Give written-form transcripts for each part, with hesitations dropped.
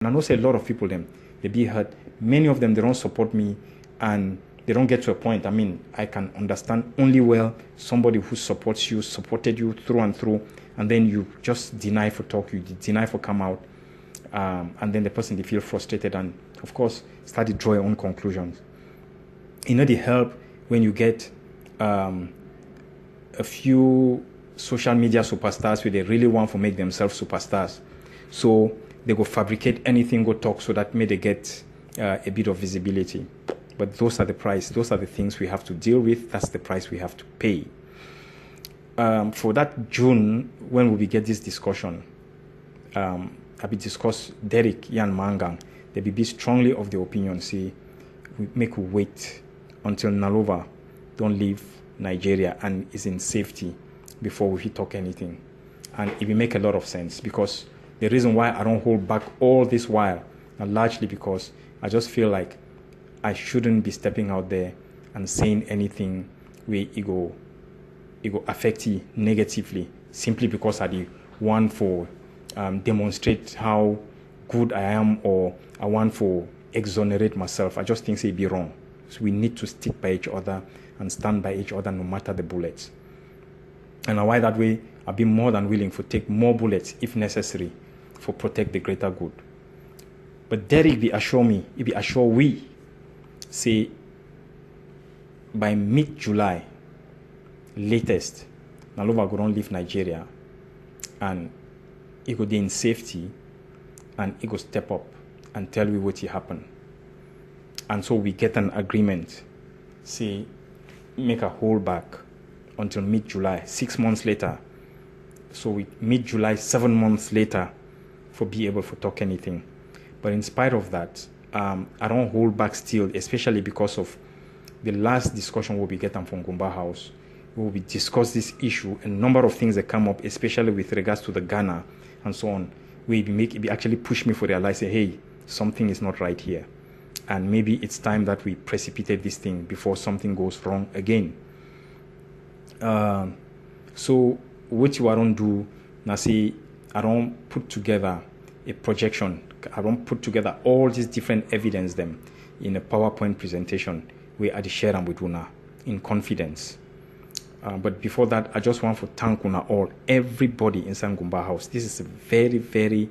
And I know say a lot of people them, they be hurt. Many of them, they don't support me and they don't get to a point. I mean, I can understand only well somebody who supports you, supported you through and through, and then you just deny for talk, you deny for come out, and then the person, they feel frustrated and, of course, start to draw your own conclusions. You know, the help when you get a few social media superstars where they really want to make themselves superstars. So they go fabricate anything, go talk so that may they get a bit of visibility. But those are the price. Those are the things we have to deal with. That's the price we have to pay. For that June, when we get this discussion, I will discuss Derek, Yan Mangang. They will be strongly of the opinion, say, we make we wait until Nalova don't leave Nigeria and is in safety before we talk anything. And it will make a lot of sense, because the reason why I don't hold back all this while, and largely because I just feel like I shouldn't be stepping out there and saying anything where it go affect you negatively, simply because I do want for demonstrate how good I am, or I want for exonerate myself. I just think it'd be wrong. So we need to stick by each other and stand by each other no matter the bullets. And why that way, I'll be more than willing to take more bullets if necessary for protect the greater good. But Derek be assure me, he be assure we, say by mid-July, latest, Nalova go don't leave Nigeria and he go there in safety and he go step up and tell me what happened. And so we get an agreement, say make a hold back until mid-July, 6 months later. So we mid-July, 7 months later, for be able to talk anything. But in spite of that, I don't hold back still, especially because of the last discussion we get from Gumba House. We will discuss this issue, a number of things that come up, especially with regards to the Ghana and so on. It actually push me for realize, say, hey, something is not right here. And maybe it's time that we precipitate this thing before something goes wrong again. So what you don't do, now see, I don't put together a projection. I don't put together all these different evidence them in a PowerPoint presentation where I share them with Una in confidence. But before that, I just want to thank Una all, everybody in Sangumba House. This is a very, very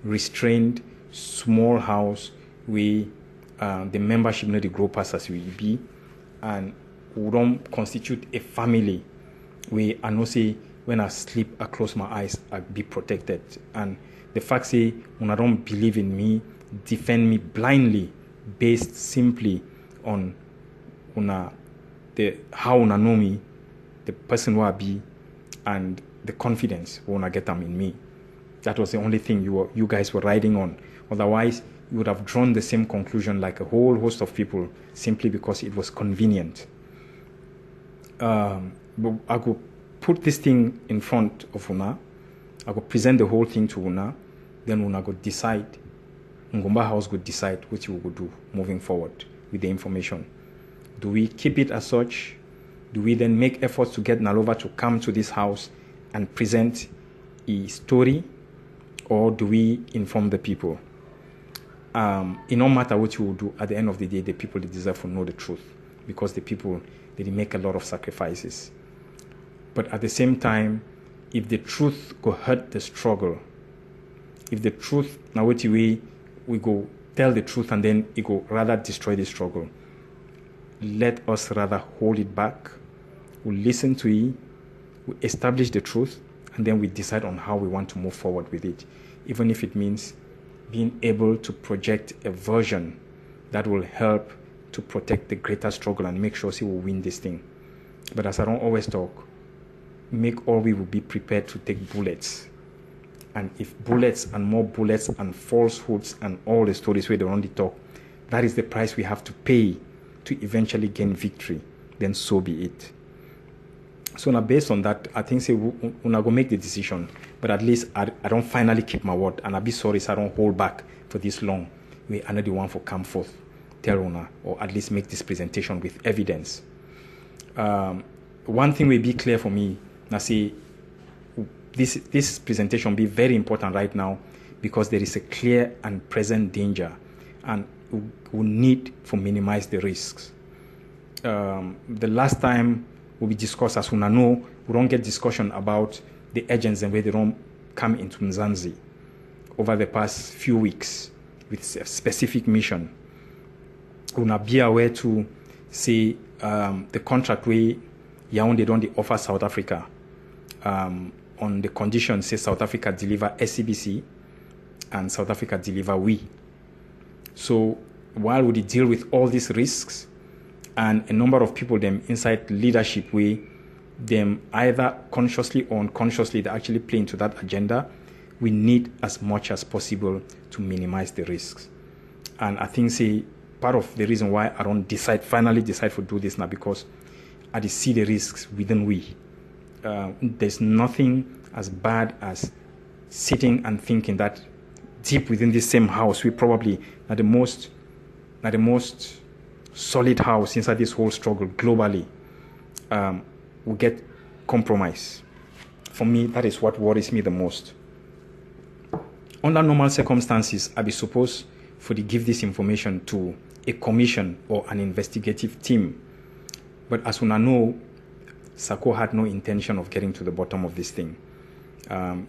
restrained, small house where the membership not the grow past as we be, and we don't constitute a family where I know say when I sleep, I close my eyes, I be protected. And the fact say when I don't believe in me, defend me blindly, based simply on how una know me, the person who I be, and the confidence when I get them in me. That was the only thing you guys were riding on. Otherwise, you would have drawn the same conclusion like a whole host of people simply because it was convenient. But I could put this thing in front of Una. I could present the whole thing to Una. Then Una could decide. Ngumba House could decide what you would do moving forward with the information. Do we keep it as such? Do we then make efforts to get Nalova to come to this house and present a story? Or do we inform the people? It no matter what you will do, at the end of the day, the people, they deserve to know the truth, because the people, they make a lot of sacrifices. But at the same time, if the truth go hurt the struggle, if the truth, now what we go tell the truth and then it go rather destroy the struggle, let us rather hold it back. We listen to it, we establish the truth, and then we decide on how we want to move forward with it, even if it means being able to project a version that will help to protect the greater struggle and make sure we will win this thing. But as I don't always talk, make all we will be prepared to take bullets. And if bullets and more bullets and falsehoods and all the stories where they only talk, that is the price we have to pay to eventually gain victory, then so be it. So now based on that, I think say we're going to make the decision, but at least I don't finally keep my word, and I'll be sorry so I don't hold back for this long. We are not the one for come forth, tell Una, or at least make this presentation with evidence. One thing will be clear for me, now see, this presentation be very important right now, because there is a clear and present danger, and we need to minimize the risks. The last time we discussed, as we know, we don't get discussion about the agents and where they don't come into Mzanzi over the past few weeks with a specific mission. We will be aware to say the contract where Yaoundé don't offer South Africa on the condition, say South Africa deliver SCBC and South Africa deliver we. So while we deal with all these risks, and a number of people them inside leadership way, them either consciously or unconsciously they actually play into that agenda, we need as much as possible to minimize the risks. And I think say part of the reason why I don't finally decide to do this now, because I see the risks within we. There's nothing as bad as sitting and thinking that deep within this same house, we probably are the most solid house inside this whole struggle globally, will get compromised. For me, that is what worries me the most. Under normal circumstances, I'd be supposed to give this information to a commission or an investigative team. But as we know, Sako had no intention of getting to the bottom of this thing.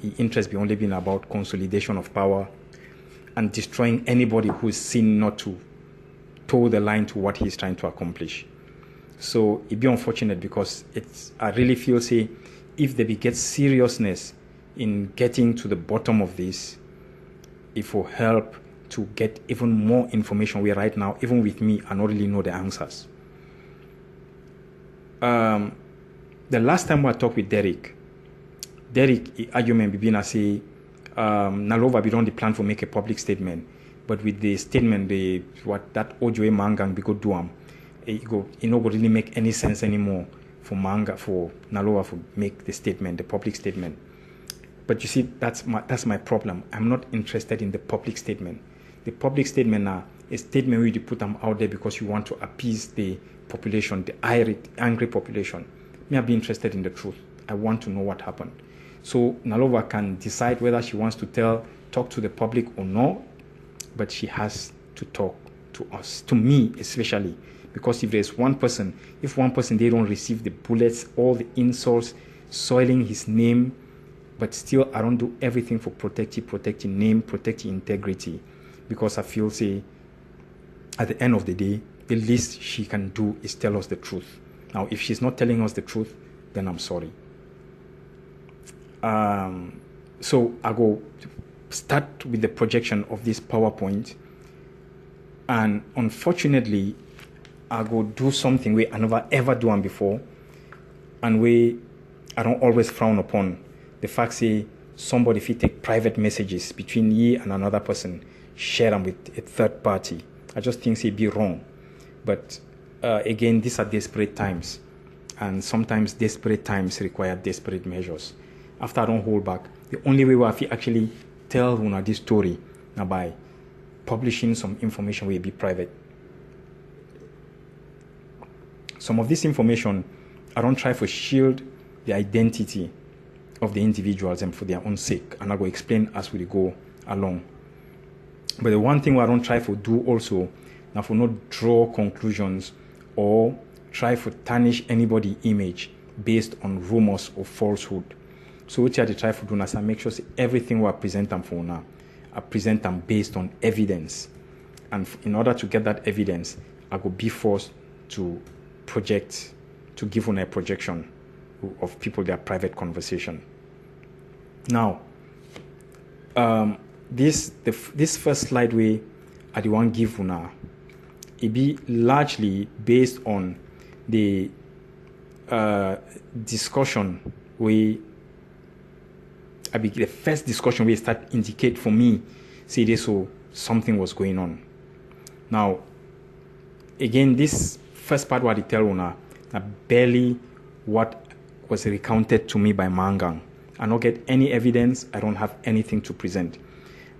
His interest be only been about consolidation of power and destroying anybody who is seen not to toe the line to what he's trying to accomplish. So it'd be unfortunate, because I really feel say if they get seriousness in getting to the bottom of this, it will help to get even more information where right now, even with me, I don't really know the answers. The last time I talked with Derek argument began as say Nalova be on the plan for make a public statement, but with the statement what that Ojoe Mangang be go do it no go really make any sense anymore for Nalova for make the public statement. But you see, that's my problem. I'm not interested in the public statement. The public statement now a statement where you put them out there because you want to appease the population, the angry population. Me, I'll be interested in the truth. I want to know what happened. So Nalova can decide whether she wants to talk to the public or not, but she has to talk to us, to me especially, because if one person they don't receive the bullets, all the insults, soiling his name, but still I don't do everything for protecting name, protecting integrity, because I feel say at the end of the day, the least she can do is tell us the truth. Now, if she's not telling us the truth, then I'm sorry. So I go start with the projection of this PowerPoint, and unfortunately, I go do something where I never ever do before, and where I don't always frown upon the fact say somebody if you take private messages between you and another person, share them with a third party. I just think it'd be wrong. But again, these are desperate times, and sometimes desperate times require desperate measures. After I don't hold back, the only way I actually tell this story now by publishing some information will be private. Some of this information, I don't try to shield the identity of the individuals and for their own sake, and I will explain as we go along. But the one thing I don't try to do also, now for not draw conclusions or try to tarnish anybody's image based on rumors or falsehood. So what I try to do now is I make sure everything I present them for now, I present them based on evidence. And in order to get that evidence, I will be forced to project, to give on a projection of people their private conversation. Now, this first slide way I the one give now, it be largely based on the discussion the first discussion we start indicate for me say this so something was going on. Now, again, this first part what I tell you barely what was recounted to me by Mangang. I don't get any evidence. I don't have anything to present.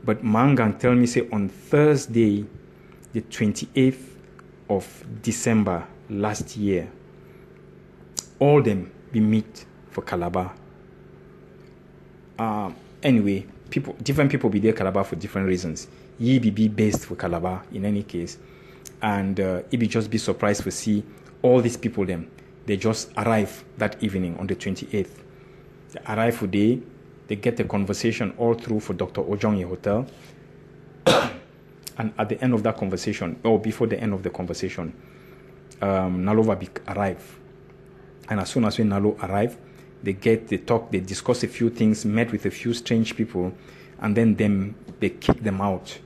But Mangang tell me say on Thursday, the 28th of December last year, all them be meet for Calabar. Anyway, different people be there Calabar for different reasons. Ye be based for Calabar in any case. And it be just be surprised to see all these people them. They just arrive that evening on the 28th. They arrive for day, they get a conversation all through for Dr. Ojongi Hotel. And at the end of that conversation, or before the end of the conversation, Nalova arrive. And as soon as when Nalo arrive, they talk, they discuss a few things, met with a few strange people, and then they kick them out.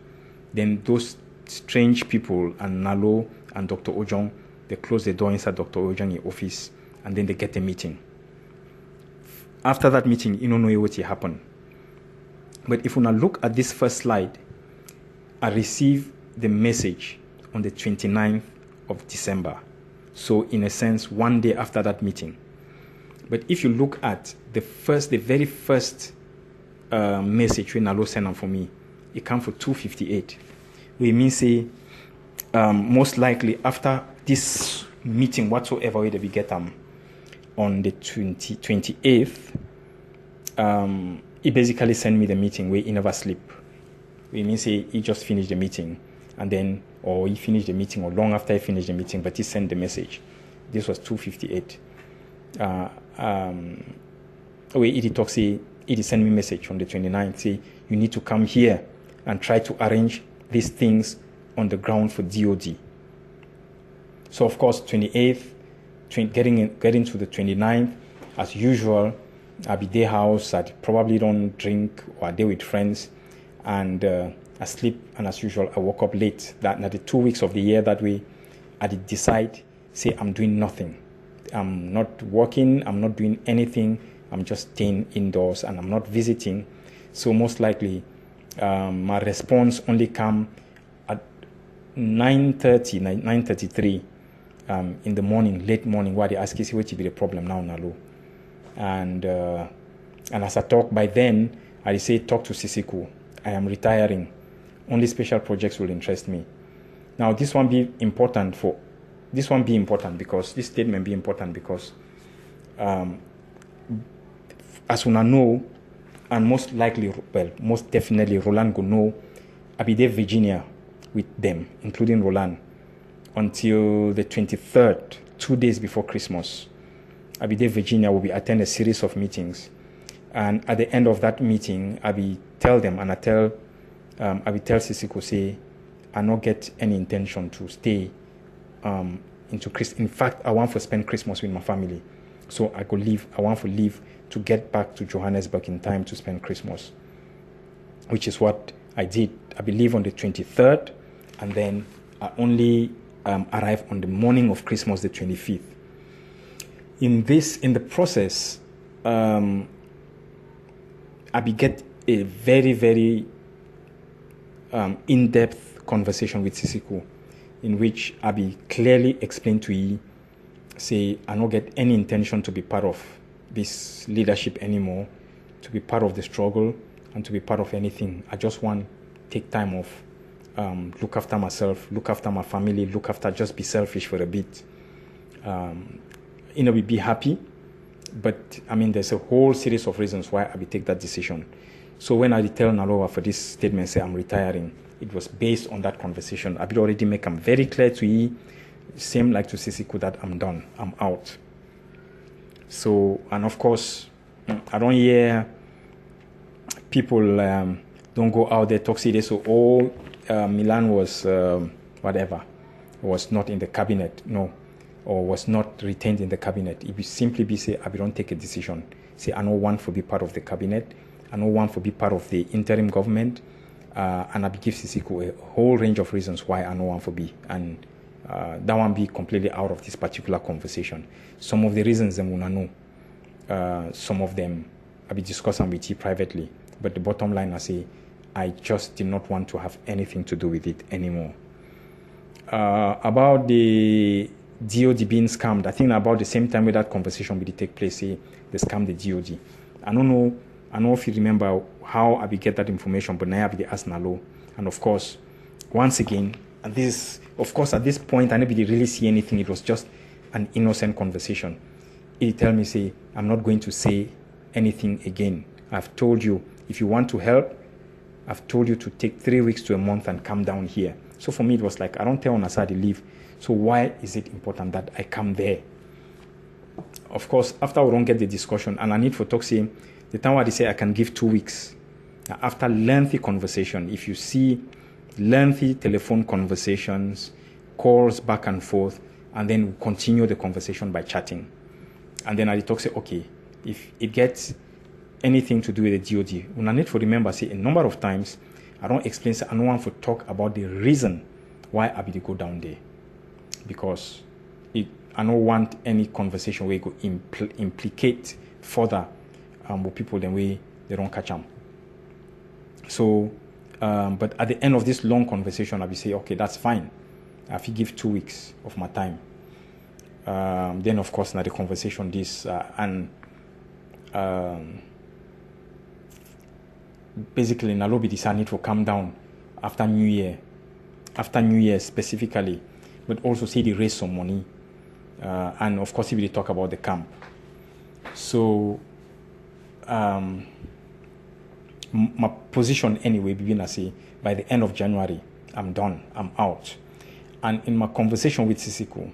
Then those strange people and Nalo and Dr. Ojong, they close the door inside Dr. Ojong's office, and then they get a meeting. After that meeting, you don't know what happened. But if you now look at this first slide, I received the message on the 29th of December. So in a sense, one day after that meeting. But if you look at the very first message when Nalo sent them for me, it came for 2:58. We mean say most likely after this meeting whatsoever we get them on the 28th, he basically sent me the meeting where he never sleep. We mean say he just finished the meeting and then, or he finished the meeting or long after he finished the meeting, but he sent the message. This was 2:58. He sent me message on the 29th, say, you need to come here and try to arrange these things on the ground for DOD. So of course, 28th, getting to the 29th, as usual, I'll be there house, I probably don't drink or I day with friends, and I sleep, and as usual, I woke up late. That the 2 weeks of the year that way, I did decide, say I'm doing nothing. I'm not working, I'm not doing anything, I'm just staying indoors and I'm not visiting. So most likely, my response only come at 9:33 in the morning, late morning, where they ask you, what will be the problem now, Nalo? And as I talk by then, I say, talk to Sisiku. I am retiring. Only special projects will interest me. Now, this one be important because this statement be important because, as we know, and most likely, well, most definitely, Roland will know, I be there Virginia with them, including Roland, until the 23rd, 2 days before Christmas. I be there Virginia will be attend a series of meetings, and at the end of that meeting, I be tell them, and I tell Sisiko, say, I not get any intention to stay into Christmas. In fact, I want to spend Christmas with my family. So I could leave. I want to leave to get back to Johannesburg in time to spend Christmas, which is what I did. I believe on the 23rd, and then I only arrived on the morning of Christmas, the 25th. In the process, I get a very, very in-depth conversation with Sisiku, in which I be clearly explained to you, say, I don't get any intention to be part of this leadership anymore, to be part of the struggle, and to be part of anything. I just want to take time off, look after myself, look after my family, just be selfish for a bit. We be happy, but I mean, there's a whole series of reasons why I will take that decision. So when I tell Nalova for this statement, say I'm retiring, it was based on that conversation. I will already make them very clear to you, same like to Sisiku, that I'm done, I'm out. So, and of course, I don't hear people don't go out there talk today. So, Milan was was not in the cabinet, no, or was not retained in the cabinet. It will simply be say, I don't take a decision. Say, I don't want to be part of the cabinet. I don't want to be part of the interim government. And I give Sisiku a whole range of reasons why I don't want to be. And that one be completely out of this particular conversation. Some of the reasons them will know. Some of them I be discussing with you privately. But the bottom line, I say, I just did not want to have anything to do with it anymore. About the DOD being scammed, I think about the same time with that conversation will take place, say they scammed the DOD. I don't know if you remember how I will get that information, but now I will ask Nalo. And of course, once again, at this point, I nobody really see anything. It was just an innocent conversation. He tell me, say, I'm not going to say anything again. I've told you, If you want to help, I've told you to take 3 weeks to a month and come down here. So for me, it was like, I don't tell Onasa to leave. So why is it important that I come there? Of course, after we don't get the discussion, and I need for talk say, the time where they say I can give 2 weeks. Now, after lengthy conversation, if you see lengthy telephone conversations, calls back and forth, and then we continue the conversation by chatting. And then I talk say, okay, if it gets anything to do with the DOD, when I need to remember, say, a number of times, I don't explain, say, I don't want to talk about the reason why I be go down there. Because I don't want any conversation where it go implicate further with people the way they don't catch them. So, but at the end of this long conversation, I will say, okay, that's fine. I will give 2 weeks of my time. Then, of course, now the conversation basically, Nalobi decided to come down after New Year specifically, but also say they raise some money. And of course, he will talk about the camp. So, my position anyway, begin to say, by the end of January, I'm done, I'm out. And in my conversation with Sisiko,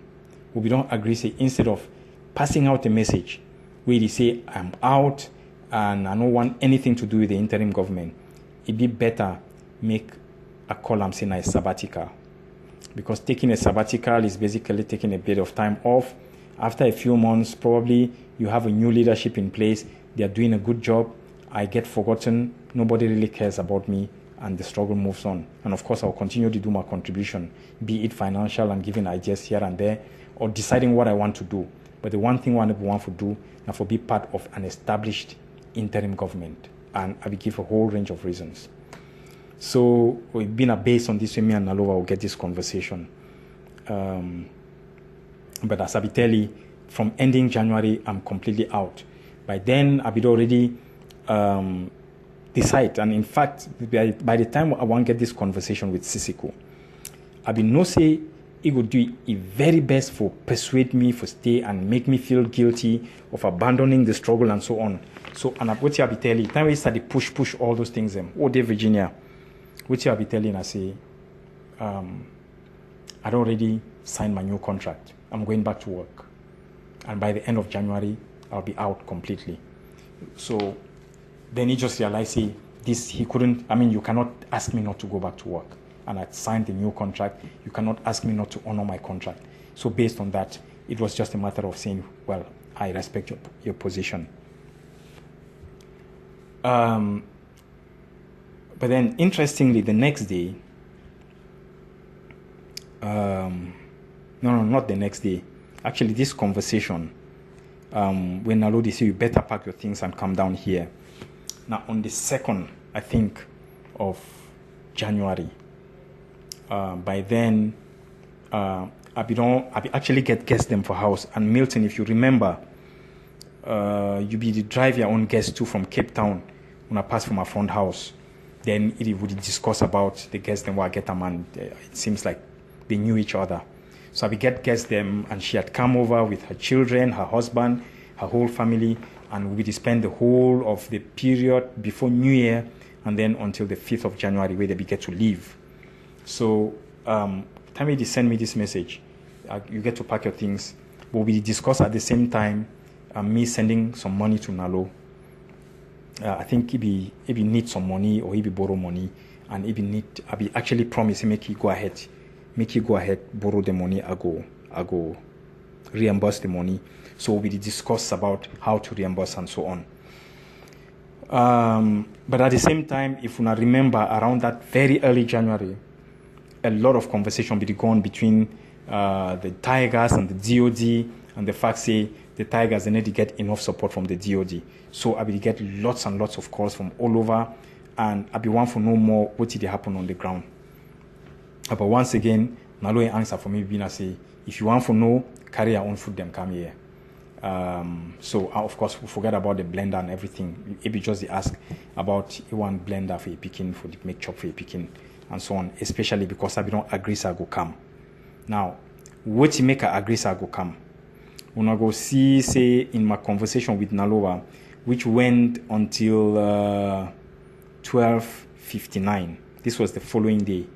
we don't agree, say, instead of passing out a message where they say, I'm out and I don't want anything to do with the interim government, it'd be better make a column saying a sabbatical. Because taking a sabbatical is basically taking a bit of time off. After a few months, probably you have a new leadership in place. They are doing a good job. I get forgotten. Nobody really cares about me, and the struggle moves on. And of course, I'll continue to do my contribution, be it financial and giving ideas here and there, or deciding what I want to do. But the one thing I want to do is to be part of an established interim government. And I will give a whole range of reasons. So we've been based on this, me and Nalova will get this conversation. But as I be telling, from ending January, I'm completely out. By then, I will already decide. And in fact, by the time I want to get this conversation with Sisiko, I will know say he would do his very best for persuade me for stay and make me feel guilty of abandoning the struggle and so on. So, and what I be telling, time we start to push all those things. Oh, dear Virginia. Which I'll be telling, I say, I'd already signed my new contract. I'm going back to work. And by the end of January, I'll be out completely. So then he just realized, he couldn't, you cannot ask me not to go back to work. And I signed the new contract. You cannot ask me not to honor my contract. So based on that, it was just a matter of saying, well, I respect your position. But then, interestingly, the next day, not the next day. Actually, this conversation, when Nalodi said, you better pack your things and come down here. Now, on the 2nd, I think, of January, by then, I actually get guests them for house. And Milton, if you remember, you be the drive your own guests too from Cape Town when I pass from my front house. Then it would discuss about the guests and what I get them, and it seems like they knew each other. So I get guests them, and she had come over with her children, her husband, her whole family, and we spend the whole of the period before New Year, and then until the 5th of January, where they get to leave. So, time they send me this message, you get to pack your things. But we discuss at the same time, me sending some money to Nalo. I think he be need some money or he be borrow money, and I be actually promise make you go ahead, borrow the money. I go reimburse the money. So we discuss about how to reimburse and so on. But at the same time, if you remember, around that very early January, a lot of conversation be going between the Tigers and the DOD, and the fact say the Tigers, they need to get enough support from the DOD. So I will get lots and lots of calls from all over, and I be want to know more what did happen on the ground. But once again, Nalo answer for me being say, if you want to know, carry your own food, then come here. So of course we forget about the blender and everything. It be just the ask about one blender for a picking, for the make chop for a picking, and so on. Especially because I don't agree so I go come. Now, what you make a agree so I go come? When I go see, say, in my conversation with Naloa, which went until 12:59. This was the following day.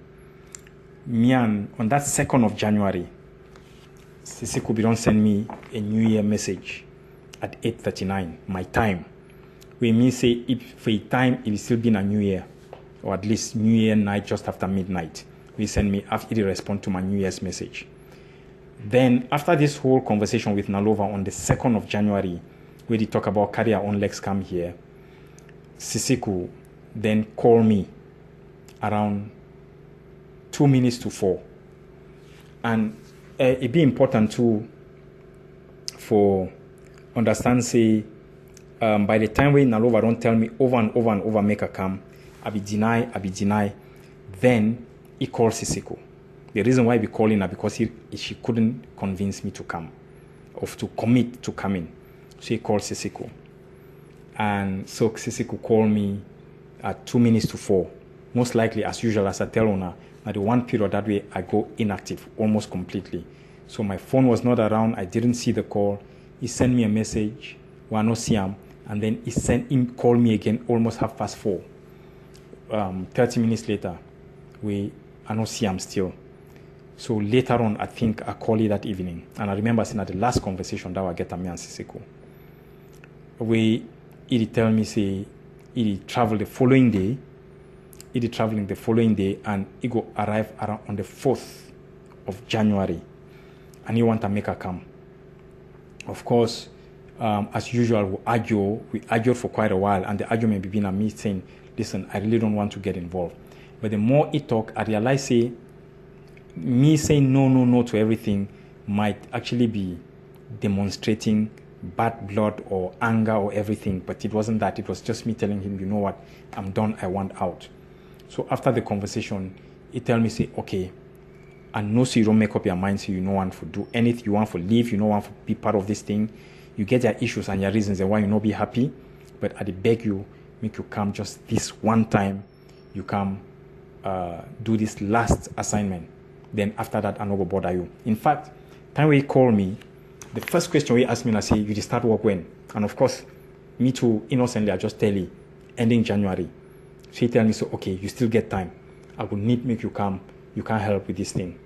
Me and on that 2nd of January, Sisi Kubiron sent me a New Year message at 8:39, my time. We mean say if for a time it will still been a New Year, or at least New Year night just after midnight. We send me after he respond to my New Year's message. Then after this whole conversation with Nalova on the 2nd of January, where they talk about carry our own legs come here, Sisiku then called me around 2 minutes to 4. And it be important too for understand say by the time when Nalova don't tell me over and over make a come, I be deny, then he called Sisiku. The reason why we calling her because she couldn't convince me to come, or to commit to coming. So he called Sisiku. And so Sisiku called me at 2 minutes to 4. Most likely, as usual, as I tell her, at the one period that way I go inactive almost completely. So my phone was not around. I didn't see the call. He sent me a message, and then he called me again almost 4:30. 30 minutes later, I don't see him still. So later on, I think I called it that evening. And I remember saying at the last conversation that I get me and Sisiku. He tell me, say, he traveled the following day. He traveling the following day and he go arrive around on the 4th of January. And he want to make a come. Of course, as usual, we argued for quite a while. And the argument between me saying, listen, I really don't want to get involved. But the more he talk, I realize, say, me saying no to everything might actually be demonstrating bad blood or anger or everything, but it wasn't that. It was just me telling him, you know what, I'm done, I want out. So after the conversation, he tell me, say, okay, I know so you don't make up your mind, so you don't want to do anything, you want to leave, you don't want to be part of this thing. You get your issues and your reasons and why you not be happy, but I beg you, make you come just this one time, you come do this last assignment. Then after that, I'm not going to bother you. In fact, time when he called me, the first question he asked me, I say, you just start work when? And of course, me too, innocently, I just tell you, ending January. So he tell me, so, okay, you still get time. I will make you come. You can't help with this thing.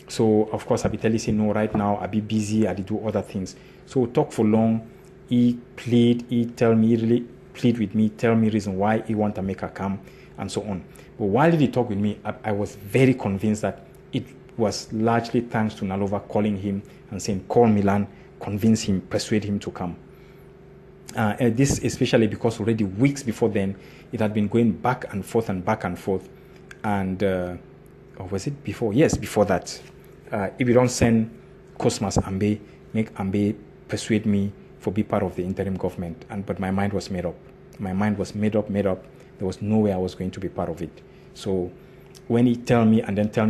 So, of course, I be telling you, no, right now, I be busy, I do other things. So we talk for long. He really plead with me, tell me reason why he want to make her come, and so on. But while he talked with me, I was very convinced that it was largely thanks to Nalova calling him and saying, call Milan, convince him, persuade him to come. And this especially because already weeks before then, it had been going back and forth. And, or was it before? Yes, before that. If you don't send Cosmas Ambe, make Ambe persuade me for be part of the interim government. But my mind was made up. My mind was made up. There was no way I was going to be part of it. So when he tell me,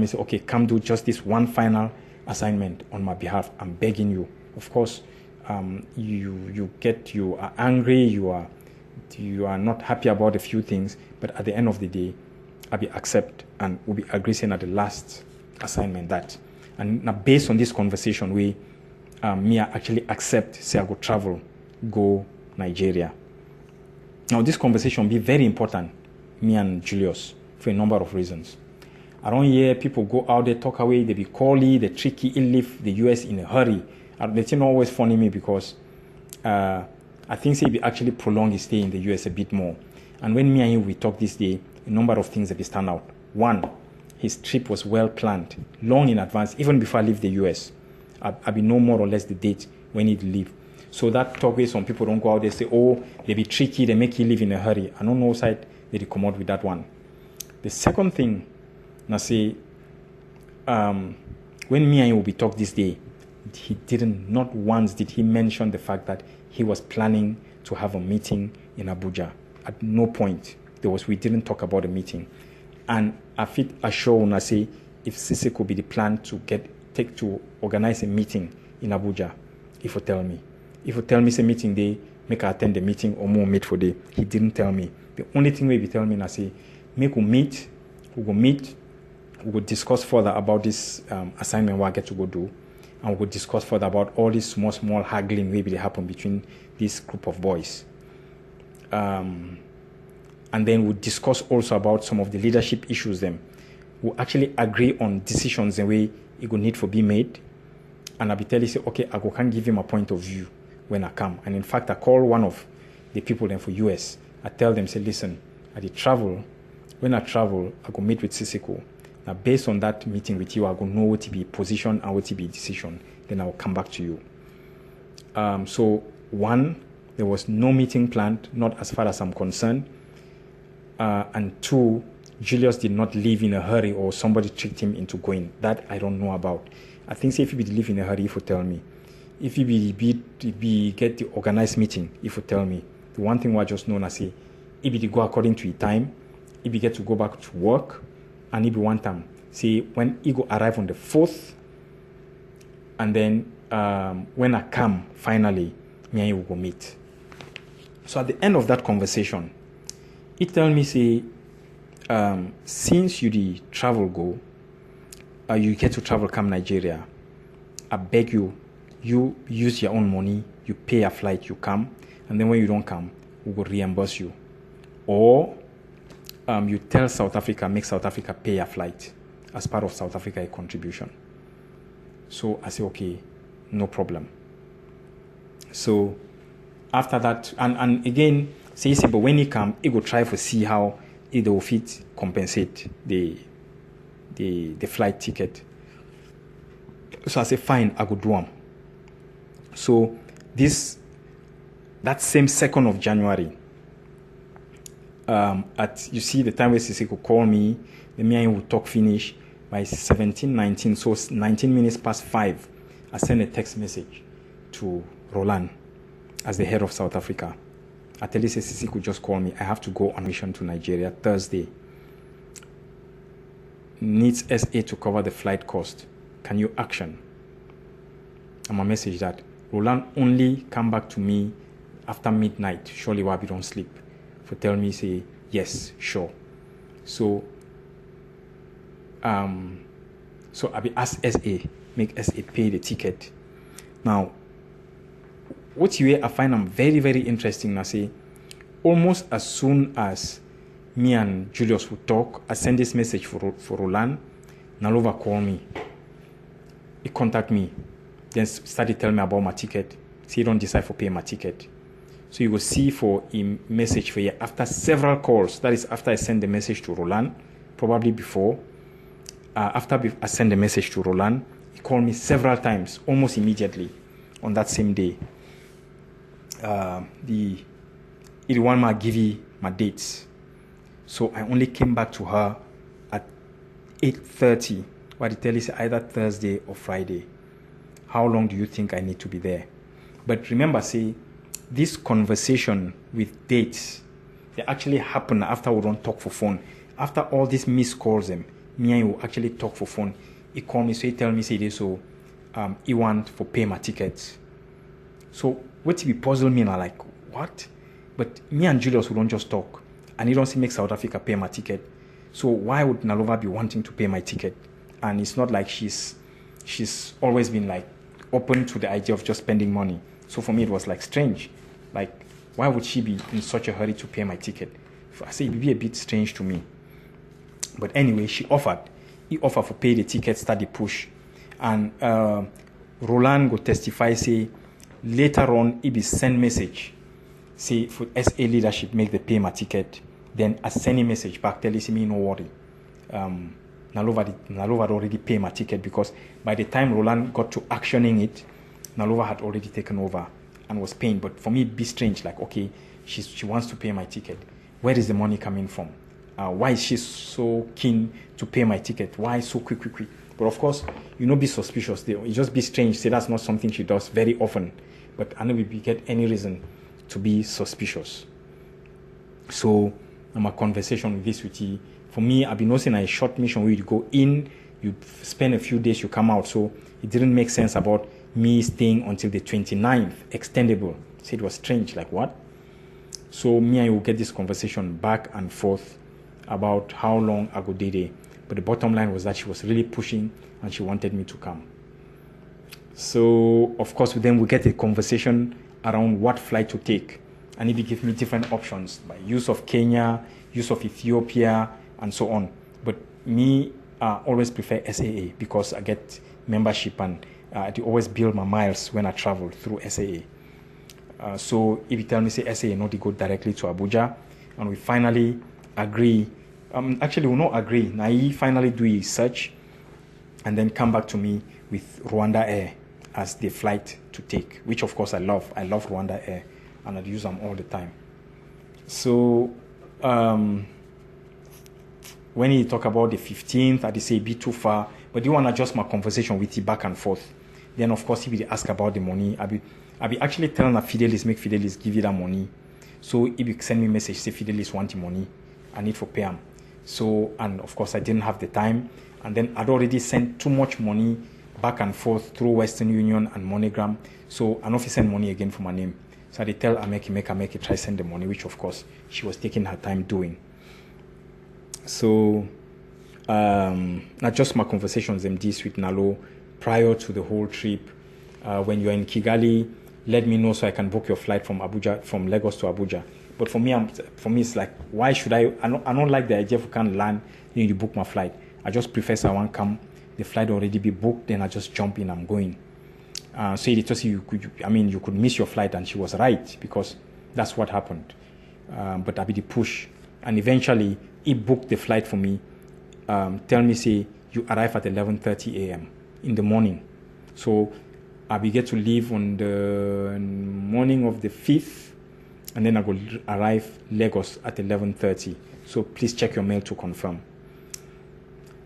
say, okay, come do just this one final assignment on my behalf, I'm begging you. Of course, you are angry, you are not happy about a few things, but at the end of the day, I'll be accept and we'll be agreeing at the last assignment that. And now based on this conversation, me actually accept, say I go travel, go Nigeria. Now this conversation be very important, me and Julius, for a number of reasons. Around here, people go out there, talk away, they be cally, they tricky, they leave the US in a hurry. The thing always funny me because I think say he actually prolong his stay in the US a bit more. And when me and him we talk this day, a number of things that stand out. One, his trip was well planned, long in advance, even before I leave the US. I be know more or less the date when he'd leave. So that talk where some people don't go out there say, oh, they be tricky, they make you leave in a hurry. I don't know side they come out with that one. The second thing, I say, when me and him will be talk this day, not once did he mention the fact that he was planning to have a meeting in Abuja. At no point we didn't talk about a meeting. And I feel assured when I say if Sisi could be the plan to organize a meeting in Abuja, if you tell me. If you tell me it's a meeting day, make I attend the meeting or more meet for day. He didn't tell me. The only thing he tell me I say, make we meet, we will discuss further about this assignment what I get to go do. And we will discuss further about all this small haggling maybe they happen between this group of boys. and then we'll discuss also about some of the leadership issues then. We'll actually agree on decisions the way it will need for be made. And I'll be telling you, okay, I can give him a point of view when I come. And in fact, I call one of the people then for US. I tell them, say, listen, I did travel. When I travel, I go meet with Sisiko. Now, based on that meeting with you, I go know what to be position and what to be decision. Then I'll come back to you. So one, there was no meeting planned, not as far as I'm concerned. And two, Julius did not leave in a hurry or somebody tricked him into going. That I don't know about. I think say if he leave in a hurry, if you tell me. If he get the organized meeting, if you tell me. The one thing I just know, I say, if he go according to his time, if he get to go back to work, and if he one time, say when he go arrive on the 4th, and then when I come, finally, me and he will go meet. So at the end of that conversation, he tell me, say, since you the travel go, you get to travel come Nigeria, I beg you, you use your own money, you pay a flight, you come, and then when you don't come, we will reimburse you. Or you tell South Africa, make South Africa pay a flight as part of South Africa contribution. So I say, okay, no problem. So after that, and again, say, but when he come, he go try to see how he will fit compensate the flight ticket. So I say, fine, I go do them. So that same 2nd of January, you see the time where Sisi could call me, the me and will talk finish by 17:19, so 19 minutes past 5, I send a text message to Roland as the head of South Africa. I tell you, Sisi could just call me. I have to go on mission to Nigeria Thursday. Needs SA to cover the flight cost. Can you action? I'm a message that Roland only come back to me after midnight. Surely Wabi don't sleep. For tell me, say, yes, sure. So I be ask SA, make SA pay the ticket. Now, what you I find very, very interesting. I say, almost as soon as me and Julius would talk, I send this message for Roland. Nalova call me. He contact me. Then started telling me about my ticket. So he don't decide for pay my ticket. So you will see for a message for you after several calls. That is after I send the message to Roland, probably before. After I send the message to Roland, he called me several times, almost immediately on that same day. He want me to give you my dates. So I only came back to her at 8:30. What he tell is either Thursday or Friday. How long do you think I need to be there? But remember, see, this conversation with dates, they actually happen after we don't talk for phone. After all these missed calls, me and you actually talk for phone. He call me, so he tell me, say this, so he want for pay my tickets. So what he puzzle me, and I like, what? But me and Julius, we don't just talk. And he don't see make South Africa pay my ticket. So why would Nalova be wanting to pay my ticket? And it's not like she's always been like open to the idea of just spending money. So for me, it was like strange. Like, why would she be in such a hurry to pay my ticket? I say it would be a bit strange to me. But anyway, she offered. He offered for pay the ticket, start the push. And Roland go testify, say, later on, he be send message. Say, for SA leadership, make the pay my ticket. Then I send a message back, tell me, no worry. Nalova had already paid my ticket because by the time Roland got to actioning it, Nalova had already taken over and was paying. But for me, it'd be strange, like, okay, she wants to pay my ticket. Where is the money coming from? Why is she so keen to pay my ticket? Why so quick? But of course, be suspicious. It just be strange. Say that's not something she does very often. But I know we get any reason to be suspicious. So, my conversation with you. For me, I've been noticing a short mission where you go in, you spend a few days, you come out. So it didn't make sense about me staying until the 29th, extendable. So it was strange, like what? So me and you will get this conversation back and forth about how long I go there. But the bottom line was that she was really pushing and she wanted me to come. So, of course, then we get a conversation around what flight to take. And if you give me different options, by use of Kenya, use of Ethiopia and so on. But me, always prefer SAA because I get membership and I always build my miles when I travel through SAA. So if you tell me, say SAA, not to go directly to Abuja, and we finally agree, actually we'll not agree, now he finally do his search and then come back to me with Rwanda Air as the flight to take, which of course I love Rwanda Air and I use them all the time. So when he talk about the 15th, I say be too far, but you want to adjust my conversation with you back and forth. Then of course if you ask about the money, I'll be actually telling a Fidelis, make Fidelis give you that money. So if you send me a message, say Fidelis want the money, I need for pay him. So, and of course I didn't have the time. And then I'd already sent too much money back and forth through Western Union and MoneyGram. So I know if you send money again for my name. So I tell Ameki, try send the money, which of course she was taking her time doing. So, not just my conversations MDs with Nalo prior to the whole trip. When you're in Kigali, let me know so I can book your flight from Lagos to Abuja. But for me, it's like, why should I don't like the idea if you can't land, you book my flight. I just prefer I want come, the flight already be booked, then I just jump in, I'm going. So it just you could miss your flight, and she was right because that's what happened. But I be the push, and eventually he booked the flight for me. Tell me, say you arrive at 11:30 a.m. in the morning. So I will get to leave on the morning of the 5th, and then I will arrive Lagos at 11:30. So please check your mail to confirm.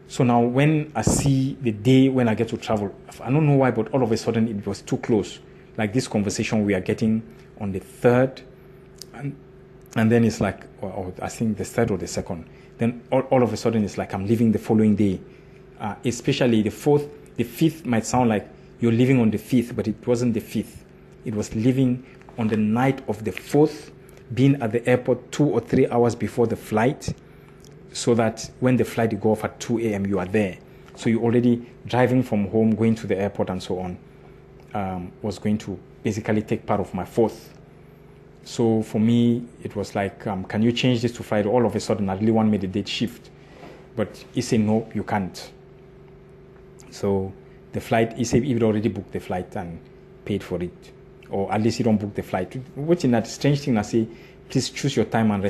So now when I see the day when I get to travel, I don't know why, but all of a sudden it was too close. Like this conversation we are getting on the 3rd, and then it's like, I think the 3rd or the 2nd. Then all of a sudden it's like I'm leaving the following day. Especially the 4th, the 5th might sound like you're leaving on the 5th, but it wasn't the 5th. It was leaving on the night of the 4th, being at the airport 2 or 3 hours before the flight, so that when the flight go off at 2 a.m., you are there. So you're already driving from home, going to the airport and so on, was going to basically take part of my 4th. So for me, it was like, can you change this to Friday? All of a sudden, I really want me the date shift. But he said, no, you can't. So the flight, he said he'd already booked the flight and paid for it. Or at least he don't book the flight. Which in that strange thing, I say, please choose your time and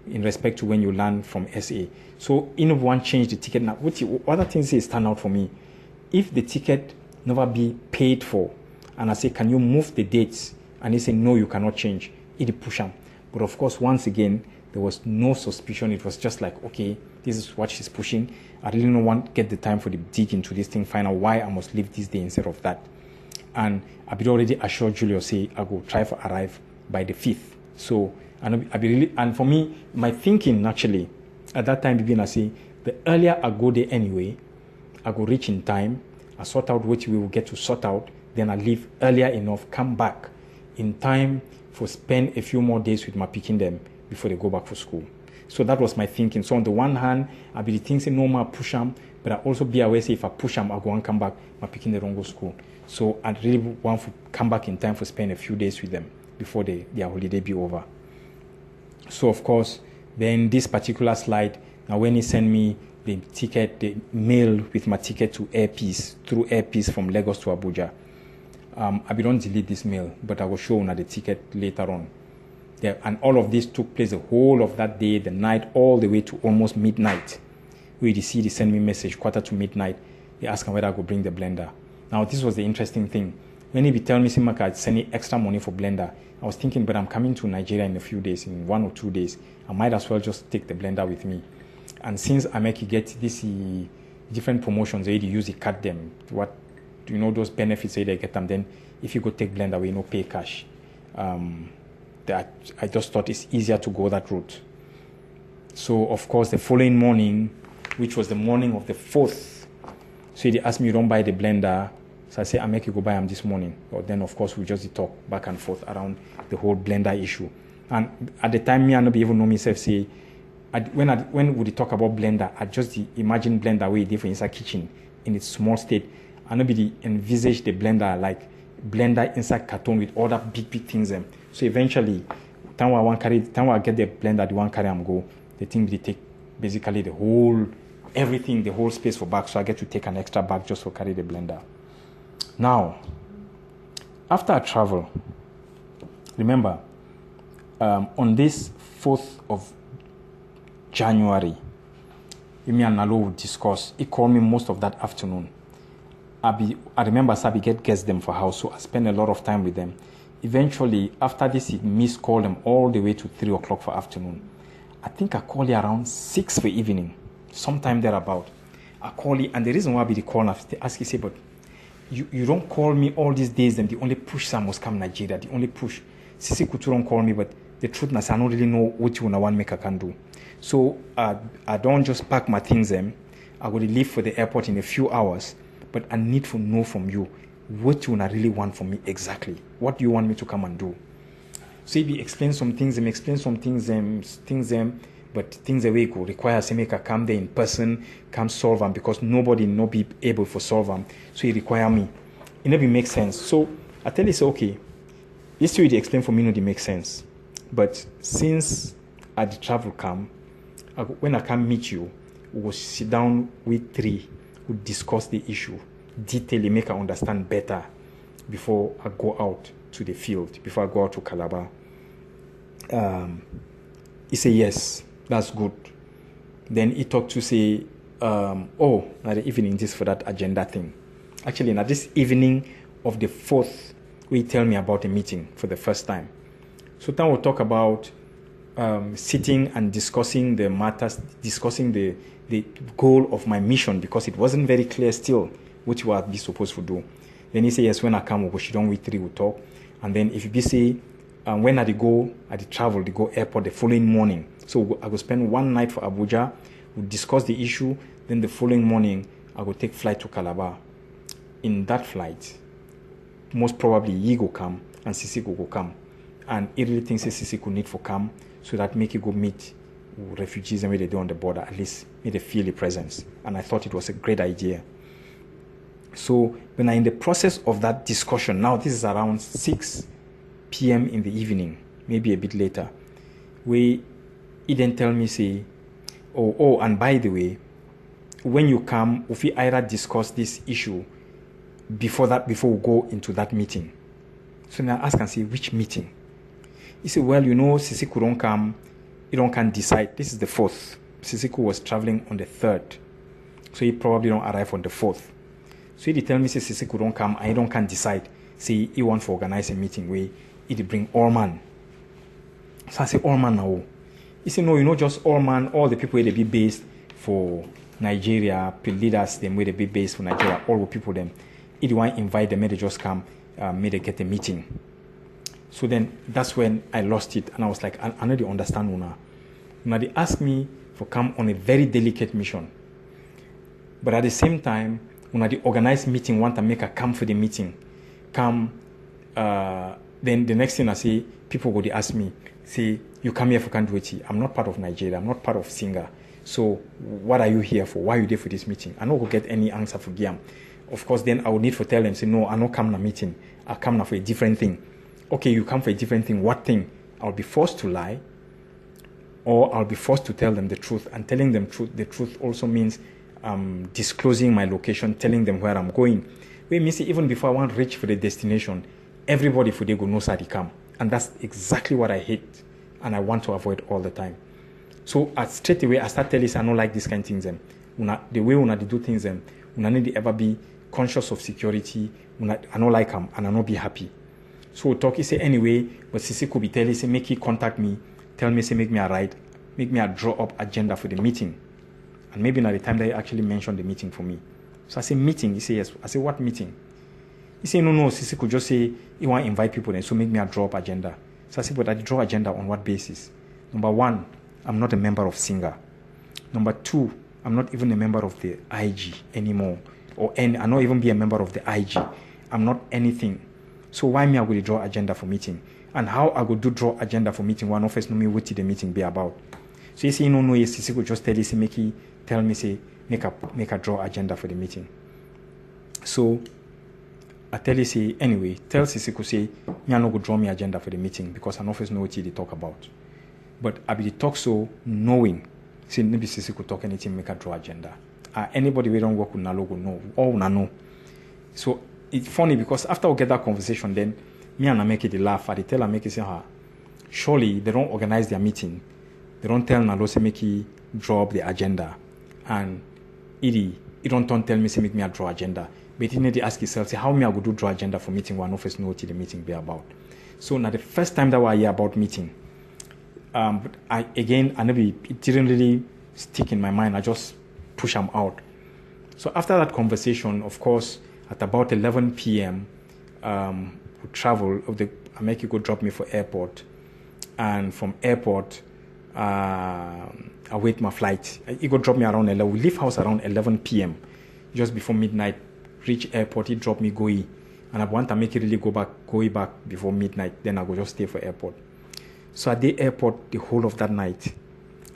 in respect to when you land from SA. So in one change the ticket. Now, what other things say stand out for me? If the ticket never be paid for, and I say, can you move the dates? And he said, no, you cannot change. It push him. But of course, once again, there was no suspicion. It was just like, okay, this is what she's pushing. I really don't want to get the time for the dig into this thing, find out why I must leave this day instead of that. And I be already assured Julius, say, I go try to arrive by the 5th. So, and for me, my thinking actually, at that time, I say, the earlier I go there anyway, I go reach in time, I sort out what we will get to sort out, then I leave earlier enough, come back in time for spend a few more days with my picking them before they go back for school. So that was my thinking. So on the one hand, I be thinking no more push them, but I also be aware say if I push them, I go and come back, my picking they don't go school. So I really want to come back in time for spend a few days with them before their holiday be over. So of course, then this particular slide, now when he sent me the ticket, the mail with my ticket to Airpeace, through Airpeace from Lagos to Abuja, I don't delete this mail, but I will show you the ticket later on. Yeah, and all of this took place the whole of that day, the night, all the way to almost midnight. Where they send me message, 1:45 to midnight. They ask me whether I go bring the blender. Now, this was the interesting thing. When he be telling me, Simaka, I'd send me extra money for blender, I was thinking, but I'm coming to Nigeria in a few days, in 1 or 2 days. I might as well just take the blender with me. And since I make you get this different promotions, they use the cut them. What, those benefits, they get them. Then if you go take blender, we pay cash. I just thought it's easier to go that route. So, of course, the following morning, which was the morning of the 4th, so they asked me, you don't buy the blender. So I said, I make you go buy them this morning. Or then, of course, we just talk back and forth around the whole blender issue. And at the time, me and nobody even know myself say, when we talk about blender, I just imagine blender way different inside kitchen in its small state. And nobody envisage the blender like blender inside carton with all that big things. So eventually, time I get the blender, the one carry I'm go, the thing they take basically the whole space for bag. So I get to take an extra bag just for carry the blender. Now, after I travel, remember, on this 4th of January, me and Nalo would discuss. He called me most of that afternoon. I remember Sabi get guests them for house, so I spend a lot of time with them. Eventually, after this, he missed call them all the way to 3 o'clock for afternoon. I think I call you around 6 for evening, sometime thereabout. I call you, and the reason why I be the call, I ask you, say, but you don't call me all these days, and the only push Sam must come Nigeria, the only push. Sisi Kutu don't call me, but the truth is I don't really know what you want make I can do. So I don't just pack my things them. I will leave for the airport in a few hours, but I need to know from you what you really want from me exactly. What do you want me to come and do? So if you explain some things, but things away go require to make a come there in person, come solve them because nobody no be able to solve them. So he require me. It never makes sense. So I tell you, say, okay, this way they explain for me, no, they make sense. But since I the travel come, when I come meet you, we will sit down with 3, we discuss the issue, detail, make I understand better before I go out to the field, before I go out to Calabar. He say yes, that's good. Then he talked to say, now the evening this for that agenda thing. Actually, now this evening of the 4th, we tell me about a meeting for the first time. So then we'll talk about sitting and discussing the matters, discussing the goal of my mission because it wasn't very clear still what you are be supposed to do. Then he say yes, when I come, we should don't wait 3, we'll talk. And then if you be say, when I go, travel, they go airport the following morning. So I will spend 1 night for Abuja, we'll discuss the issue, then the following morning, I will take flight to Calabar. In that flight, most probably he go come and Sisi go come. And he really thinks Sisi could need for come so that make you go meet refugees and where they do on the border, at least make they feel the presence. And I thought it was a great idea. So when I'm in the process of that discussion, now this is around 6 p.m. in the evening, maybe a bit later, where he then tell me, say, oh, and by the way, when you come, if we either discuss this issue before we go into that meeting. So now I ask and say, which meeting? He said, well, Sisiku don't come, he don't can decide. This is the 4th. Sisiku was traveling on the 3rd. So he probably don't arrive on the 4th. So he tell me, say, Sisiku don't come, and he don't can decide. Say, he want to organize a meeting where he bring all man. So I say, all man now. He said, no, just all man, all the people where they be based for Nigeria, leaders, them where they be based for Nigeria, all the people them. He want to invite them, may they just come, may they get a meeting. So then that's when I lost it, and I was like, I need to understand Una. Now they asked me to come on a very delicate mission. But at the same time, when the organized meeting want to make a come for the meeting, then the next thing I say, people go to ask me, say, you come here for Kandueti. I'm not part of Nigeria. I'm not part of Singa. So what are you here for? Why are you there for this meeting? I don't go get any answer for Giam. Of course, then I would need to tell them, say, no, I don't come to a meeting. I come now for a different thing. Okay, you come for a different thing. What thing? I'll be forced to lie, or I'll be forced to tell them the truth. And telling them the truth also means disclosing my location, telling them where I'm going. We means even before I want to reach for the destination, everybody for they go knows how they come. And that's exactly what I hate and I want to avoid all the time. So straight away, I start telling you, I don't like this kind of things. The way they do things, I need to ever be conscious of security. I don't like them and I don't be happy. So talk, he say, anyway, but Sisi could be telling, say, make he contact me, tell me, say, make me a ride, make me a draw up agenda for the meeting. And maybe not the time that he actually mentioned the meeting for me. So I say, meeting? He say, yes. I say, what meeting? He say, no, Sisi could just say, he want to invite people then, so make me a draw up agenda. So I say, but I draw agenda on what basis? Number 1, I'm not a member of Singa. Number 2, I'm not even a member of the IG anymore. I'm not even be a member of the IG. I'm not anything. So why me I will draw agenda for meeting? And how I will do draw agenda for meeting? One office know me what the meeting be about. So you say, no, Sisi could just tell you, say, tell me, say, make a draw agenda for the meeting. So I tell you, say, anyway, tell Sisi could say, me I no go draw me agenda for the meeting because an office know what they talk about. But I be talk so knowing. See, maybe Sisi could talk anything, make a draw agenda. Anybody we don't work with Nalo go know. All na know. So it's funny because after we get that conversation, then me and Ameki they laugh. I tell Ameki say, surely they don't organize their meeting. They don't tell Nalo say make he drop the agenda. And he don't tell me say make me a draw agenda. But he need to ask himself, say how me I go do draw agenda for meeting one office know what the meeting be about. So now the first time that I hear about meeting, but it didn't really stick in my mind. I just push them out. So after that conversation, of course, at about 11 p.m., we travel. I make you go drop me for airport, and from airport, I wait my flight. He go drop me around 11. We leave house around 11 p.m. just before midnight. Reach airport, he drop me go, and I want to make it really go back before midnight. Then I go just stay for airport. So at the airport the whole of that night,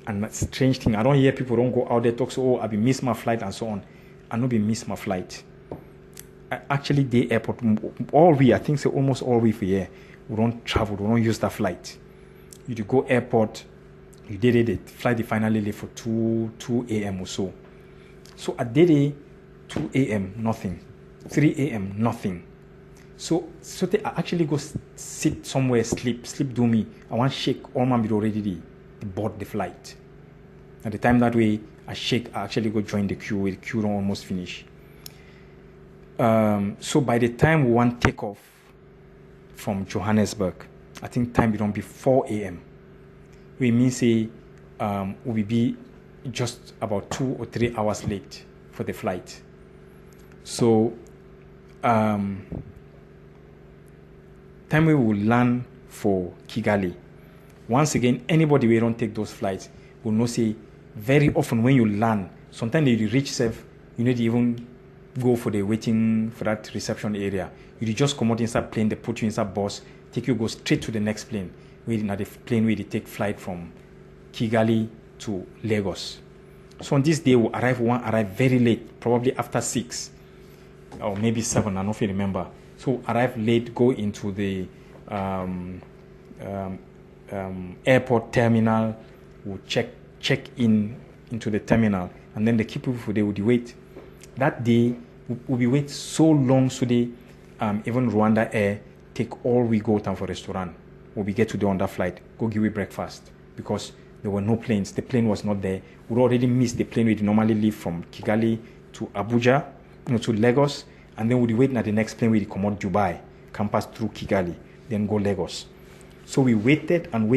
and that strange thing, I don't hear people don't go out there talk so I be miss my flight and so on. I no be miss my flight. Actually, the airport almost all we for here, we don't travel, we don't use that flight. You do go airport, you did it, flight they finally leave for 2 a.m. or so. So at the 2 a.m. nothing, 3 a.m. nothing. So they actually go sit somewhere, sleep do me. I want shake, all man be already board the flight. At the time that way, I actually go join the queue. The queue don't almost finish. So by the time we want take off from Johannesburg, I think time it don't be 4 a.m. We mean say we will be just about 2 or 3 hours late for the flight. So time we will land for Kigali. Once again, anybody who don't take those flights will know say very often when you land, sometimes you reach safe, you need to even go for the waiting for that reception area. You just come out inside plane, they put you inside bus, take you go straight to the next plane. Where the plane where they take flight from Kigali to Lagos. So on this day we arrive very late, probably after 6 or maybe 7, I don't know if you remember. So arrive late, go into the airport terminal, we'll check in into the terminal, and then the people they would wait. That day we'll be wait so long so they even Rwanda Air take all we go down for restaurant. When we get to the on that flight, go give we breakfast because there were no planes. The plane was not there. We already missed the plane we normally leave from Kigali to Abuja, to Lagos, and then we'd wait at the next plane we come out Dubai, can pass through Kigali, then go Lagos. So we waited, and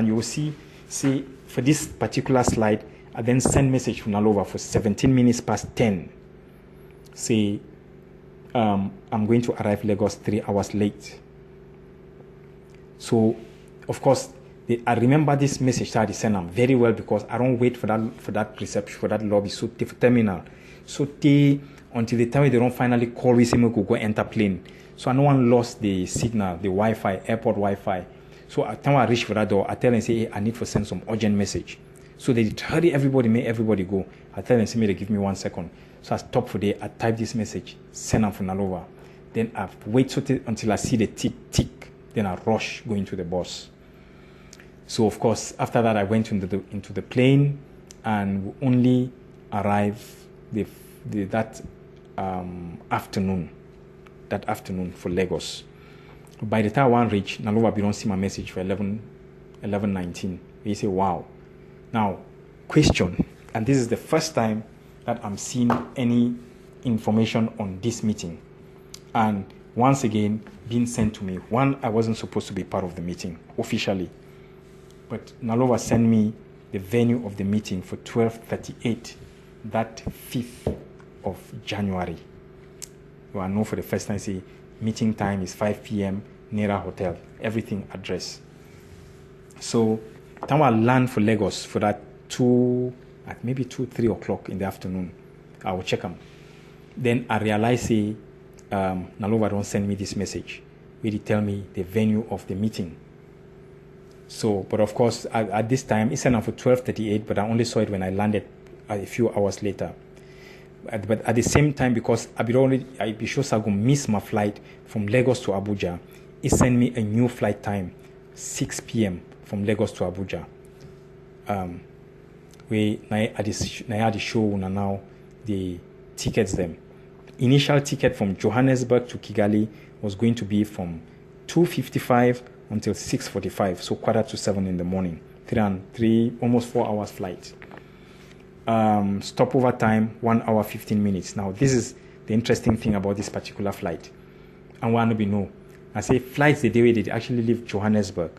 you will see for this particular slide, I then send message from Nalova for 17 minutes past 10. Say, I'm going to arrive Lagos 3 hours late. So, of course, I remember this message that I sent them very well because I don't wait for that reception, for that lobby, so the terminal. So until the time they don't finally call we say we could go enter plane. So no one lost the signal, the Wi-Fi, airport Wi-Fi. So at the time I reach for that door, I tell them, say, hey, I need to send some urgent message. So they hurry everybody, make everybody go. I tell them, say, they give me 1 second. So I stop for there, I type this message, send them for Nalova. Then I wait until I see the tick. Then I rush, go into the bus. So of course, after that, I went into the plane, and we only arrived that afternoon for Lagos. By the time I reach, Nalova, we don't see my message for 11:19. We say, wow. Now, question, and this is the first time that I'm seeing any information on this meeting. And once again, being sent to me. One, I wasn't supposed to be part of the meeting officially. But Nalova sent me the venue of the meeting for 12:38, that 5th of January. Well, I know for the first time, say, meeting time is 5 p.m., Nera Hotel, everything address. So, time I land for Lagos for that maybe 3 o'clock in the afternoon, I will check them. Then I realize, say, Nalova don't send me this message. Really tell me the venue of the meeting. So, but of course, at this time, it's sent out for 12:38, but I only saw it when I landed a few hours later. But at the same time, because I be sure I go miss my flight from Lagos to Abuja, it sent me a new flight time, 6 p.m. from Lagos to Abuja. We had the show now the tickets them. Initial ticket from Johannesburg to Kigali was going to be from 2:55 until 6:45, so 6:45 in the morning. Almost 4 hours flight. Stopover time 1 hour 15 minutes. Now this is the interesting thing about this particular flight. And one be know. I say flights the day they actually leave Johannesburg,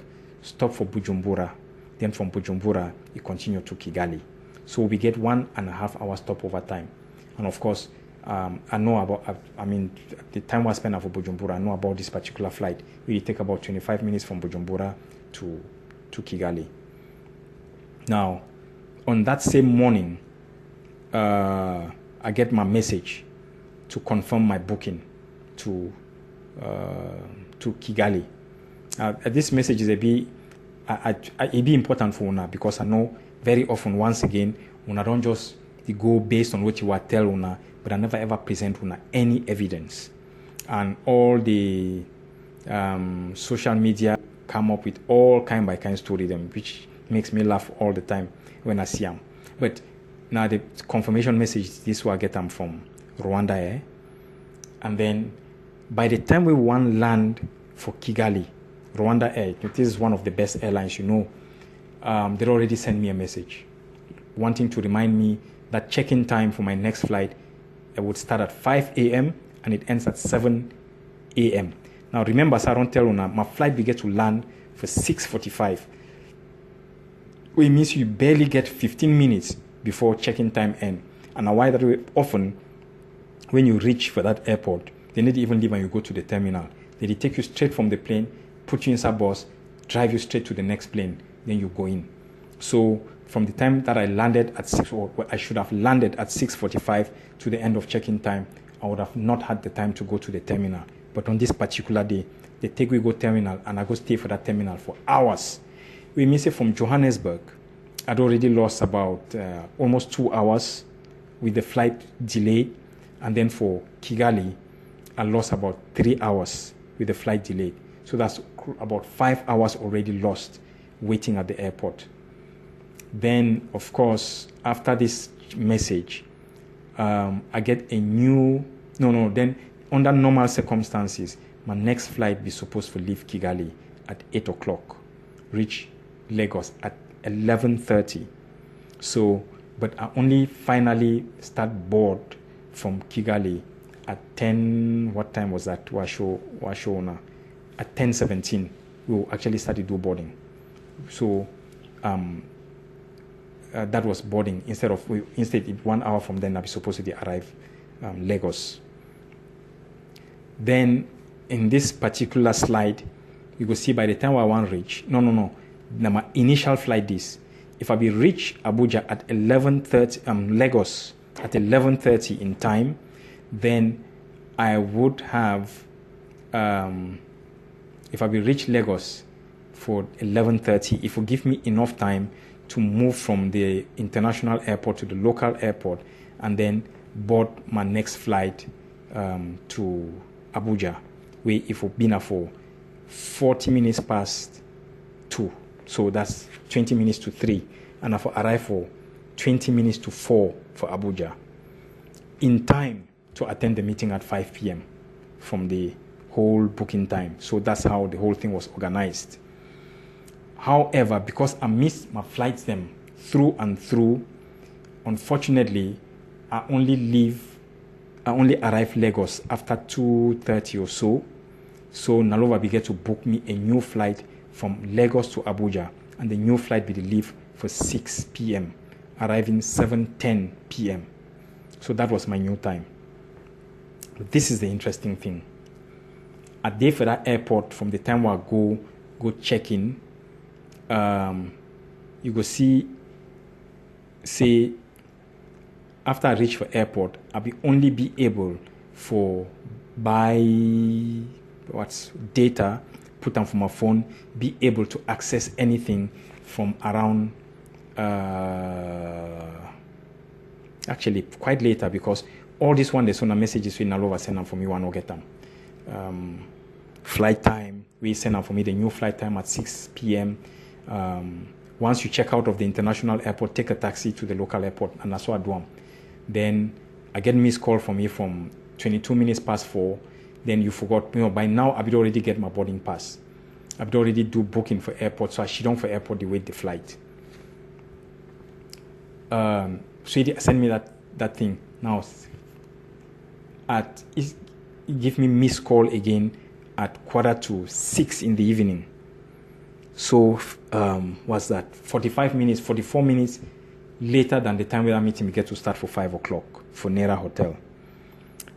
stop for Bujumbura, then from Bujumbura you continue to Kigali. So we get 1.5 hour stopover time. And of course, I know about, the time I spent for Bujumbura, I know about this particular flight. We take about 25 minutes from Bujumbura to Kigali. Now, on that same morning, I get my message to confirm my booking to Kigali. This message is it be important for Una because I know very often, once again, Una don't just go based on what you are tell Una, but I never ever present Una any evidence. And all the social media come up with all kind by kind story them, which makes me laugh all the time when I see them. But now the confirmation message, this will get them from Rwanda Air. And then by the time we want land for Kigali, Rwanda Air, this is one of the best airlines, they already sent me a message wanting to remind me that check-in time for my next flight would start at 5 a.m. and it ends at 7 a.m. Now remember, Saron tell Una, my flight will get to land for 6:45. Which means you barely get 15 minutes before check-in time ends. And why that way, often when you reach for that airport, they need to even leave and you go to the terminal. They take you straight from the plane, put you inside bus, drive you straight to the next plane, then you go in. So from the time that I landed at 6, or I should have landed at 6:45 to the end of check-in time, I would have not had the time to go to the terminal. But on this particular day, they take we go terminal and I go stay for that terminal for hours. We may say from Johannesburg, I'd already lost about almost 2 hours with the flight delayed. And then for Kigali, I lost about 3 hours with the flight delayed. So that's about 5 hours already lost waiting at the airport. Then, of course, after this message, I get a new... Then under normal circumstances, my next flight be supposed to leave Kigali at 8 o'clock, reach Lagos at 11:30. So, but I only finally start board from Kigali at 10, what time was that? Washona. At 10:17, we actually started do boarding. So, that was boarding. Instead 1 hour from then, I'll be supposed to arrive Lagos. Then, in this particular slide, you will see by the time I want to reach, now my initial flight is, if I be reach Abuja at 11:30, Lagos at 11:30 in time, then I would have, if I be reach Lagos for 11:30, it will give me enough time to move from the international airport to the local airport and then board my next flight to Abuja, where it will be now for 40 minutes past 2. So that's 20 minutes to 3. And I will arrive for 20 minutes to 4 for Abuja. In time to attend the meeting at 5 p.m. from the whole booking time. So that's how the whole thing was organized. However, because I missed my flights them through and through, unfortunately, I only arrive Lagos after 2:30 or so. So Nalova began to book me a new flight from Lagos to Abuja, and the new flight will leave for 6 p.m., arriving 7:10 p.m. So that was my new time. But this is the interesting thing. At day for that airport, from the time where I go check in, you go see, say, after I reach for airport, I'll only be able for buy data, put on for my phone, be able to access anything from around actually quite later, because all this one, there's on messages we now send them for me, one will get them. Flight time, we send them for me the new flight time at 6 p.m. Once you check out of the international airport, take a taxi to the local airport, and that's what I do. Then I get missed call from me from 22 minutes past 4. Then you forgot, by now I would already get my boarding pass. I would already do booking for airport, so I sit down for airport, they wait the flight. So he send me that thing. Now, it give me missed call again at 5:45 in the evening. So what's that? 44 minutes later than the time where that meeting we get to start for 5 o'clock for Nera Hotel.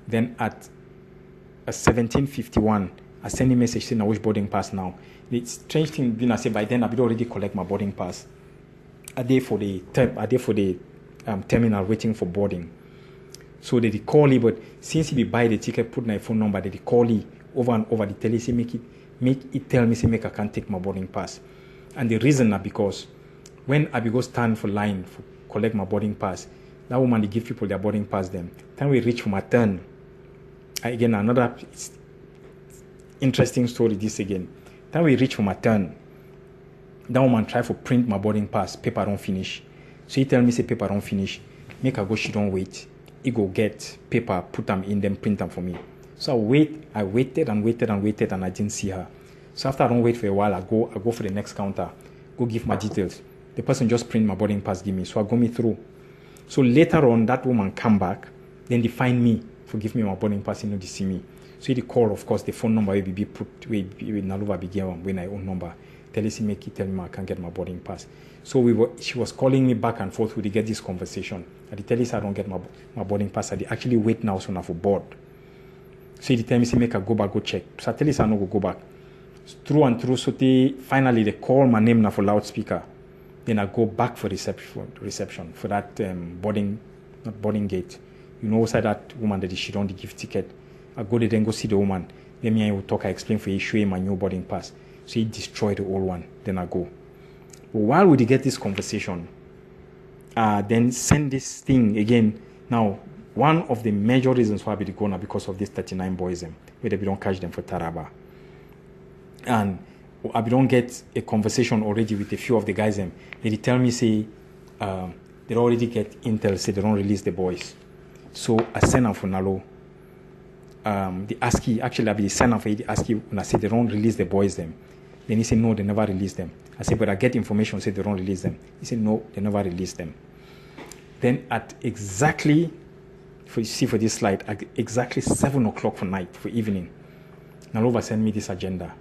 Then at 17:51, I send a message saying I wish boarding pass now. The strange thing being I say by then I would already collect my boarding pass. A day for the terminal waiting for boarding. So they call me, but since he buy the ticket, put my phone number, they call me over and over. They tell me, say, make it tell me, say, make I can't take my boarding pass. And the reason is because when I go stand for line for collect my boarding pass, that woman, they give people their boarding pass them. Time we reach for my turn, again, another interesting story this again. Time we reach for my turn, that woman try to print my boarding pass, paper don't finish. So he tell me, say, paper don't finish. Make her go, she don't wait. He go get paper, put them in them, print them for me. So I waited and I didn't see her. So after I don't wait for a while, I go for the next counter, go give my details. The person just print my boarding pass, give me. So I go me through. So later on, that woman come back, then they find me, for give me my boarding pass, they see me. So they call, of course, the phone number will be put, with Naluva began when I own number. Tell me I can't get my boarding pass. So she was calling me back and forth. We get this conversation. I tell her I don't get my boarding pass. I actually wait now so now for board. So he tell me, say, make her go back, go check. So I tell her I no go back. Through and through, so finally they call my name now for loudspeaker. Then I go back for reception for that not boarding gate. Outside that woman that she don't give ticket. I go there, then go see the woman. Then me and will talk, I explain for you, show him my new boarding pass. So he destroyed the old one. Then I go. But while we get this conversation, then send this thing again. Now, one of the major reasons why we go now because of this 39 boys, where we don't catch them for Taraba. And I don't get a conversation already with a few of the guys. They tell me, say, they already get intel, say they don't release the boys. So I send them for Nalo. The ASCII, actually, I be sign up for the ASCII when I say they don't release the boys them. Then he said, no, they never release them. I said, but I get information, say they don't release them. He said, no, they never release them. Then at exactly, for this slide, at exactly 7 o'clock for night, for evening, Nalova sent me this agenda.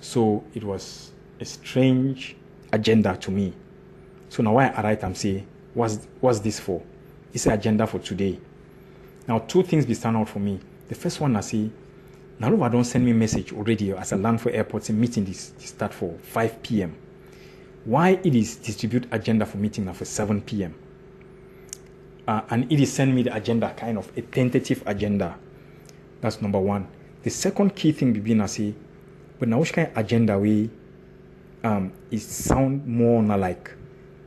So it was a strange agenda to me. So now when I write, I'm saying, what's this for? It's an agenda for today. Now, two things be stand out for me. The first one, I see, Nalova don't send me a message already as I land for airports and meeting this start for 5 p.m. Why it is distribute agenda for meeting now for 7 p.m. And it is send me the agenda, kind of a tentative agenda. That's number one. The second key thing be I say, but now which kind of agenda we is sound more like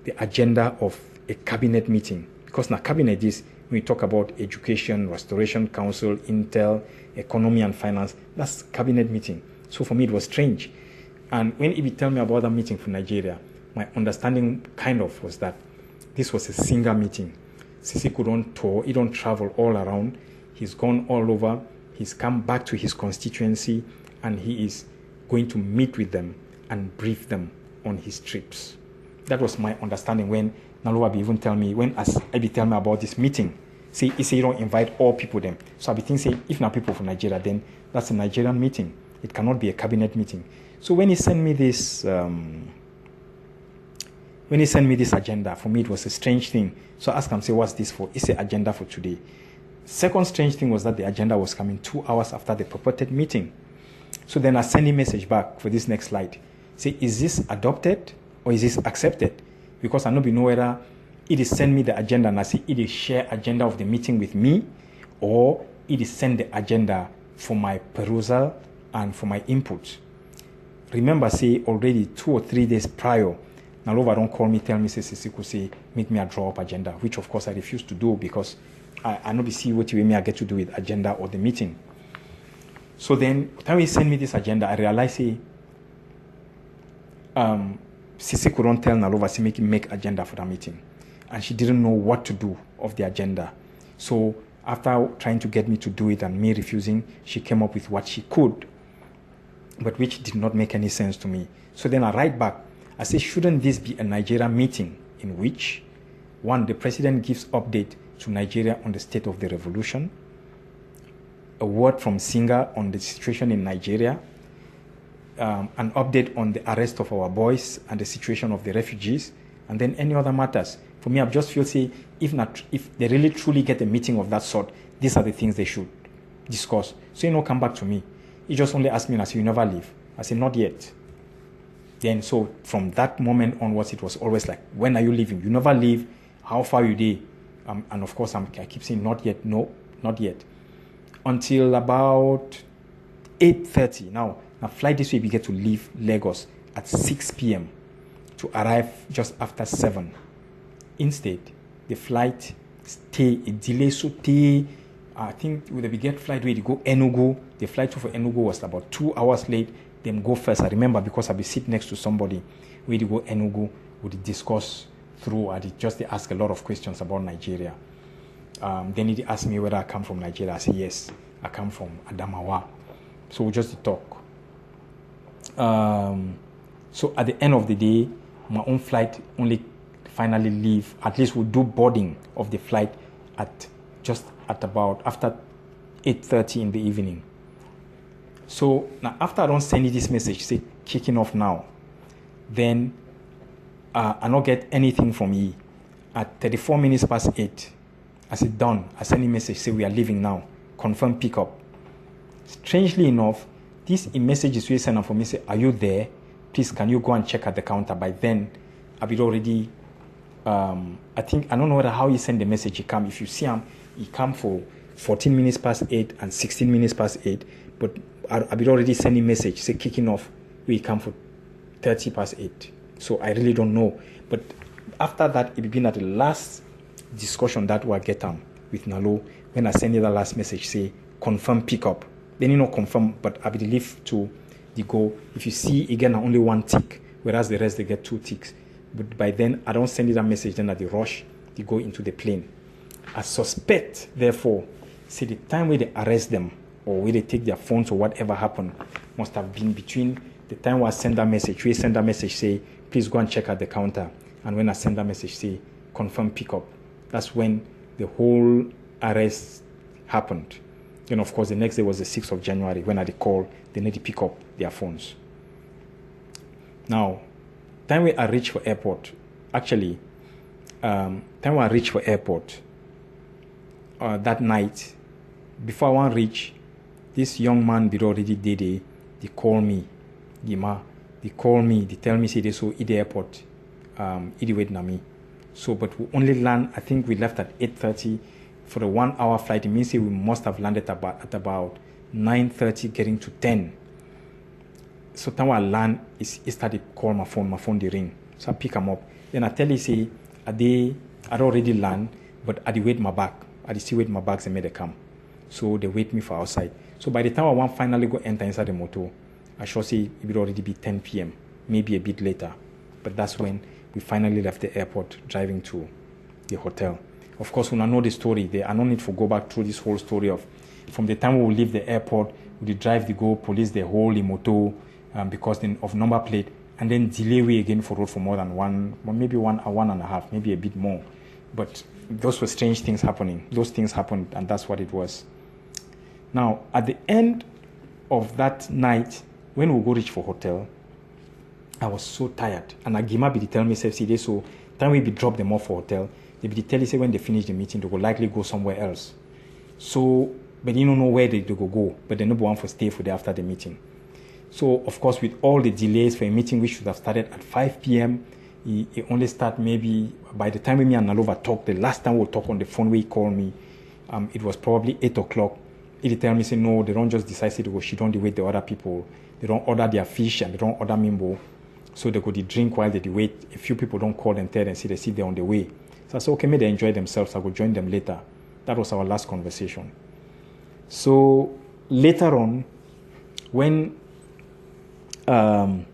the agenda of a cabinet meeting. Because now cabinet is when we talk about education, restoration council, intel, economy and finance, that's cabinet meeting. So for me it was strange. And when he tell me about that meeting for Nigeria, my understanding kind of was that this was a single meeting. Sisi couldn't tour, he don't travel all around. He's gone all over. He's come back to his constituency and he is going to meet with them and brief them on his trips. That was my understanding when Nalova be even tell me, when I be tell me about this meeting, he say you don't invite all people them. So I be thinking, say, if not people from Nigeria, then that's a Nigerian meeting. It cannot be a cabinet meeting. So when he sent me this, agenda, for me it was a strange thing. So I asked him, say, what's this for? It's an agenda for today. Second strange thing was that the agenda was coming 2 hours after the purported meeting. So then I send a message back for this next slide. Say, is this adopted or is this accepted? Because I know whether it is send me the agenda and I say it is share agenda of the meeting with me, or it is send the agenda for my perusal and for my input. Remember, say already 2 or 3 days prior, Nalova don't call me, tell me, say, make me a draw up agenda, which of course I refuse to do because I know see what you I get to do with agenda or the meeting. So then, time he send me this agenda, I realize, say, Sisi couldn't tell Nalova to make agenda for the meeting. And she didn't know what to do of the agenda. So after trying to get me to do it and me refusing, she came up with what she could, but which did not make any sense to me. So then I write back. I say, shouldn't this be a Nigeria meeting in which, one, the president gives update to Nigeria on the state of the revolution, a word from Singa on the situation in Nigeria, an update on the arrest of our boys and the situation of the refugees, and then any other matters. For me, I just feel, say, if they really truly get a meeting of that sort, these are the things they should discuss. So, come back to me. He just only asked me, and I said, you never leave. I said, not yet. Then, so from that moment onwards, it was always like, when are you leaving? You never leave. How far are you there? And of course, I keep saying, not yet. No, not yet. Until about 8:30. Now, flight this way, we get to leave Lagos at 6 p.m. to arrive just after 7. Instead, the flight delay so I think with the get flight where they go Enugu, the flight for Enugu was about 2 hours late. Them go first. I remember because I be sit next to somebody where they go Enugu, would discuss through, and they ask a lot of questions about Nigeria. Then he asked me whether I come from Nigeria. I said yes, I come from Adamawa. So we just talk. So at the end of the day, my own flight only finally leave. At least we'll do boarding of the flight at about after 8:30 in the evening. So now after I don't send you this message, say kicking off now, then I don't get anything from you. At 34 minutes past 8, I said done. I send a message, say we are leaving now. Confirm pickup. Strangely enough, this message is sent for me, say, are you there? Please, can you go and check at the counter? By then, I've already, I don't know how he sent the message. He come. If you see him, he come for 14 minutes past 8 and 16 minutes past 8. But I've already sending message, say kicking off, we come for 30 past 8. So I really don't know. But after that, it began at the last discussion that we get with Nalo. When I send you the last message, say confirm pickup. Then confirm, but I believe to the go. If you see again only one tick, whereas the rest they get 2 ticks. But by then I don't send you that message. Then at the rush, they go into the plane. I suspect, therefore, say the time where they arrest them or where they take their phones or whatever happened must have been between the time where I send that message. We send that message, say please go and check at the counter, and when I send that message, say confirm pickup. That's when the whole arrest happened. Then, of course, the next day was the 6th of January when I call, they need to pick up their phones. Now, time when I reach for airport, that night, before I want reach, this young man did already did it. They call me, Gima. They call me, they tell me, say they saw at the airport, wait na me. So, but we only land, I think we left at 8:30 for a 1 hour flight. It means we must have landed at about 9:30, getting to 10. So, time I land, it started to call my phone they ring. So I pick them up. Then I tell you, say, I'd already land, but I wait my bag. I still wait my bags and made them come. So they wait me for outside. So by the time I want finally go enter inside the motor, I should say it would already be 10 p.m., maybe a bit later. But that's when we finally left the airport, driving to the hotel. Of course, when I know the story, I don't need to go back through this whole story of from the time we leave the airport, we drive the go, police the whole motor because of number plate, and then delay we again for road for more than maybe 1 hour, 1.5, maybe a bit more. But those were strange things happening. Those things happened, and that's what it was. Now, at the end of that night, when we go reach for hotel, I was so tired. And Agima be tell me, say, so time we be drop them off for hotel, they be tell you, say, when they finish the meeting, they will likely go somewhere else. So, but you don't know where they go, but they no one for stay for the after the meeting. So, of course, with all the delays for a meeting which should have started at 5 p.m., it only start maybe by the time me and Nalova talked, the last time we'll talk on the phone where he called me, it was probably 8 o'clock. He tell me, say, no, they don't just decide to go, she don't wait the other people. They don't order their fish and they don't order mimbo. So they go to drink while they wait. A few people don't call and tell and see they see they're on the way. So I said, okay, maybe they enjoy themselves. I will join them later. That was our last conversation. So later on, when I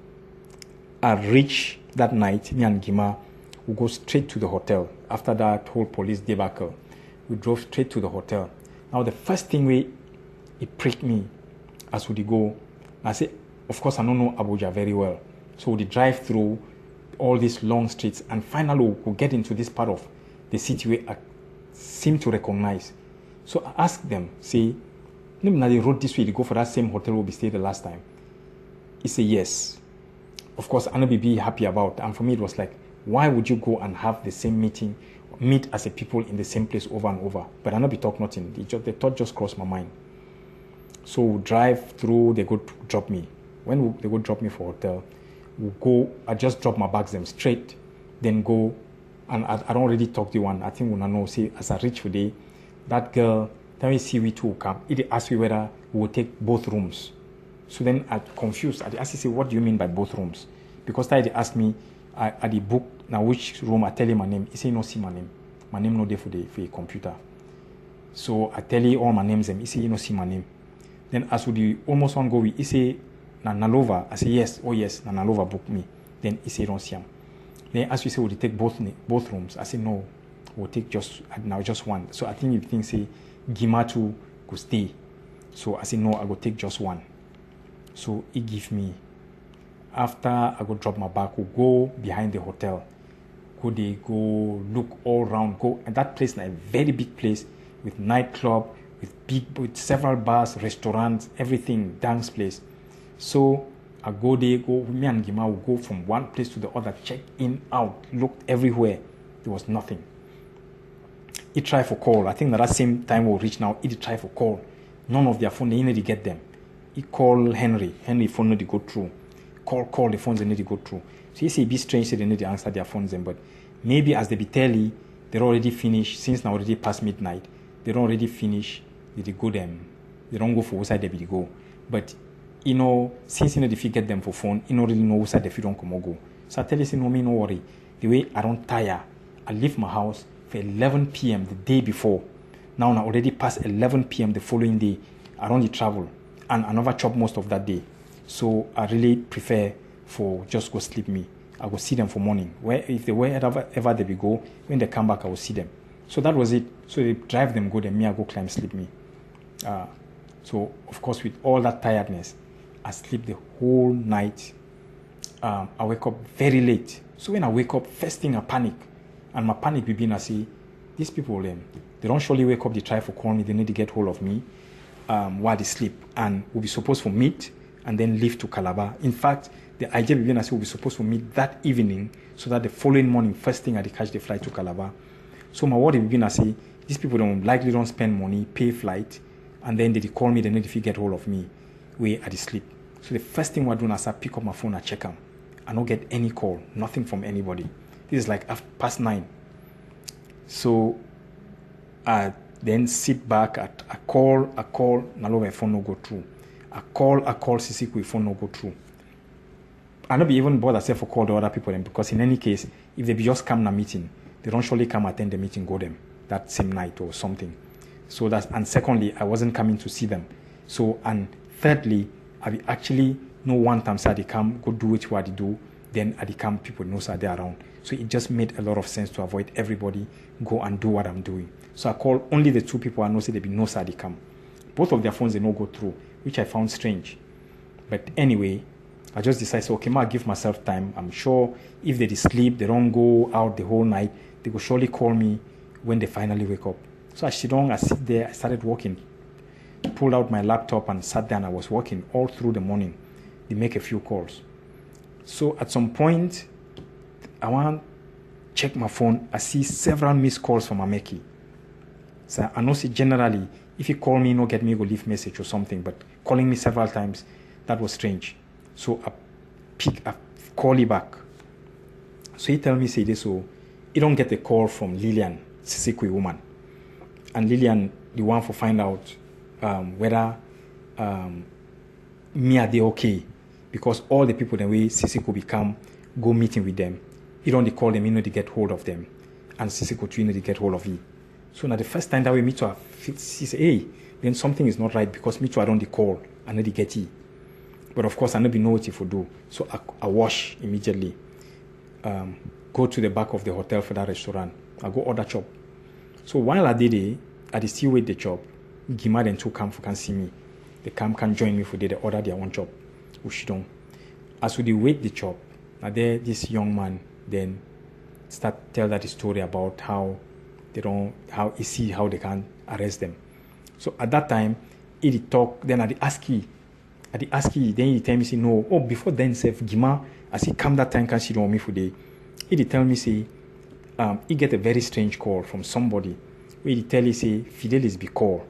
I reach that night, me and Gima, we go straight to the hotel. After that whole police debacle, we drove straight to the hotel. Now the first thing it pricked me as we go, I say, of course I don't know Abuja very well. So we drive through all these long streets and finally we'll get into this part of the city where I seem to recognize. So I asked them, say, maybe now they road this way to go for that same hotel where we stayed the last time. He said yes. Of course, I know be happy about. And for me, it was like, why would you go and have the same meet as a people in the same place over and over? But I know be talk nothing. The thought just crossed my mind. So we drive through, they go drop me. When they go drop me for hotel, we go, I just drop my bags them straight, then go, and I don't already talk to one. I think when I know, say, as I reach today, that girl, then we see we two come. It asked me whether we will take both rooms. So then I'm confused. I asked him, say, what do you mean by both rooms? Because they asked me at the book, now which room, I tell him my name. He say, no, see my name. My name no there for a computer. So I tell you all my names, and he say, you know, see my name. Then as we almost one go, he say, Nalova. I say, yes, oh yes, Nalova book me. Then he say, don't see him. Then as we say, would you take both rooms? I say, no, we'll take just one. So I think you think, say, Gimatu could stay. So I say, no, I will take just one. So he give me. After I go drop my bag, we go behind the hotel. Go look all around. Go, and that place is a very big place with nightclub, with several bars, restaurants, everything, dance place. So I go there, me and Gima will go from one place to the other, check in, out, look everywhere. There was nothing. He tried for call. I think that same time we'll reach now, he tried for call. None of their phone, they need to get them. He called Henry. Henry phone need to go through. Call the phones they need to go through. So he say it be strange they need to answer their phones then, but maybe as they be telling, they're already finished, since now already past midnight, they're already finished, they go them. They don't go for who side they be go. But you know, since you know if you get them for phone, you don't really know who side if you don't come or go. So I tell you, say, no, me no worry. The way I don't tire, I leave my house for 11 p.m. the day before. Now I already past 11 p.m. the following day. I don't travel. And I never chop most of that day. So I really prefer for just go sleep me. I will see them for morning. Where if they wherever they be go, when they come back, I will see them. So that was it. So they drive them, go then me, I go climb, sleep me. So of course with all that tiredness, I sleep the whole night. I wake up very late. So when I wake up, first thing I panic. And my panic begin, I say, these people, they don't surely wake up, they try for call me, they need to get hold of me while they sleep. And we'll be supposed to meet and then leave to Calabar. In fact, the idea begin, I say, we'll be supposed to meet that evening so that the following morning, first thing I catch the flight to Calabar. So my worry begin, I say, these people don't spend money, pay flight, and then they call me, they need to get hold of me where I sleep. So the first thing we're doing is I pick up my phone, I check them. I don't get any call, nothing from anybody. This is like past 9. So I then sit back, I call, now my phone no go through. I call, Sisiku, phone no go through. I don't be even bother myself for call the other people then, because in any case, if they just come to a meeting, they don't surely come attend the meeting, go them that same night or something. So that's, and secondly, I wasn't coming to see them. So, and thirdly, I actually know one time so they come, go do what they do, then at the camp people know so they're around. So it just made a lot of sense to avoid everybody go and do what I'm doing. So I call only the 2 people I know say they be no so they come. Both of their phones they no go through, which I found strange. But anyway, I just decided, so, okay, I'll give myself time. I'm sure if they sleep, they don't go out the whole night, they will surely call me when they finally wake up. So I sit there, I started working. Pulled out my laptop and sat down. I was working all through the morning. They make a few calls. So at some point, I want to check my phone. I see several missed calls from Ameki. So I know see generally, if you call me, no get me, go leave message or something. But calling me several times, that was strange. So I call you back. So he tell me, say this, so he don't get a call from Lillian, Sisikwe woman. And Lillian, the one for find out whether me are they okay. Because all the people the way Sisiko become, go meeting with them. You don't call them, you know they get hold of them. And Sisiko too, you know they get hold of you. So now the first time that we meet her, she say, hey, then something is not right because me too, I don't call, I know they get you. But of course, I never know what if I do. So I wash immediately. Go to the back of the hotel for that restaurant. I go order chop. So while I did it, I did still wait the chop. Gima and two come for can see me. They come can join me for they order their one chop. Ushidong. As we wait the chop, now there this young man then start tell that story about how they see how they can arrest them. So at that time, he talk. Then at the ASCII, then he tell me say no. Oh, before then, self Gima as he come that time can see on me for day. He tell me say, he get a very strange call from somebody. Where he tell he say Fidelis be call.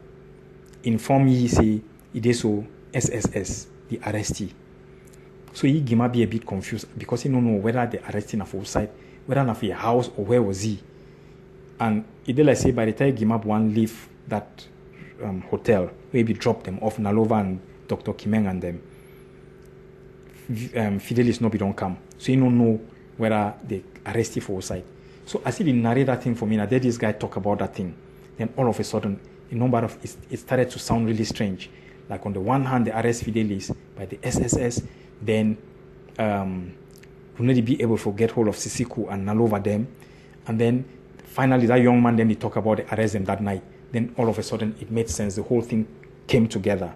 Inform he say it is so SSS the arrestee. So he Gima be a bit confused because he don't know whether the arresting of outside, whether of a house or where was he. And he did like say by the time Gima one leave that hotel, where he drop them off Nalova and Dr. Kimeng and them, Fidelis no be don't come. So he don't know whether they arrest you for outside. So as he narrate that thing for me, now there this guy talk about that thing. Then all of a sudden, a number of it started to sound really strange. Like on the one hand, they arrest Fidelis by the SSS, then will not be able to get hold of Sisiku and Nalova them, and then finally that young man then he talk about the arrest them that night. Then all of a sudden it made sense. The whole thing came together,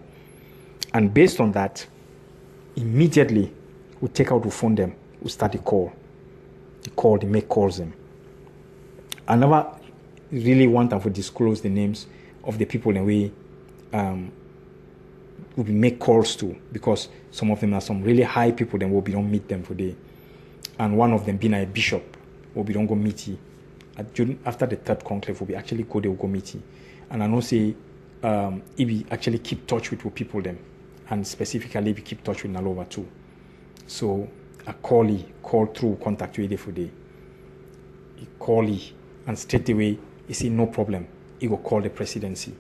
and based on that, immediately we take out the phone them, we start the call. They make calls them. I never really want them to disclose the names of the people in a way we make calls to, because some of them are some really high people, then we don't meet them today. And one of them being a bishop, we don't go meet him. After the third conclave, we actually go there, we go meet him. And I know say if we actually keep touch with people them, and specifically we keep touch with Nalova too. So I call through contact you for day. He call he, and straight away he say no problem. He go call the presidency.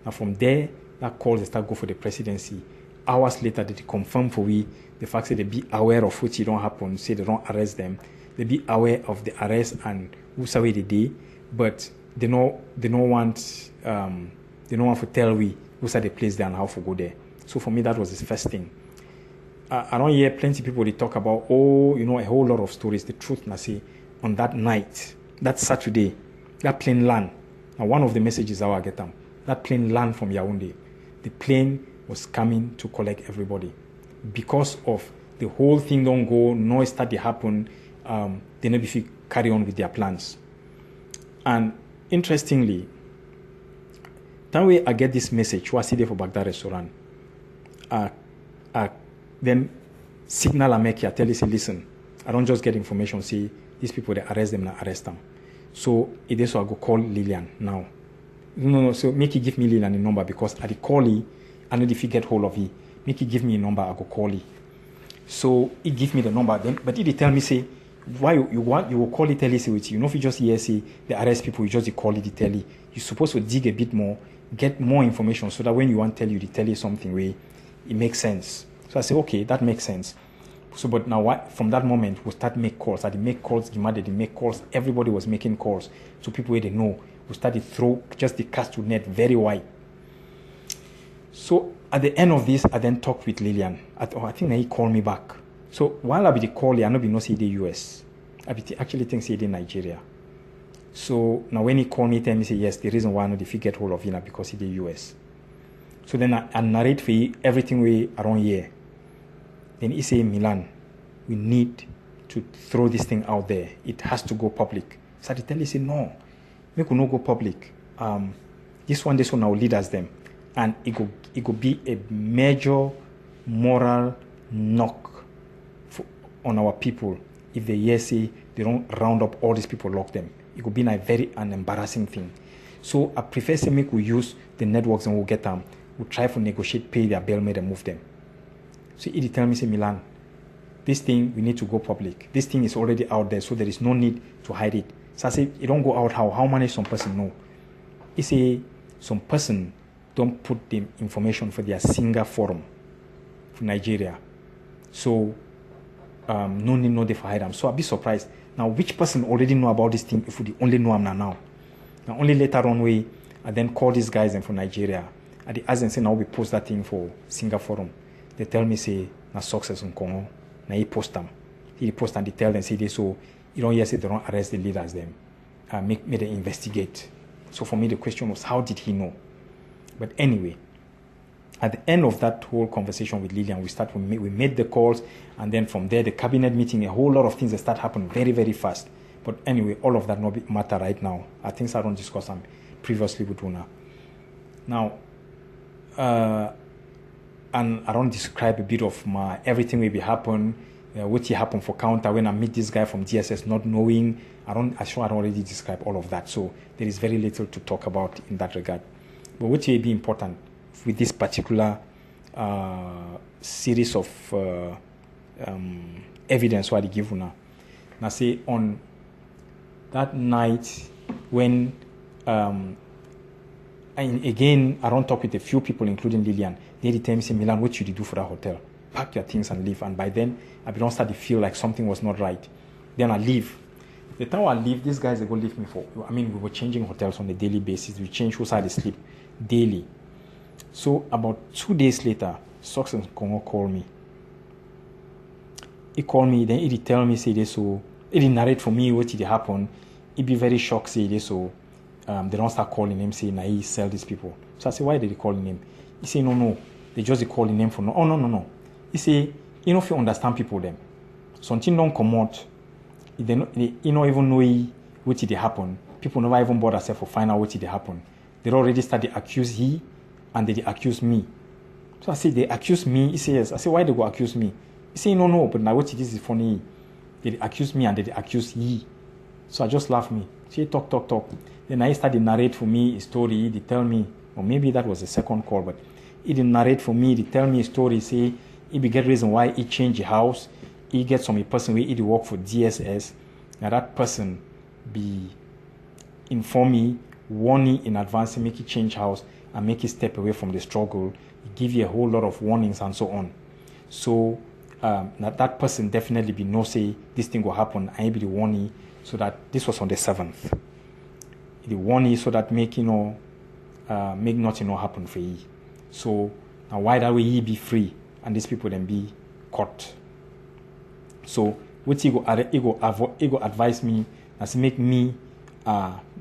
Now from there, that call they start go for the presidency. Hours later, they confirm for we the fact that they be aware of what don't happen. Say they don't arrest them. They be aware of the arrest and who's away the day, but they don't want to tell we who's at the place there and how to go there. So for me, that was the first thing. I don't hear plenty of people they talk about, a whole lot of stories. The truth, I say, on that night, that Saturday, that plane land. Now, one of the messages I get them, that plane land from Yaoundé. The plane was coming to collect everybody. Because of the whole thing don't go, noise start to happen, they never carry on with their plans. And interestingly, that way I get this message, I see there for Baghdad restaurant. Then signal I make here, tell you, say, listen, I don't just get information, say, these people, they arrest them, I arrest them. So it is so I go call Lillian now. No, so make you give me Lillian a number, because I call he, I know if you get hold of he, make you give me a number, I go call he. So he give me the number, then, but he tell me, say, why you will call it, tell you, say, with you know, if you just hear, say, they arrest people, you just call it, tell you. You're supposed to dig a bit more, get more information, so that when you want to tell you, they tell you something where it makes sense. So I say, okay, that makes sense. So, but now from that moment, we start make calls. I did make calls, demanded they make calls. Everybody was making calls. So people where they know, we started throw just the cast to net very wide. So at the end of this, I then talked with Lillian. I think he called me back. So while I be the call, I know be no say the US. I be actually think say the Nigeria. So now when he called me, tell me say yes, the reason why I know if you get hold of him because he the US. So then I narrate for you everything we around here. Then he say, Milan, we need to throw this thing out there. It has to go public. So I tell you, say, no, we could not go public. This one now lead us them. And it could be a major moral knock on our people if they hear say they don't round up all these people, lock them. It could be an embarrassing thing. So I prefer to make we use the networks and we'll get them. We'll try to negotiate, pay their bail, and move them. So he tell me, say, Milan, this thing, we need to go public. This thing is already out there, so there is no need to hide it. So I say, it don't go out how manage some person know? He say, some person don't put the information for their single forum for Nigeria. So, no need no they for hide them. So I'll be surprised. Now, which person already know about this thing if we only know them now? Now, only later on, I then call these guys and for Nigeria. I ask them, say, now we post that thing for single forum. They tell me, say, na success in Congo. Na he post them. He post and they tell them, say they so you don't hear say they don't arrest the leaders them. Make them investigate. So for me the question was, how did he know? But anyway, at the end of that whole conversation with Lillian, we made the calls, and then from there the cabinet meeting, a whole lot of things that start happening very, very fast. But anyway, all of that not matter right now. I think I don't discuss them previously with Una. Now, and I don't describe a bit of my everything will be happen, what happened for counter when I meet this guy from DSS, not knowing. I don't already describe all of that. So there is very little to talk about in that regard. But what will be important with this particular series of evidence what I give Una. Now say on that night when and again I don't talk with a few people including Lillian. They tell me, say, Milan, what should you do for that hotel? Pack your things and leave. And by then I don't start to feel like something was not right. Then I leave. The time I leave, these guys they go leave me for. I mean, we were changing hotels on a daily basis. We change who side they sleep daily. So about 2 days later, Success Congo called me. He called me, then he tell me, say this, so he narrate for me what did happen. He be very shocked, say this, so they don't start calling him, say, nah, he sell these people. So I say, why did they call him? He say, no, they just calling him for no. Oh no. He say, you know if you understand people them. Something don't come out. You don't even know what did happen. People never even bother themselves for find out what did happen. They already started accuse he and they accuse me. So I say, they accuse me. He says, yes. I say, why they go accuse me? He say, no, but now what it is funny. They accuse me and they accuse he. So I just laugh me. Say, talk. Then I started narrate for me a story. They tell me, or maybe that was the second call, but he didn't narrate for me. They tell me a story, say, he be get reason why he change the house. He get some person where he work for DSS. Now that person be inform me, warning in advance, make it change house and make it step away from the struggle. He give you a whole lot of warnings and so on. So that person definitely be no say this thing will happen. I be the warning so that this was on the 7th. The warning so that make make nothing happen for you. So now why that way he be free and these people then be caught. So what he go advise me as make me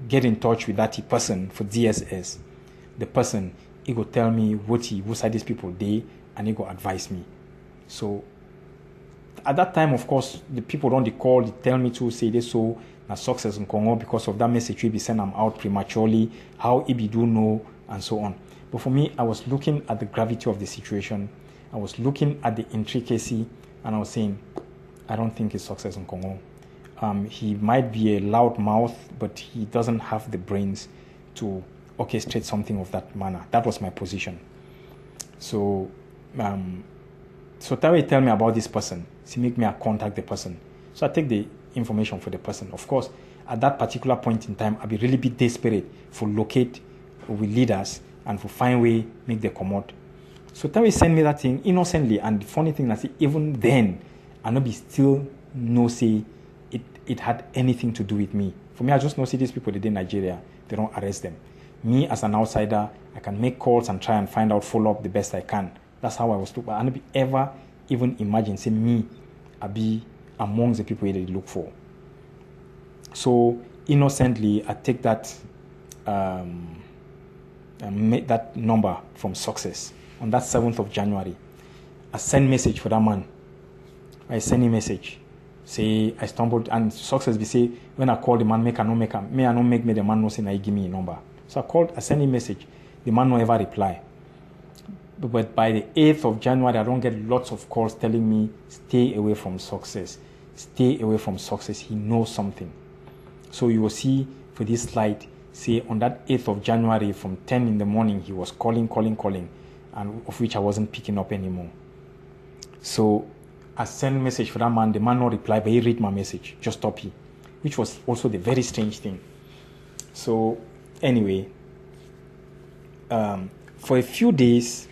get in touch with that person for DSS. The person he go tell me what side these people they and he go advise me. So at that time, of course, the people on the call they tell me to say this so na Success in Congo because of that message we be send them out prematurely, how he be do know and so on. But for me, I was looking at the gravity of the situation. I was looking at the intricacy and I was saying, I don't think it's Success in Congo. He might be a loud mouth, but he doesn't have the brains to orchestrate something of that manner. That was my position. So Tawe tell me about this person. She make me contact the person. So I take the information for the person. Of course, at that particular point in time, I'll be really be desperate for locate with leaders and for find way make the come out. So Tawe send me that thing innocently. And the funny thing is, even then, I know be still no say it had anything to do with me. For me, I just know see these people they in Nigeria, they don't arrest them. Me as an outsider, I can make calls and try and find out, follow up the best I can. That's how I was looking. I don't ever even imagine say me I be among the people they look for. So innocently, I take that make that number from Success on that 7th of January. I send message for that man. I send him message. Say I stumbled and Success be say when I call the man make I no make him. Me I no make me the man no say I give me a number. So I send him message. The man no ever reply. But by the 8th of January, I don't get lots of calls telling me, stay away from Success. Stay away from Success. He knows something. So you will see for this slide, say on that 8th of January from 10 in the morning, he was calling, and of which I wasn't picking up anymore. So I sent message for that man. The man no reply, but he read my message. Just stop here. Which was also the very strange thing. So anyway, for a few days,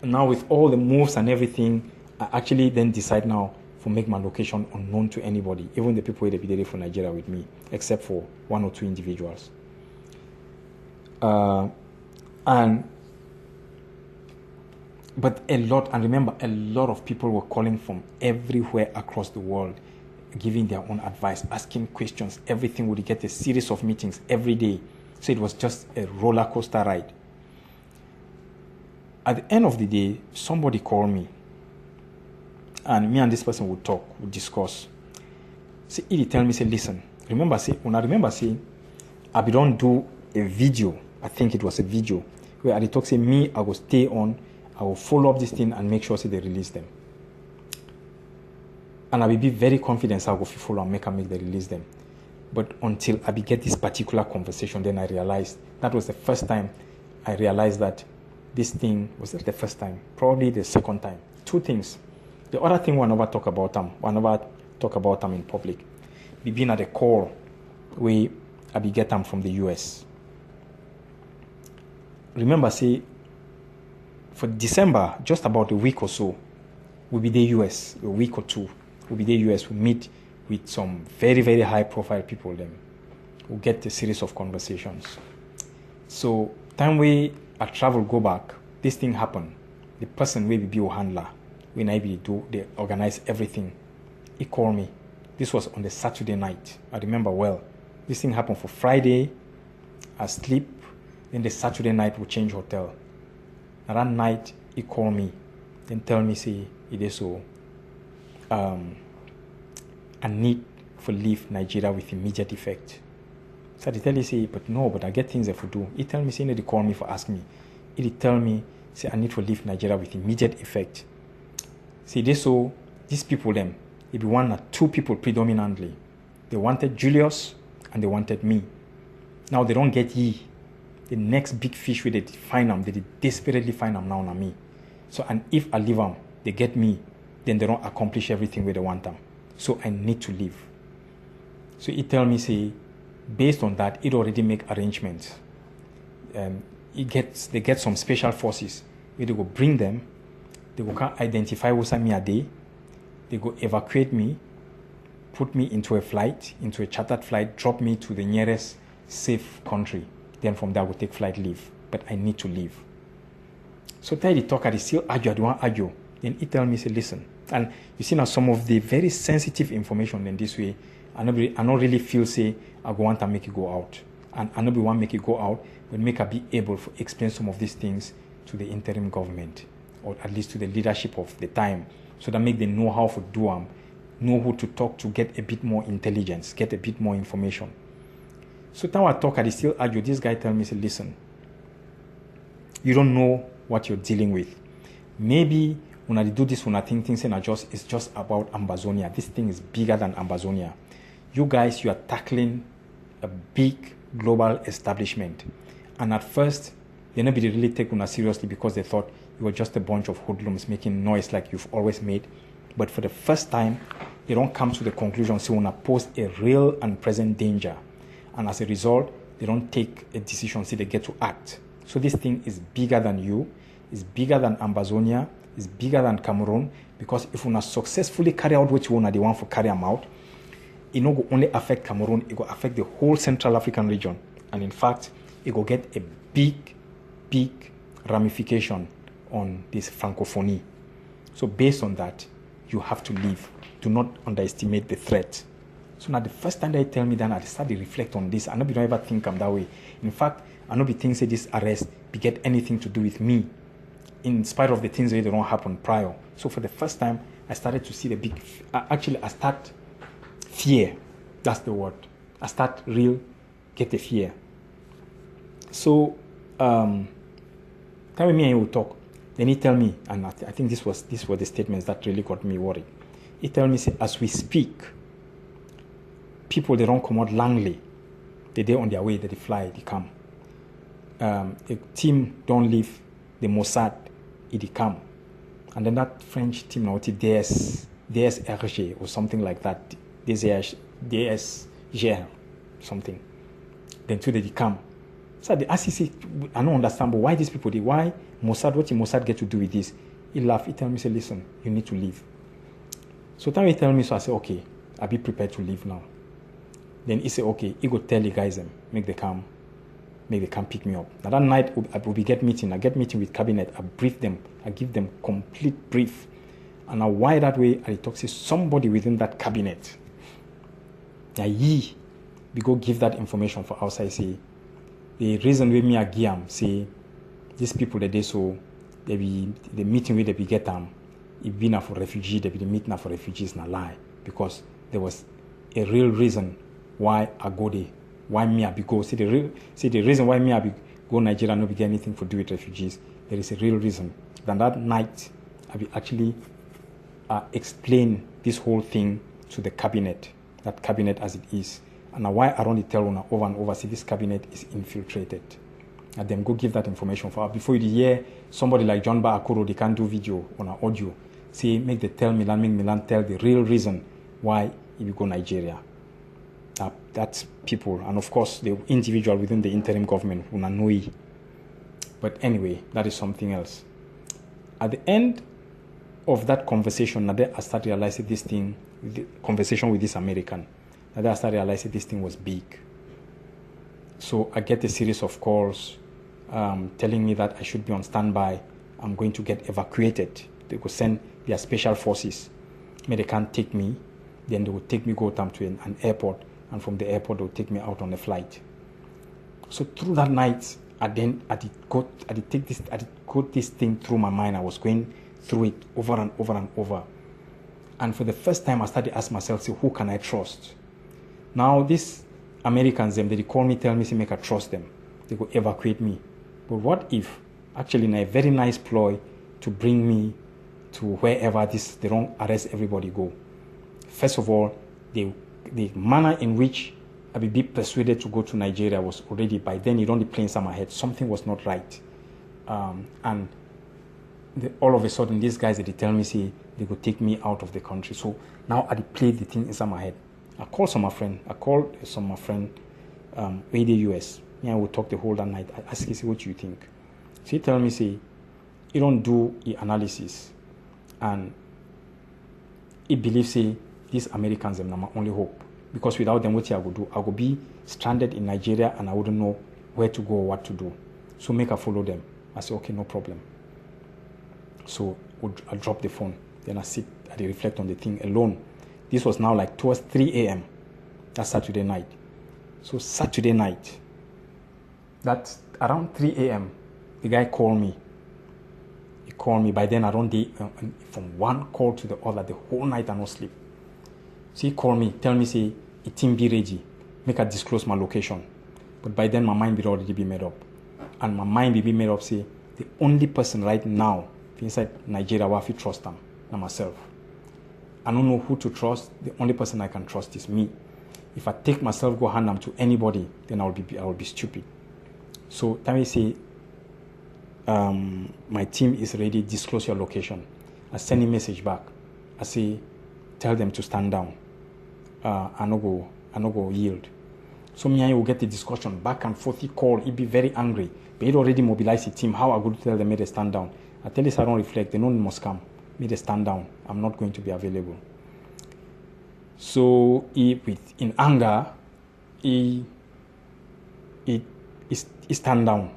now with all the moves and everything, I actually then decide now to make my location unknown to anybody, even the people that be there for Nigeria with me, except for 1 or 2 individuals. And But a lot, and remember, a lot of people were calling from everywhere across the world, giving their own advice, asking questions, everything. Would get a series of meetings every day. So it was just a roller coaster ride. At the end of the day, somebody called me, and me and this person would talk, would discuss. See, he tell me, say, listen, remember, say, I don't do a video. I think it was a video where I talk, say, me, I will stay on, I will follow up this thing and make sure, say, they release them. And I will be very confident I will follow and make them release them. But until I get this particular conversation, then I realized that was the first time I realized that this thing was the first time, probably the second time. Two things. The other thing we never talk about them in public. We been at a call where I be get them from the US. Remember, say, for December, just about a week or so, we'll be the US, a week or two. We'll be the US, we'll meet with some very, very high profile people then. We'll get a series of conversations. So, time we I travel, go back, this thing happened. The person will be a handler. When I be do, they organize everything. He called me. This was on the Saturday night. I remember well. This thing happened for Friday. I sleep. Then the Saturday night we change hotel. And that night he called me. Then tell me, say, it is so. I need for leave Nigeria with immediate effect. So they tell you, say, but I get things that for do. He tell me, say, they call me for ask me. He tell me, say, I need to leave Nigeria with immediate effect. See, they so these people them, it be one or two people predominantly. They wanted Julius and they wanted me. Now they don't get ye. The next big fish where they find them, they desperately find them now on me. So, and if I leave them, they get me, then they don't accomplish everything where they want them. So I need to leave. So he tell me, say, based on that, it already make arrangements. They get some special forces where they go bring them, they go identify who's me a day, they go evacuate me, put me into a chartered flight, drop me to the nearest safe country. Then from there, I will take flight leave. But I need to leave. So tell the talker, they still argue, I don't argue. Then he tell me, say, listen. And you see now some of the very sensitive information in this way, I don't really feel, say, I go want to make it go out. And I don't want to make it go out, but make her be able to explain some of these things to the interim government, or at least to the leadership of the time, so that make them know how to do them, know who to talk to, get a bit more intelligence, get a bit more information. So now I talk, I still argue. This guy tell me, say, listen, you don't know what you're dealing with. Maybe when I do this, when I think things it's just about Amazonia. This thing is bigger than Amazonia. You guys, you are tackling a big global establishment. And at first, they never really take una seriously because they thought you were just a bunch of hoodlums making noise like you've always made. But for the first time, they don't come to the conclusion, so una pose a real and present danger. And as a result, they don't take a decision, so they get to act. So this thing is bigger than you, it's bigger than Amazonia, it's bigger than Cameroon, because if una successfully carry out what you want, they want to carry them out, it not go only affect Cameroon, it will affect the whole Central African region. And in fact, it will get a big ramification on this Francophonie. So based on that, you have to leave. Do not underestimate the threat. So now the first time they tell me that, I start to reflect on this. I don't ever think I'm that way. In fact, I don't think say this arrest get anything to do with me, in spite of the things that don't happen prior. So for the first time, I started to see the big. I start fear. That's the word. I start get the fear. So, time me and he will talk. Then he tell me, and I think these were the statements that really got me worried. He tell me, say, as we speak, people, they don't come out Langley. They're on their way, they fly, they come. A team don't leave the Mossad, they come. And then that French team, now DSRG or something like that, DSG, something. Then two, they come. So the ICC, I don't understand, but why these people, why Mossad, what did Mossad get to do with this? He laughed, he tell me, say, listen, you need to leave. So time he tell me, so I say, okay, I'll be prepared to leave now. Then he say, okay, he go tell the guys them, make them come. maybe they can pick me up. Now that night, I will get meeting. I get meeting with cabinet. I brief them. I give them complete brief. And now why that way? I talk to somebody within that cabinet. Now we go give that information for outside. Say the reason we me again say these people that they so they be the meeting where they be get it be now for refugee. They be the meeting now for refugees. Now lie because there was a real reason why I go there. Why me I be go? See the reason why me I be go Nigeria no be get anything to do with refugees. There is a real reason. Then that night I be actually explain this whole thing to the cabinet, that cabinet as it is. And now why I only tell one over and over, see this cabinet is infiltrated. And then go give that information for before you hear somebody like John Ba Akuro, they can't do video on an audio. Say make the tell Milan, make Milan tell the real reason why he will go Nigeria. That's people, and of course the individual within the interim government who know it. But anyway, that is something else. At the end of that conversation, I started realizing this thing, the conversation with this American, I started realizing this thing was big. So I get a series of calls telling me that I should be on standby. I'm going to get evacuated. They will send their special forces. Maybe they can't take me. Then they will take me go down to an airport, and from the airport they will take me out on a flight. So through that night, I did go this thing through my mind. I was going through it over and over and over. And for the first time, I started asking myself, say, who can I trust? Now, these Americans, they call me, tell me, say, make I trust them. They go evacuate me. But what if, actually, in a very nice ploy to bring me to wherever they don't arrest everybody go? First of all, the manner in which I be persuaded to go to Nigeria was already, by then, it only playing inside my head. Something was not right. And all of a sudden, these guys, they tell me, say, they go take me out of the country. So now I play the thing inside my head. I called some of my friend, in the US. Me, I would talk the whole night. I ask him, say, what do you think? So he tell me, say, you don't do the analysis. And he believes, say, these Americans are my only hope. Because without them, what I would do? I would be stranded in Nigeria and I wouldn't know where to go or what to do. So make I follow them. I say, okay, no problem. So I drop the phone. Then I sit and I reflect on the thing alone. This was now like towards 3 a.m. That's Saturday night. So Saturday night, that's around 3 a.m., the guy called me. He called me. By then, I don't do from one call to the other, the whole night I no sleep. So he called me, tell me, say, a team be ready. Make I disclose my location. But by then, my mind will already be made up. And my mind will be made up, say, the only person right now inside Nigeria where I feel trust them, not myself. I don't know who to trust. The only person I can trust is me. If I take myself, go hand them to anybody, then I will be stupid. So tell me, say, my team is ready, disclose your location. I send a message back. I say, tell them to stand down. I no go yield. So me and you will get the discussion back and forth. He call, he be very angry. But he already mobilized the team. How I go to tell them, may they stand down? I tell this I don't reflect. They know they must come. May they stand down. I'm not going to be available. So in anger, he stand down.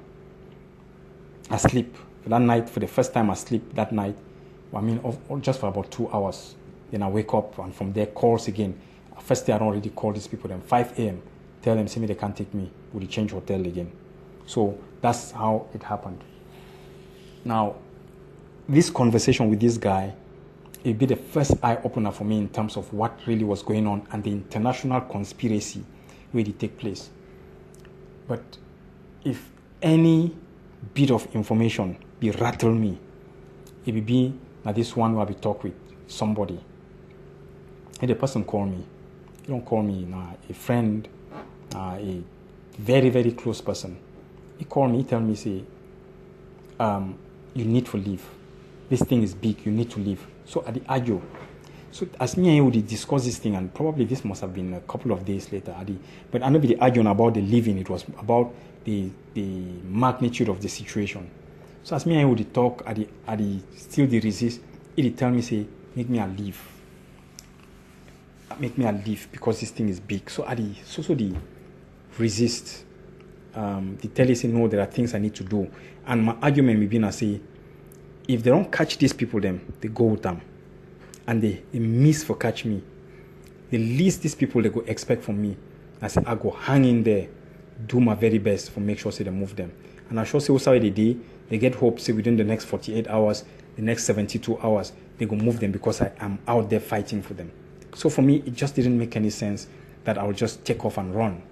I sleep. For that night, for the first time I sleep that night, just for about 2 hours. Then I wake up and from there calls again. First day I don't already call these people. Then 5 a.m. Tell them, say me they can't take me. Would you change hotel again? So that's how it happened. Now, this conversation with this guy, it'd be the first eye-opener for me in terms of what really was going on and the international conspiracy where it take place. But if any bit of information be rattle me, it will be that this one where I be talk with somebody. And the person call me. He don't call me a friend, a very, very close person. He call me, he tell me, say, you need to leave. This thing is big, you need to leave. So at the argue. So as me and you would discuss this thing, and probably this must have been a couple of days later, but I know the arguing about the leaving, it was about the magnitude of the situation. So as me and you would talk, still the resist, he tell me, say, make me a leave. Make me a leave because this thing is big. So the resist. they tell you, say, no, there are things I need to do. And my argument may be, I say, if they don't catch these people, them, they go with them. And they miss for catch me. The least these people, they go expect from me. I say, I go hang in there, do my very best for make sure, say, they move them. And I sure say, also the day, they get hope, say, within the next 48 hours, the next 72 hours, they go move them because I am out there fighting for them. So for me, it just didn't make any sense that I would just take off and run.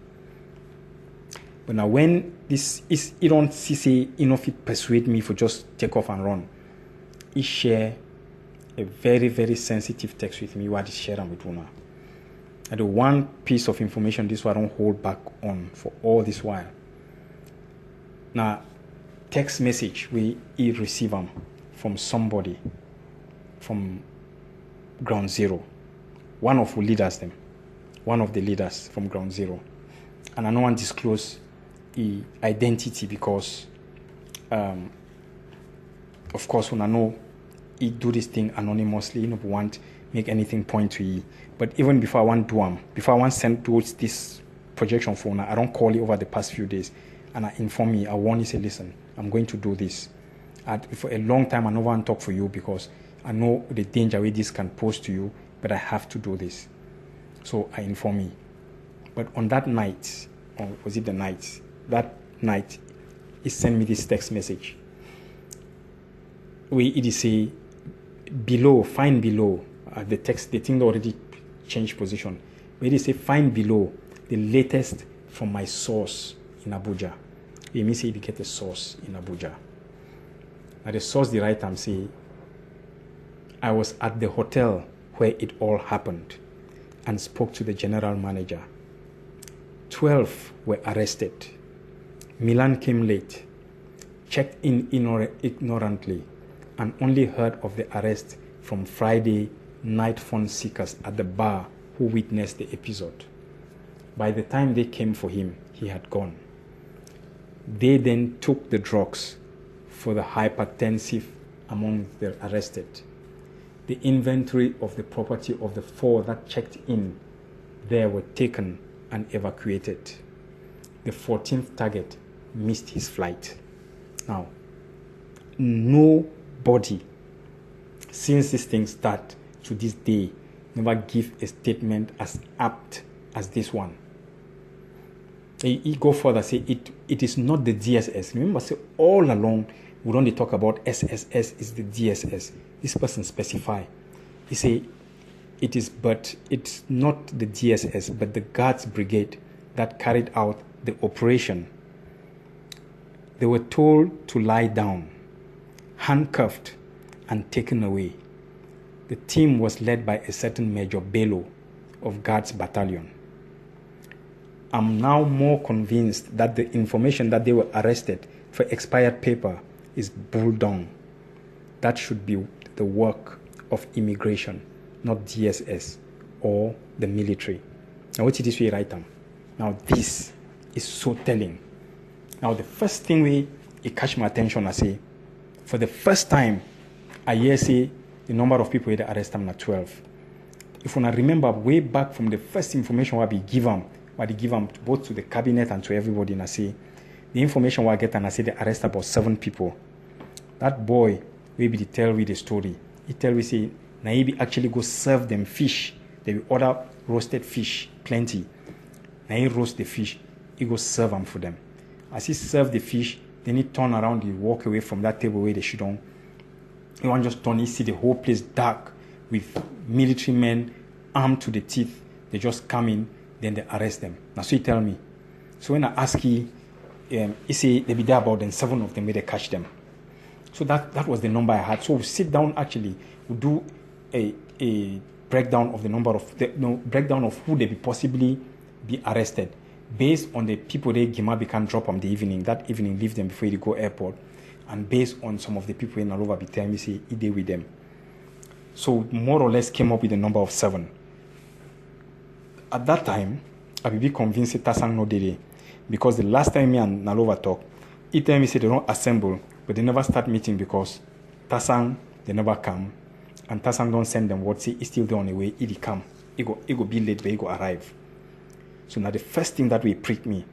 But now when this is, it don't see enough it persuade me for just take off and run. He share a very, very sensitive text with me, what he share with Una. And the one piece of information this one I don't hold back on for all this while. Now, text message we receive them from somebody from Ground Zero. One of the leaders from Ground Zero. And I don't want to disclose the identity because, of course, when I know he do this thing anonymously, you know, want make anything point to you. But even before I want to do before I want to send towards this projection phone, I don't call you over the past few days, and I inform me, I warn you, say, listen, I'm going to do this. For a long time, I never want to talk for you because I know the danger where this can pose to you, but I have to do this. So I inform me. But on that night, or was it the night? That night, he sent me this text message. Where it is say, below, find below, the text, the thing already changed position. Where it say, find below the latest from my source in Abuja. It means say, you get a source in Abuja. Now the source, the right time say, I was at the hotel where it all happened and spoke to the general manager. 12 were arrested. Milan came late, checked in ignorantly, and only heard of the arrest from Friday night phone seekers at the bar who witnessed the episode. By the time they came for him, he had gone. They then took the drugs for the hypertensive among the arrested. The inventory of the property of the 4 that checked in there were taken and evacuated. The 14th target missed his flight. Now, nobody since this thing start to this day never give a statement as apt as this one. He go further, say it is not the DSS. Remember, say all along we don't talk about SSS is the DSS. This person specify. He say it's not the DSS, but the Guards Brigade that carried out the operation. They were told to lie down, handcuffed, and taken away. The team was led by a certain Major Bello of Guards Battalion. I'm now more convinced that the information that they were arrested for expired paper is bulldog. That should be the work of immigration, not DSS or the military. Now, what is this way right now? Now, this is so telling. Now, the first thing it catch my attention, I say, for the first time, I hear say the number of people that arrest them at 12. If I remember way back from the first information what they give them both to the cabinet and to everybody, and I say, the information what I get and I say they arrest about 7 people. That boy, maybe they tell me the story. He tell me say, Naibi actually go serve them fish. They will order roasted fish, plenty. Now he roast the fish, he go serve them for them. As he serve the fish, then he turn around, he walk away from that table where they should on. He want just turn, he see the whole place dark with military men armed to the teeth. They just come in, then they arrest them. Now so he tell me. So when I ask he say they be there about then 7 of them where they catch them. So that was the number I had. So we sit down actually, we do a breakdown of the number of breakdown of who they be possibly be arrested based on the people they Gimabi can drop on the evening. That evening leave them before they go airport, and based on some of the people in Alova be telling me say he day with them. So more or less came up with the number of 7. At that time, I be convinced that Tasang no did it, because the last time me and Nalova talk, he tell me say they don't assemble, but they never start meeting because Tasang they never come, and Tasang don't send them word say he's still there on the way. He come, he go be late, but he go arrive. So now the first thing that will prick me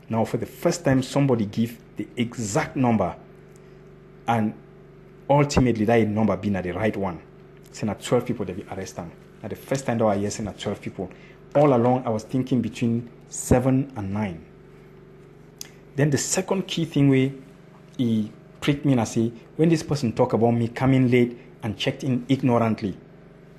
Now, for the first time, somebody give the exact number, and ultimately that number being at the right one. Saying at 12 people they be arrested. At the first time that I hear saying at 12 people. All along I was thinking between 7 and 9. Then the second key thing where he pricked me and I say, when this person talk about me coming late and checked in ignorantly,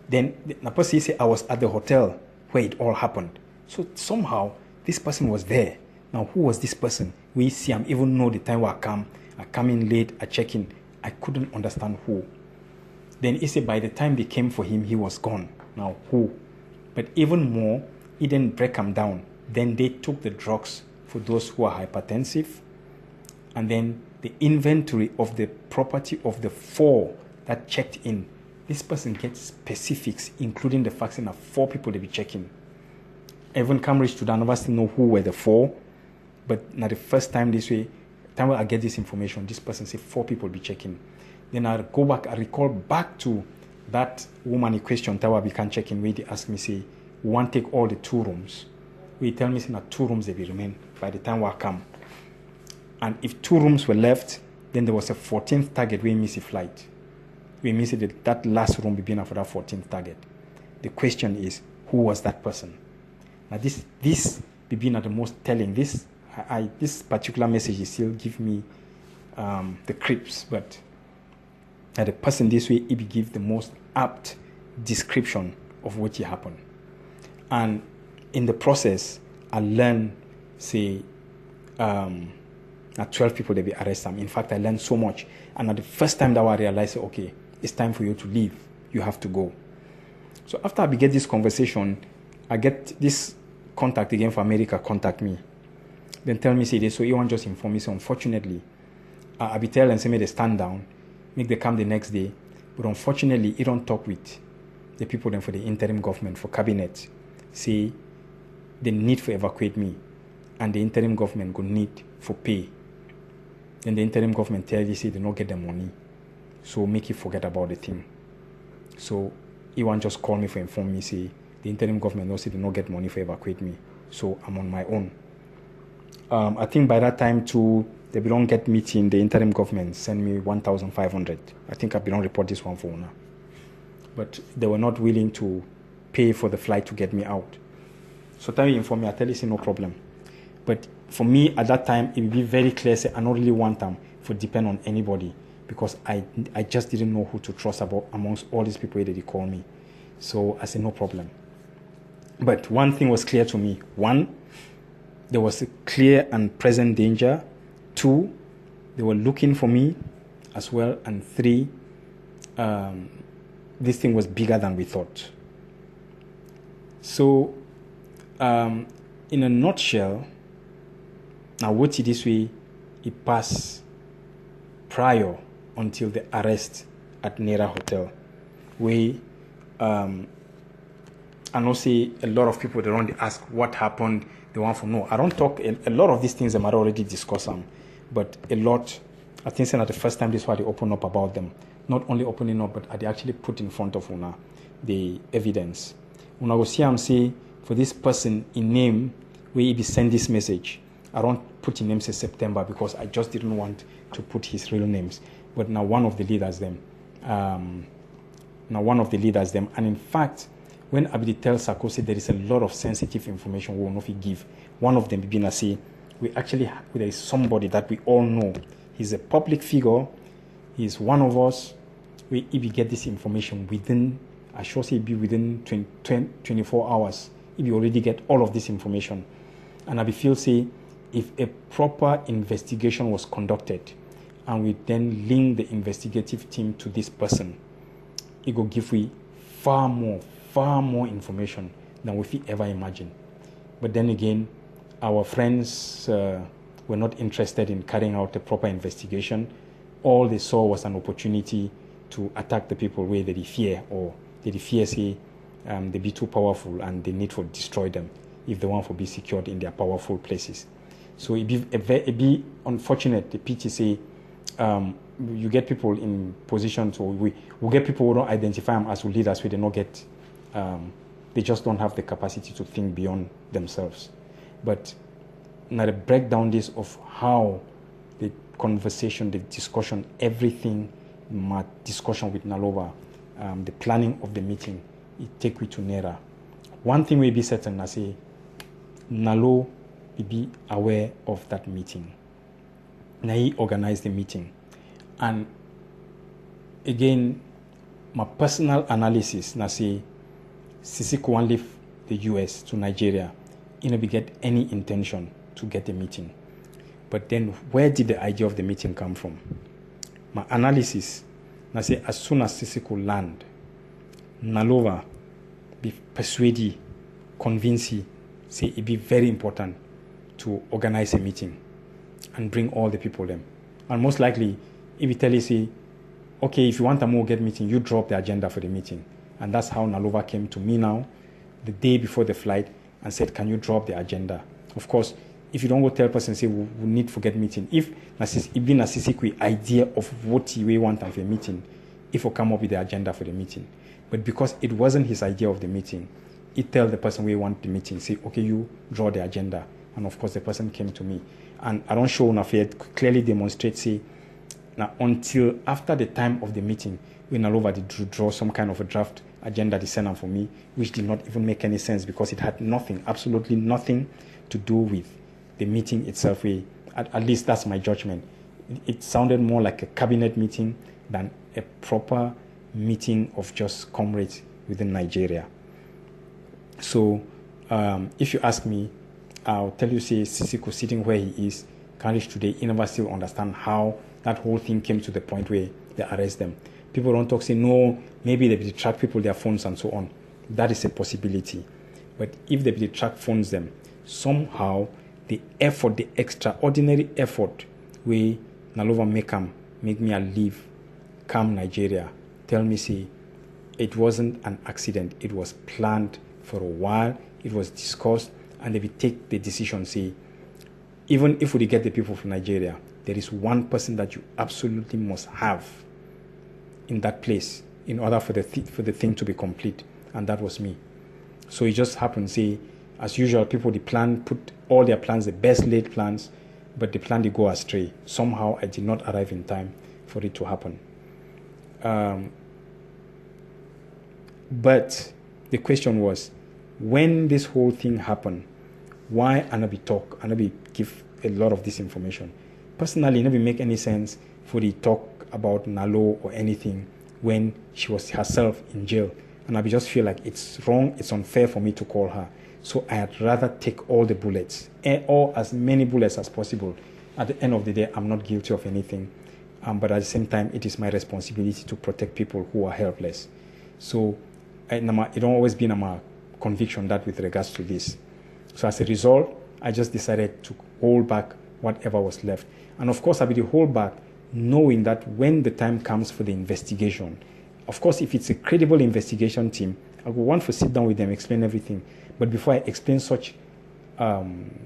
then the person say I was at the hotel where it all happened. So somehow this person was there. Now who was this person? We see him even know the time where I come in late, I check in. I couldn't understand who. Then he said by the time they came for him, he was gone. Now who? But even more, he didn't break them down. Then they took the drugs for those who are hypertensive. And then the inventory of the property of the 4 that checked in. This person gets specifics, including the fact that 4 people they be checking. Even Cambridge to never still know who were the 4. But now the first time this way, time I get this information, this person say 4 people be checking. Then I go back, I recall back to that woman in question, Tawa we can check in, where they ask me, say, we want to take all the 2 rooms. We tell me, say, that 2 rooms they will remain by the time I come. And if 2 rooms were left, then there was a 14th target where we miss a flight. We miss it, that last room be been for that 14th target. The question is, who was that person? Now this be been at the most telling. This particular message still give me the creeps, but the person this way, he be give the most apt description of what happened. And in the process, I learned, say, at 12 people they be arrested. In fact, I learned so much. And at the first time that I realized, okay, it's time for you to leave. You have to go. So after I get this conversation, I get this contact again for America contact me. Then tell me, say this, so you want just inform me. So unfortunately, I be tell and say me they stand down, make they come the next day. But unfortunately, he don't talk with the people then for the interim government, for cabinet. Say they need to evacuate me. And the interim government go need for pay. Then the interim government tell you, say they don't get the money. So make you forget about the thing. So he want just call me for inform me, say the interim government knows they don't get money for evacuate me. So I'm on my own. I think by that time too, they don't get meeting, the interim government send me 1,500. I think I don't report this one for now. But they were not willing to pay for the flight to get me out. So tell me, inform me, I tell you, say no problem. But for me at that time, it would be very clear, say I don't really want them to depend on anybody, because I just didn't know who to trust about amongst all these people that they call me. So I said no problem. But one thing was clear to me. 1, there was a clear and present danger. 2, they were looking for me as well. And 3, this thing was bigger than we thought. So in a nutshell, now what it this way, it passed prior until the arrest at Nera Hotel, where I know say a lot of people, they don't ask what happened, they want to know. I don't talk, a lot of these things I might already discuss them, but a lot, I think at the first time this is why they open up about them. Not only opening up, but they actually put in front of Una the evidence. Una go see say for this person in name, where he be send this message. I don't put in name say September because I just didn't want to put his real names. But now one of the leaders them. And in fact, when Abdi tells Sarkozy there is a lot of sensitive information we will not give. One of them being say, there is somebody that we all know. He's a public figure. He's one of us. If we get this information within, I sure say be within 24 hours, if you already get all of this information. And I feel say, if a proper investigation was conducted, and we then link the investigative team to this person, it will give we far more information than we ever imagine. But then again, our friends were not interested in carrying out a proper investigation. All they saw was an opportunity to attack the people where they fear, or they fear say they be too powerful and they need to destroy them if they want to be secured in their powerful places. So it be unfortunate, the pity say, you get people in positions, or we get people who don't identify them as leaders, where they not get, they just don't have the capacity to think beyond themselves. But now the breakdown this of how the conversation, the discussion, everything, my discussion with Nalova, the planning of the meeting, it take me to Nera. One thing we be certain, I say, Nalo will be aware of that meeting. Now he organized the meeting. And again, my personal analysis, I say, Sisi Kwan leave the US to Nigeria, you know, we get any intention to get a meeting. But then where did the idea of the meeting come from? My analysis, I say, as soon as Sisi could land, Nalova be persuaded, convince, say it be very important to organize a meeting and bring all the people them. And most likely, if you tell you, say, okay, if you want a more get meeting, you drop the agenda for the meeting. And that's how Nalova came to me now, the day before the flight, and said, can you drop the agenda? Of course, if you don't go tell a person, say, we need for get meeting. If it been a Sisi idea of what we want for a meeting, if we come up with the agenda for the meeting. But because it wasn't his idea of the meeting, he tell the person we want the meeting, say, okay, you draw the agenda. And of course, the person came to me. And I don't show on affair, clearly demonstrate, say, now until after the time of the meeting, when Nalova did draw some kind of a draft agenda to send for me, which did not even make any sense because it had nothing, absolutely nothing to do with the meeting itself. At least that's my judgment. It sounded more like a cabinet meeting than a proper meeting of just comrades within Nigeria. So if you ask me, I'll tell you, say, Sisiko sitting where he is, Karish today, he never still understand how that whole thing came to the point where they arrest them. People don't talk, say, no, maybe they track people, their phones and so on. That is a possibility. But if they track phones them, somehow the effort, the extraordinary effort where Nalova make me a leave, come Nigeria, tell me, say, it wasn't an accident. It was planned for a while. It was discussed, and they will take the decision, say, even if we get the people from Nigeria, there is one person that you absolutely must have in that place in order for the thing to be complete, and that was me. So it just happened, say, as usual, people, put all their plans, the best laid plans, but the plan they go astray. Somehow I did not arrive in time for it to happen. But the question was, when this whole thing happened, why Anabi talk, Anabi give a lot of this information? Personally, it never make any sense for the talk about Nalo or anything when she was herself in jail. And I just feel like it's wrong, it's unfair for me to call her. So I'd rather take all the bullets, or as many bullets as possible. At the end of the day, I'm not guilty of anything. But at the same time, it is my responsibility to protect people who are helpless. So it don't always be my conviction that with regards to this. So as a result, I just decided to hold back whatever was left. And of course, I will hold back knowing that when the time comes for the investigation, of course, if it's a credible investigation team, I will want to sit down with them, explain everything. But before I explain such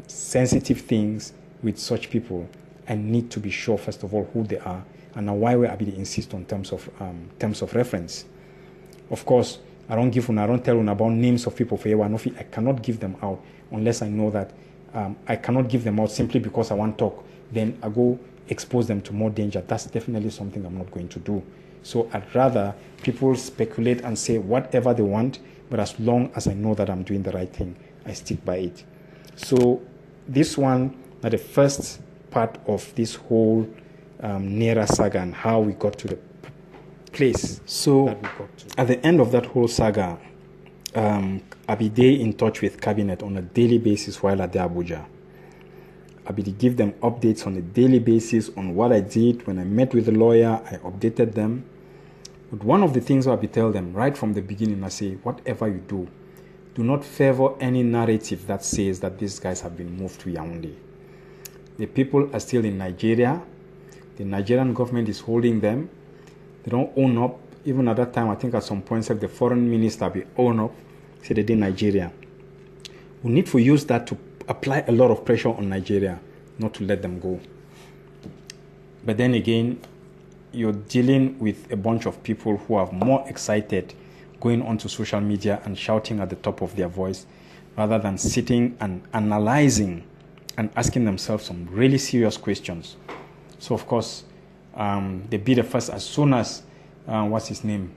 sensitive things with such people, I need to be sure, first of all, who they are and why I will insist on terms of reference. Of course, I don't tell them about names of people for Ewa. I cannot give them out unless I know that I cannot give them out simply because I want to talk. Then I go expose them to more danger. That's definitely something I'm not going to do. So I'd rather people speculate and say whatever they want, but as long as I know that I'm doing the right thing, I stick by it. So this one, the first part of this whole Nera saga and how we got to the place. So that we got to. At the end of that whole saga, I be there in touch with cabinet on a daily basis while at the Abuja. I be to give them updates on a daily basis on what I did. When I met with the lawyer, I updated them. But one of the things I be tell them right from the beginning, I say, whatever you do not favor any narrative that says that these guys have been moved to Yaoundé. The people are still in Nigeria. The Nigerian government is holding them. They don't own up. Even at that time, I think at some point, the foreign minister be own up, say they did Nigeria. We need to use that to apply a lot of pressure on Nigeria, not to let them go. But then again, you're dealing with a bunch of people who are more excited going onto social media and shouting at the top of their voice rather than sitting and analyzing and asking themselves some really serious questions. So, of course, they be the first as soon as, what's his name,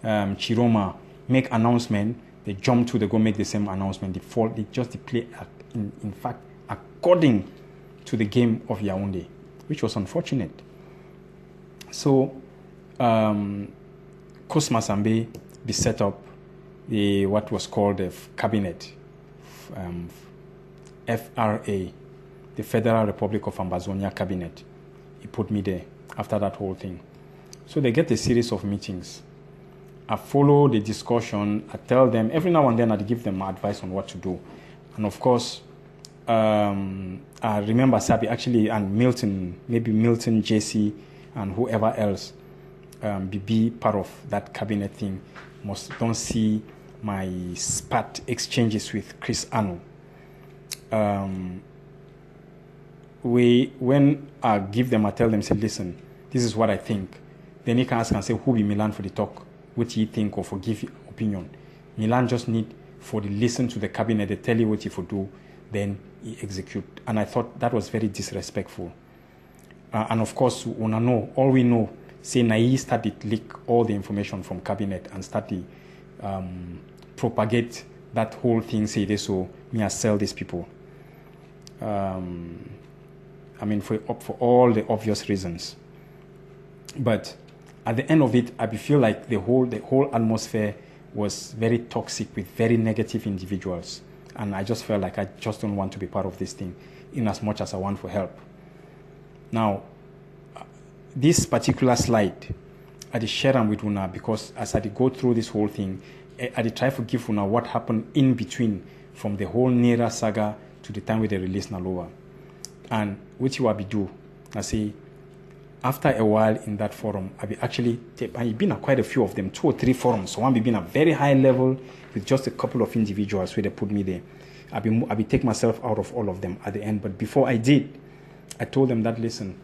Chiroma, make announcement, they jump to, they go make the same announcement. They just play, in fact, according to the game of Yaoundé, which was unfortunate. So, Kosma Sambe, be set up what was called the cabinet, FRA, the Federal Republic of Ambazonia cabinet. He put me there after that whole thing. So they get a series of meetings. I follow the discussion. I tell them every now and then. I give them advice on what to do, and of course, I remember Sabi actually and Milton, maybe Milton, JC, and whoever else, be part of that cabinet thing. Don't see my spat exchanges with Chris Anu. When I give them, I tell them, say, listen, this is what I think. Then you can ask and say, who be Milan for the talk? What you think or for give opinion? Milan just need for the listen to the cabinet, they tell you what you for do, then you execute. And I thought that was very disrespectful. And of course, all we know, say Nai started leak all the information from cabinet and started propagate that whole thing, say this, so me I sell these people. I mean, for all the obvious reasons. But at the end of it, I feel like the whole atmosphere was very toxic with very negative individuals. And I just felt like I just don't want to be part of this thing in as much as I want for help. Now, this particular slide, I did share them with Una because as I did go through this whole thing, I did try to give Una what happened in between from the whole Nera saga to the time where they released Naloa. And what you will do, I say, after a while in that forum, I've been at quite a few of them, 2 or 3 forums. So one be been at very high level with just a couple of individuals where they put me there. I've been take myself out of all of them at the end. But before I did, I told them that, listen,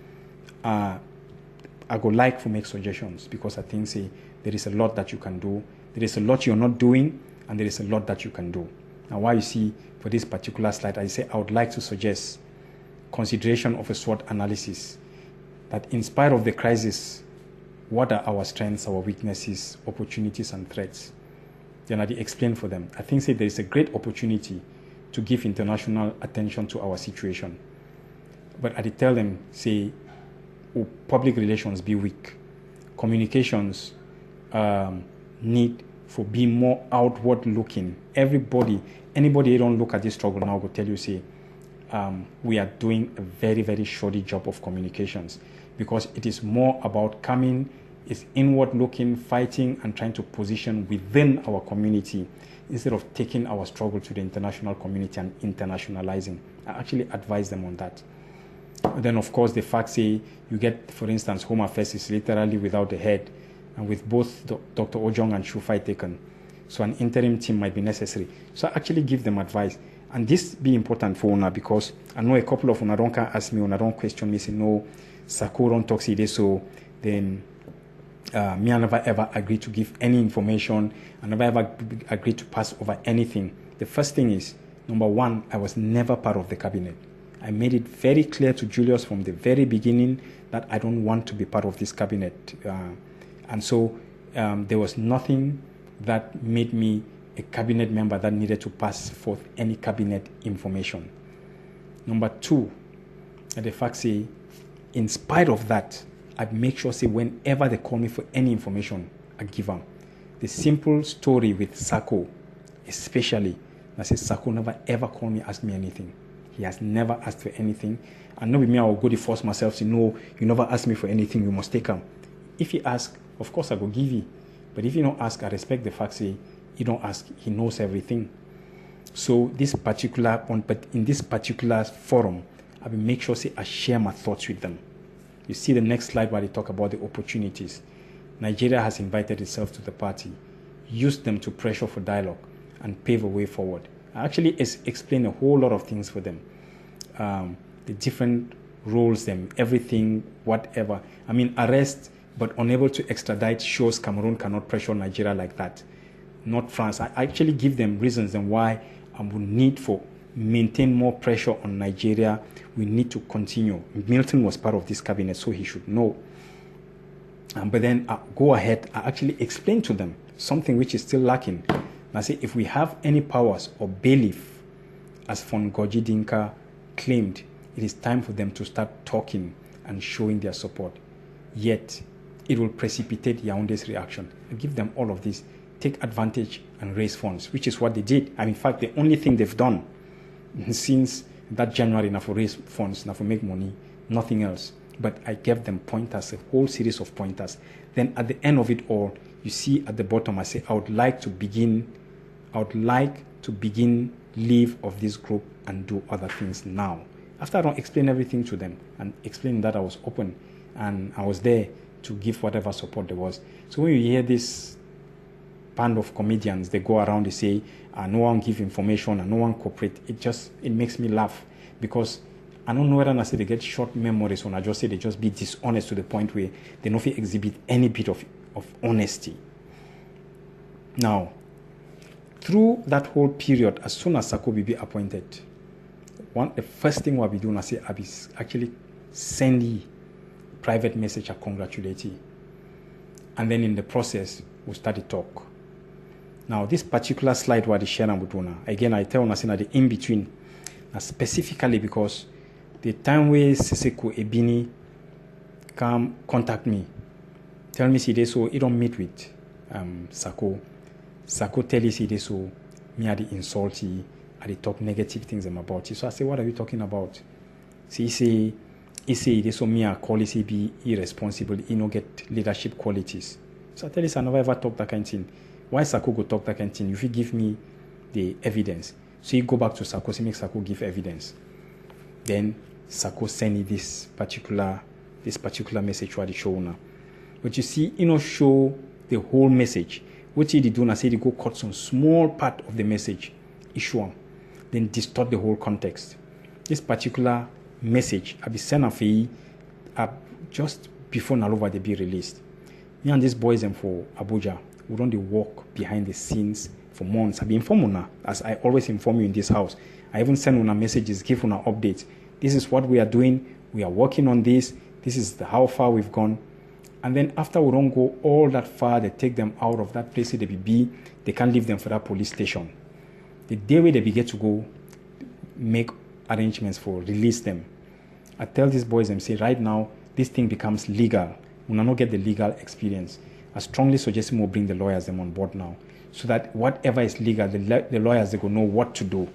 I go like to make suggestions because I think, say, there is a lot that you can do. There is a lot you're not doing, and there is a lot that you can do. Now, why you see for this particular slide, I say I would like to suggest consideration of a SWOT analysis that in spite of the crisis, what are our strengths, our weaknesses, opportunities, and threats? Then I explain for them. I think, say, there is a great opportunity to give international attention to our situation. But I tell them, say, public relations be weak. Communications need for be more outward looking. Anybody who don't look at this struggle now will tell you, say, we are doing a very, very shoddy job of communications because it is more about coming, it's inward looking, fighting, and trying to position within our community instead of taking our struggle to the international community and internationalizing. I actually advise them on that. And then, of course, the fact, say, you get, for instance, Home Affairs is literally without the head, and with both Dr. Ojong and Shufai taken. So an interim team might be necessary. So I actually give them advice. And this be important for Una because I know a couple of Una don't ask me, Una don't question me, say, no, Sako don't talk to this, so then me I never ever agree to give any information. I never ever agree to pass over anything. The first thing is, number one, I was never part of the cabinet. I made it very clear to Julius from the very beginning that I don't want to be part of this cabinet. And so there was nothing that made me a cabinet member that needed to pass forth any cabinet information. Number two, the fact, say, in spite of that, I make sure, say, whenever they call me for any information, I give them. The simple story with Sako, especially, I say, Sako never ever called me, ask me anything. He has never asked for anything. And not with me, I will go to force myself to know, you never ask me for anything, you must take him. If he asks, of course I will give you. But if you don't ask, I respect the fact, say, you don't ask, he knows everything. So this particular one, but in this particular forum, I will make sure, say, I share my thoughts with them. You see the next slide where they talk about the opportunities. Nigeria has invited itself to the party, used them to pressure for dialogue and pave a way forward. I actually explain a whole lot of things for them. The different roles, them, everything, whatever. I mean, arrest but unable to extradite shows Cameroon cannot pressure Nigeria like that. Not France. I actually give them reasons and why I would need for maintain more pressure on Nigeria. We need to continue. Milton was part of this cabinet, so he should know. But then go ahead, I actually explain to them something which is still lacking. And I say, if we have any powers or bailiff, as Fongoji Dinka claimed, it is time for them to start talking and showing their support. Yet, it will precipitate Yaounde's reaction. I give them all of this, take advantage and raise funds, which is what they did. And in fact, the only thing they've done since that January, now for raise funds, now for make money, nothing else. But I gave them pointers, a whole series of pointers. Then at the end of it all, you see at the bottom, I say, I would like to begin leave of this group and do other things now. After I don't explain everything to them and explain that I was open and I was there to give whatever support there was. So when you hear this band of comedians, they go around, they say, no one give information and no one cooperate, it makes me laugh, because I don't know whether I say they get short memories when I just say they just be dishonest to the point where they don't exhibit any bit of honesty. Now, through that whole period, as soon as Sako be appointed, the first thing we'll be doing, I say, I be actually send you private message and congratulate you. And then in the process, we'll start to talk. Now, this particular slide where the share Butuna, again, I tell Nasina the in between, specifically because the time where Siseko Ebini come contact me, tell me see this, so he don't meet with Sako. Sako tell you see this, so me are the insulty, I they talk negative things about you. So I say, what are you talking about? So he say this, so me I call he be irresponsible, he no get leadership qualities. So I tell you, I never ever talk that kind of thing. Why Sako go talk that kind of thing? If you give me the evidence. So you go back to Sako, so make Sako give evidence. Then Sako send you this particular message for the show now. But you see, show the whole message. What he do now, say they go cut some small part of the message, issue one, then distort the whole context. This particular message, I be sent for you just before Nalova they be released. Me and these boys and for Abuja, we don't walk behind the scenes for months. I be informed una, as I always inform you in this house. I even send una messages, give una updates. This is what we are doing. We are working on this. This is how far we've gone. And then after we don't go all that far, they take them out of that place they be. They can't leave them for that police station. The day where they begin to go, make arrangements for release them. I tell these boys and say, right now, this thing becomes legal. We will not get the legal experience. I strongly suggest we'll bring the lawyers them on board now, so that whatever is legal, the lawyers, they go know what to do.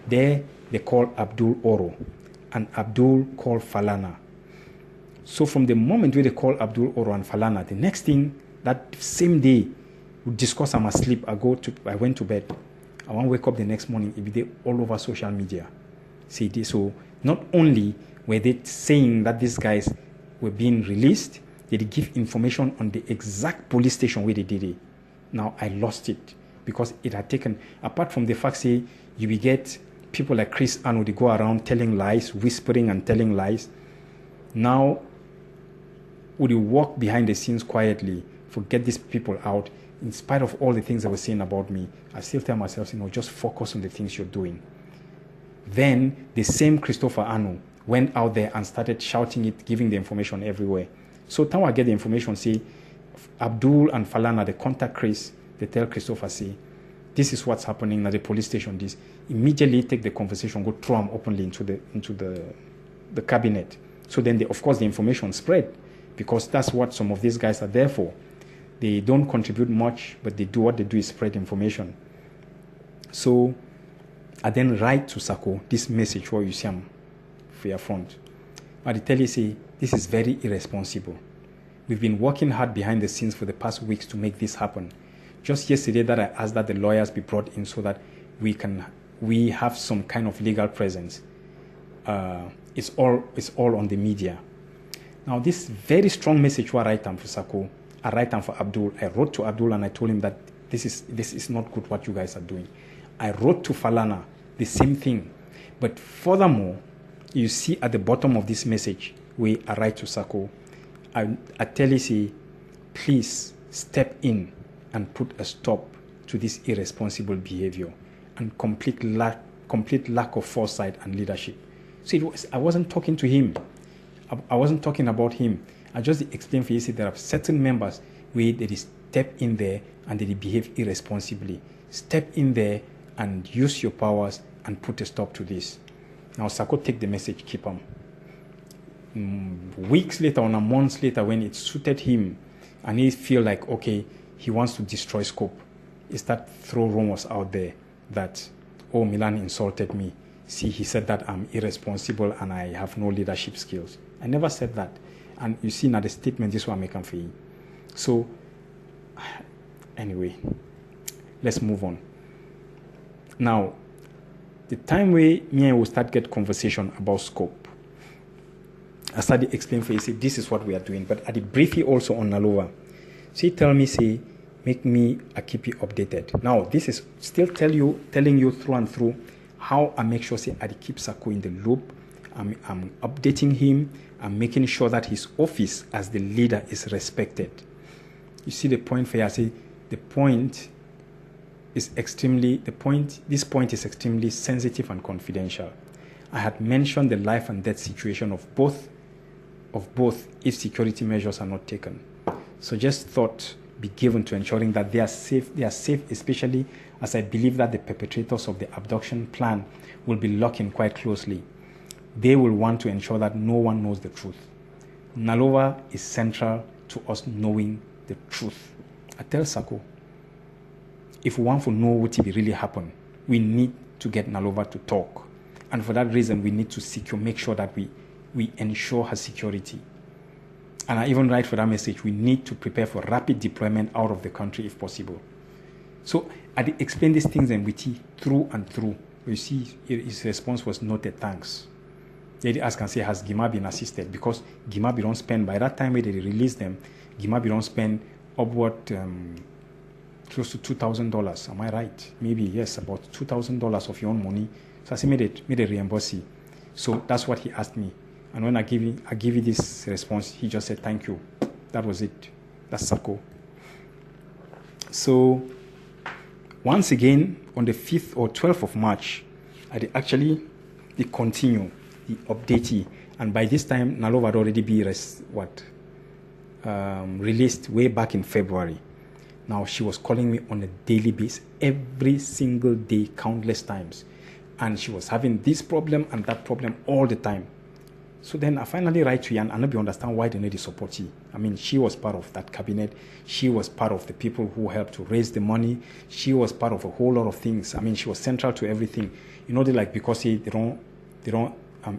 There, they call Abdul Oro, and Abdul called Falana. So from the moment where they call Abdul Oro and Falana, the next thing, that same day, we discuss, I'm asleep, I went to bed. I want to wake up the next morning, it be there all over social media. See this, so not only were they saying that these guys were being released, they did give information on the exact police station where they did it. Now I lost it because it had taken, apart from the fact say you will get people like Chris Anu, they go around telling lies, whispering and telling lies. Now would you walk behind the scenes quietly, forget these people out, in spite of all the things they were saying about me, I still tell myself, just focus on the things you're doing. Then the same Christopher Anu went out there and started shouting it, giving the information everywhere. So now I get the information, say, Abdul and Falana, they contact Chris, they tell Christopher, say, this is what's happening at the police station, this. Immediately take the conversation, go throw them openly into the cabinet. So then, of course, the information spread, because that's what some of these guys are there for. They don't contribute much, but they do what they do is spread information. So I then write to Sako this message where you see him for your front. I tell you, say, this is very irresponsible. We've been working hard behind the scenes for the past weeks to make this happen. Just yesterday that I asked that the lawyers be brought in so that we have some kind of legal presence. It's all on the media. Now this very strong message I write for Sako, I write for Abdul. I wrote to Abdul and I told him that this is not good what you guys are doing. I wrote to Falana the same thing. But furthermore, you see at the bottom of this message where I write to Sako, I tell you, say, please step in and put a stop to this irresponsible behavior and complete lack complete lack of foresight and leadership. So I wasn't talking to him. I wasn't talking about him. I just explained for you, see, there are certain members where they step in there and they behave irresponsibly. Step in there and use your powers and put a stop to this. Now, Sako take the message, keep him. Weeks later, or months later, when it suited him and he feel like, okay, he wants to destroy Scope, he start throw rumors out there that, oh, Milan insulted me. See, he said that I'm irresponsible and I have no leadership skills. I never said that. And you see now the statement, this one make for you. So, anyway, let's move on. Now, the time where me and I will start get conversation about Scope, I started explaining for you, say, this is what we are doing. But I did briefly also on Nalova. So he tell me, say, I keep you updated. Now, this is still telling you through and through how I make sure, say, I keep Sako in the loop. I'm updating him. I'm making sure that his office as the leader is respected. You see the point for you, I say, this point is extremely sensitive and confidential. I had mentioned the life and death situation of both if security measures are not taken. So just thought be given to ensuring that they are safe, especially as I believe that the perpetrators of the abduction plan will be locked in quite closely. They will want to ensure that no one knows the truth. Nalova is central to us knowing the truth. I tell Sako, if we want to know what really happened, we need to get Nalova to talk. And for that reason, we need to make sure that we ensure her security. And I even write for that message, we need to prepare for rapid deployment out of the country if possible. So I explained these things and with through and through. You see, his response was noted, thanks. They ask and say, has Gima been assisted? Because Gima don't spend, by that time when they release them, Gima don't spend upward close to $2,000. Am I right? Maybe, yes, about $2,000 of your own money. So I said, made a reimburse you. So that's what he asked me. And when I give you this response, he just said, thank you. That was it. That's Sako. So once again, on the 5th or 12th of March, they continue the update. And by this time, Nalova had already been released way back in February. Now, she was calling me on a daily basis, every single day, countless times. And she was having this problem and that problem all the time. So then I finally write to you and I understand why they need to support you. I mean, she was part of that cabinet. She was part of the people who helped to raise the money. She was part of a whole lot of things. I mean, she was central to everything. You know, because they don't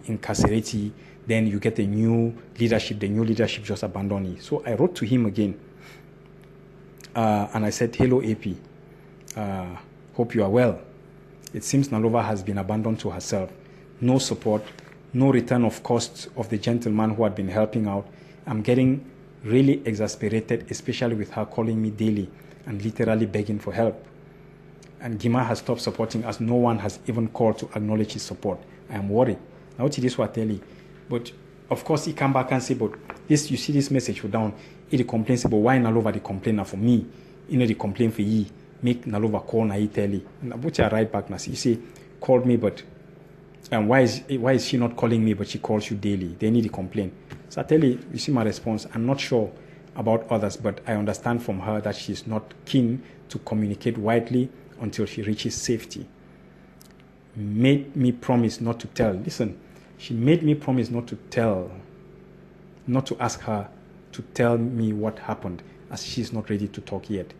incarcerate you, then you get a new leadership. The new leadership just abandon you. So I wrote to him again. And I said, hello, AP. Hope you are well. It seems Nalova has been abandoned to herself. No support, no return of costs of the gentleman who had been helping out. I'm getting really exasperated, especially with her calling me daily and literally begging for help. And Gima has stopped supporting us. No one has even called to acknowledge his support. I am worried. Now, it is what I tell you. But, of course, he come back and say, but this, you see this message for down. He complains about why Nalova the complainer for me. You know, the complaint for ye. Make Nalova call na he tell you. And I write back now. You say, called me, but why is she not calling me, but she calls you daily? They need to complain. So I tell you see my response. I'm not sure about others, but I understand from her that she's not keen to communicate widely until she reaches safety. Made me promise not to tell. Listen, she made me promise not to tell, not to ask her to tell me what happened, as she's not ready to talk yet.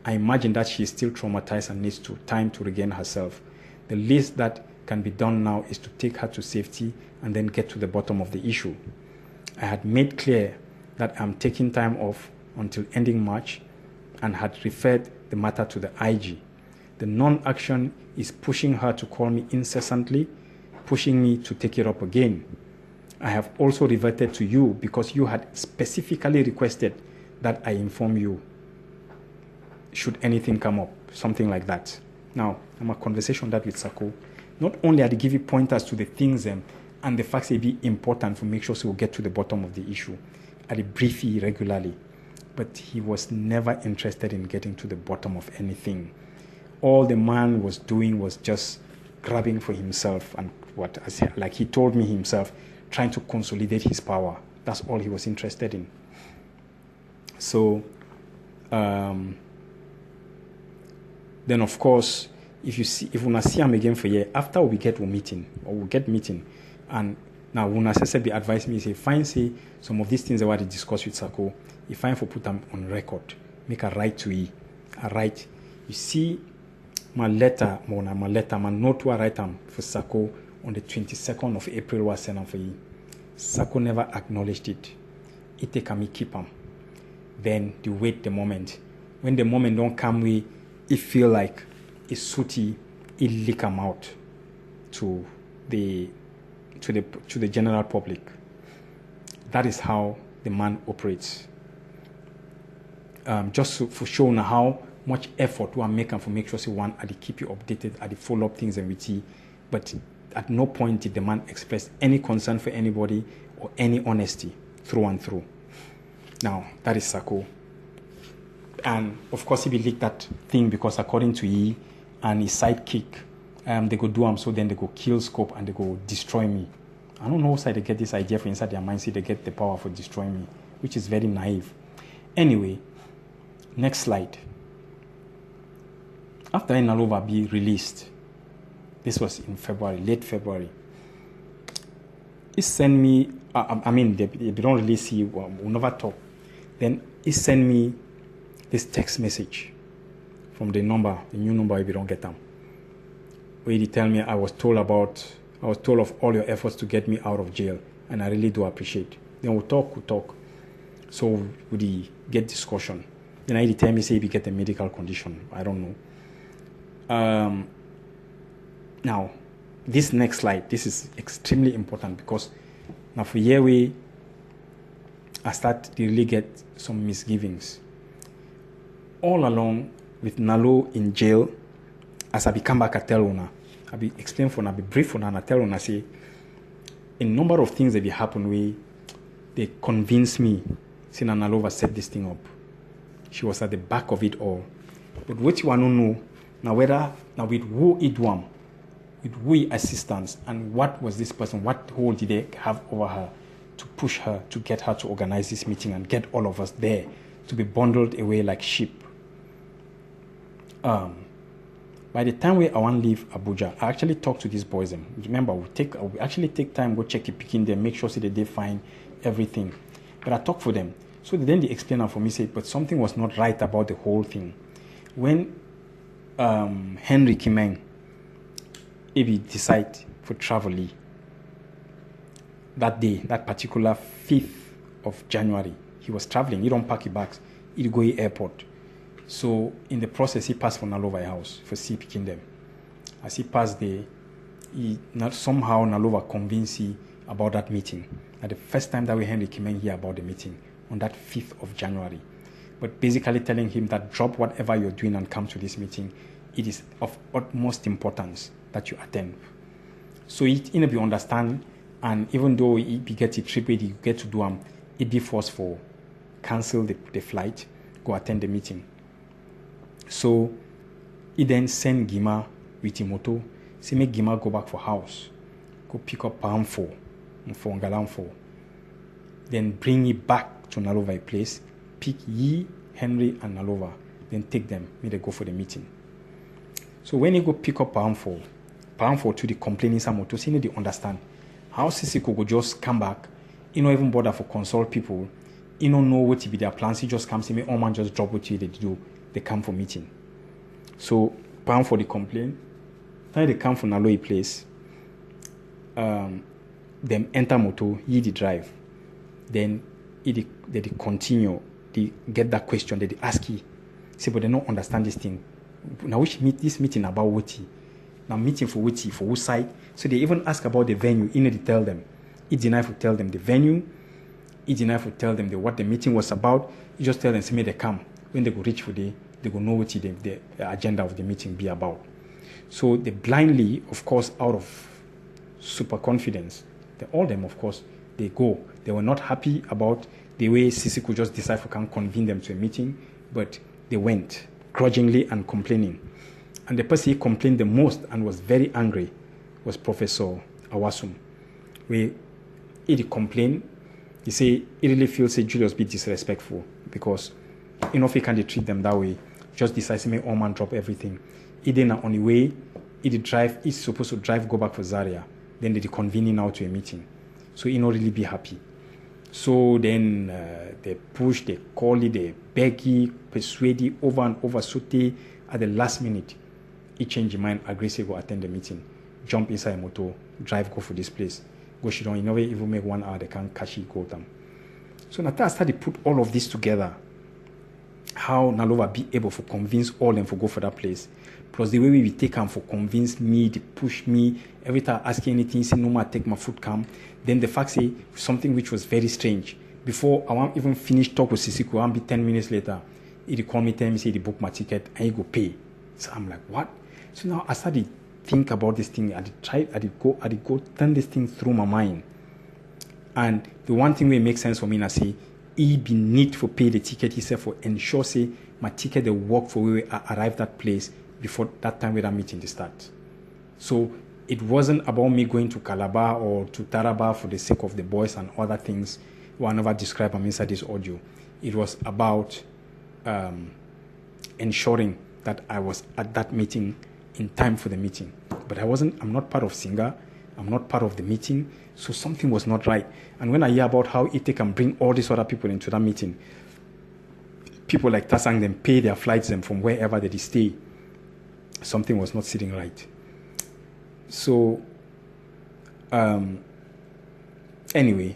I imagine that she is still traumatized and needs time to regain herself. The least that can be done now is to take her to safety and then get to the bottom of the issue. I had made clear that I'm taking time off until ending March and had referred the matter to the IG. The non-action is pushing her to call me incessantly, pushing me to take it up again. I have also reverted to you because you had specifically requested that I inform you should anything come up, something like that. Now, I'm a conversation that with Sako. Not only did I give you pointers to the things and the facts they be important to make sure so we'll get to the bottom of the issue. I brief you regularly, but he was never interested in getting to the bottom of anything. All the man was doing was just grabbing for himself and like he told me himself, trying to consolidate his power. That's all he was interested in. So then of course, if we not see him again for a year, after we get meeting, and now when I said be advise me, say fine, say some of these things I want to discuss with Sako, if I for put them on record, make a write to he. I write, you see my note to write them for Sako on the 22nd of April was sent for you. Sako never acknowledged it. It take me keep him. Then you wait the moment. When the moment don't come, it feel like it's sooty, it leak him out to the general public. That is how the man operates. Just for showing how much effort we are making for make sure one I keep you updated, I follow up things and with you. But at no point did the man express any concern for anybody or any honesty through and through. Now, that is Sako. And of course, he leaked that thing because according to he and his sidekick, they go do so then they go kill Scope and they go destroy me. I don't know how they get this idea from inside their mind, see they get the power for destroying me, which is very naive. Anyway, next slide. After Nalova be released, this was in February, late February, he sent me, they don't release it, we'll never talk. Then he sent me this text message from the new number if you don't get them. Where he tell me I was told of all your efforts to get me out of jail, and I really do appreciate. Then we'll talk. So we get discussion. Then he tell me say if you get a medical condition. I don't know. Now, this next slide, this is extremely important because now for year I start to really get some misgivings. All along with Nalo in jail, as I become back, I tell Una, I be explain for Una, I be brief for Una, and I tell Una, say, a number of things that be happen, they convince me, saying Nalova set this thing up. She was at the back of it all. But what you want to know, now with who it was, with who assistance, and what was this person, what hold did they have over her to push her, to get her to organize this meeting and get all of us there to be bundled away like sheep. By the time I want to leave Abuja, I actually talked to these boys. Remember, we actually take time, go check it, picking them, make sure that they find everything. But I talked for them. So then they explained for me, say, but something was not right about the whole thing. When Henry Kimeng, if he decide for travel that day, that particular 5th of January, he was traveling. He don't pack his bags. He'd go to airport. So in the process, he passed for Nalova house for see picking them. As he passed there, somehow Nalova convinced him about that meeting. At the first time that we Henry Kimeng hear about the meeting on that 5th of January. But basically telling him that drop whatever you're doing and come to this meeting. It is of utmost importance that you attend. So it be understand, and even though he get a trip, he get to do it be forced for cancel the flight, go attend the meeting. So he then send Gima with Imoto, say make Gima go back for house, go pick up Palm 4 for Ngalam 4, then bring it back to Nalova place, pick Yi, Henry, and Nalova, then take them, may they go for the meeting. So when he go pick up Palm 4 to the complaining Samoto, so they understand how Sisiko go just come back, he don't even bother for consult people, he don't know what to be their plans, he just comes, say, me, oh man, just drop what they do, they come for meeting. So Palm 4 the complain, then they come from Naloi place, them enter moto, he the drive, then they continue, they get that question, they ask you, say, but they don't understand this thing. Now which this meeting about what now meeting for what for whose side. So they even ask about the venue. He need to tell them. He deny to tell them the venue. He deny to tell them what the meeting was about. He just tell them, say, may they come. When they go reach for they go know what the agenda of the meeting be about. So they blindly, of course, out of super confidence, all them, of course, they go. They were not happy about the way Sisi could just decide for can convene them to a meeting, but they went grudgingly and complaining. And the person he complained the most and was very angry was Professor Awasum. Where he complained, he say he really feels say Julius be disrespectful because enough he can't treat them that way. Just decides to make all man drop everything. He then on the way, he did drive, he's supposed to drive, go back for Zaria. Then they convene now to a meeting. So he not really be happy. So then they push, they call it, they beg it, persuade it over and over. So they, at the last minute, he changed his mind, agree to go attend the meeting, jump inside a motor, drive, go for this place. Go, she don't, you never even make 1 hour, they can't catch it, go them. So Nata started to put all of this together. How Nalova be able to convince all them to go for that place. Plus the way we take them for convince me, they push me. Every time I ask anything, say no matter take my food come. Then the fact say something which was very strange. Before I want even finish talk with Sisiku, I'll be 10 minutes later. He call me, tell me, say he book my ticket and he go pay. So I'm like, what? So now I started think about this thing. I did go turn this thing through my mind. And the one thing will make sense for me, I say, he be need for pay the ticket he said for ensure say my ticket they work for where I arrive that place before that time where that meeting they start. So it wasn't about me going to Calabar or to Taraba for the sake of the boys and other things who I never describe them inside this audio. It was about ensuring that I was at that meeting in time for the meeting. But I'm not part of Singa, I'm not part of the meeting, so something was not right. And when I hear about how Ite can bring all these other people into that meeting, people like Tasang them pay their flights them from wherever they stay, something was not sitting right. So, anyway,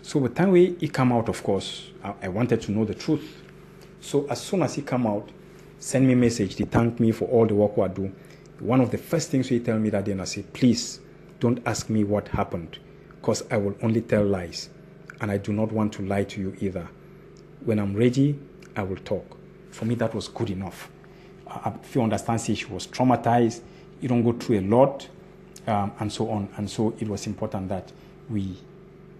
so by the time he come out, of course, I wanted to know the truth. So as soon as he come out, send me a message, they thank me for all the work I do. One of the first things he tell me that day, and I say, please, don't ask me what happened, because I will only tell lies, and I do not want to lie to you either. When I'm ready, I will talk. For me, that was good enough. If you understand, say she was traumatized, you don't go through a lot, and so on. And so it was important that we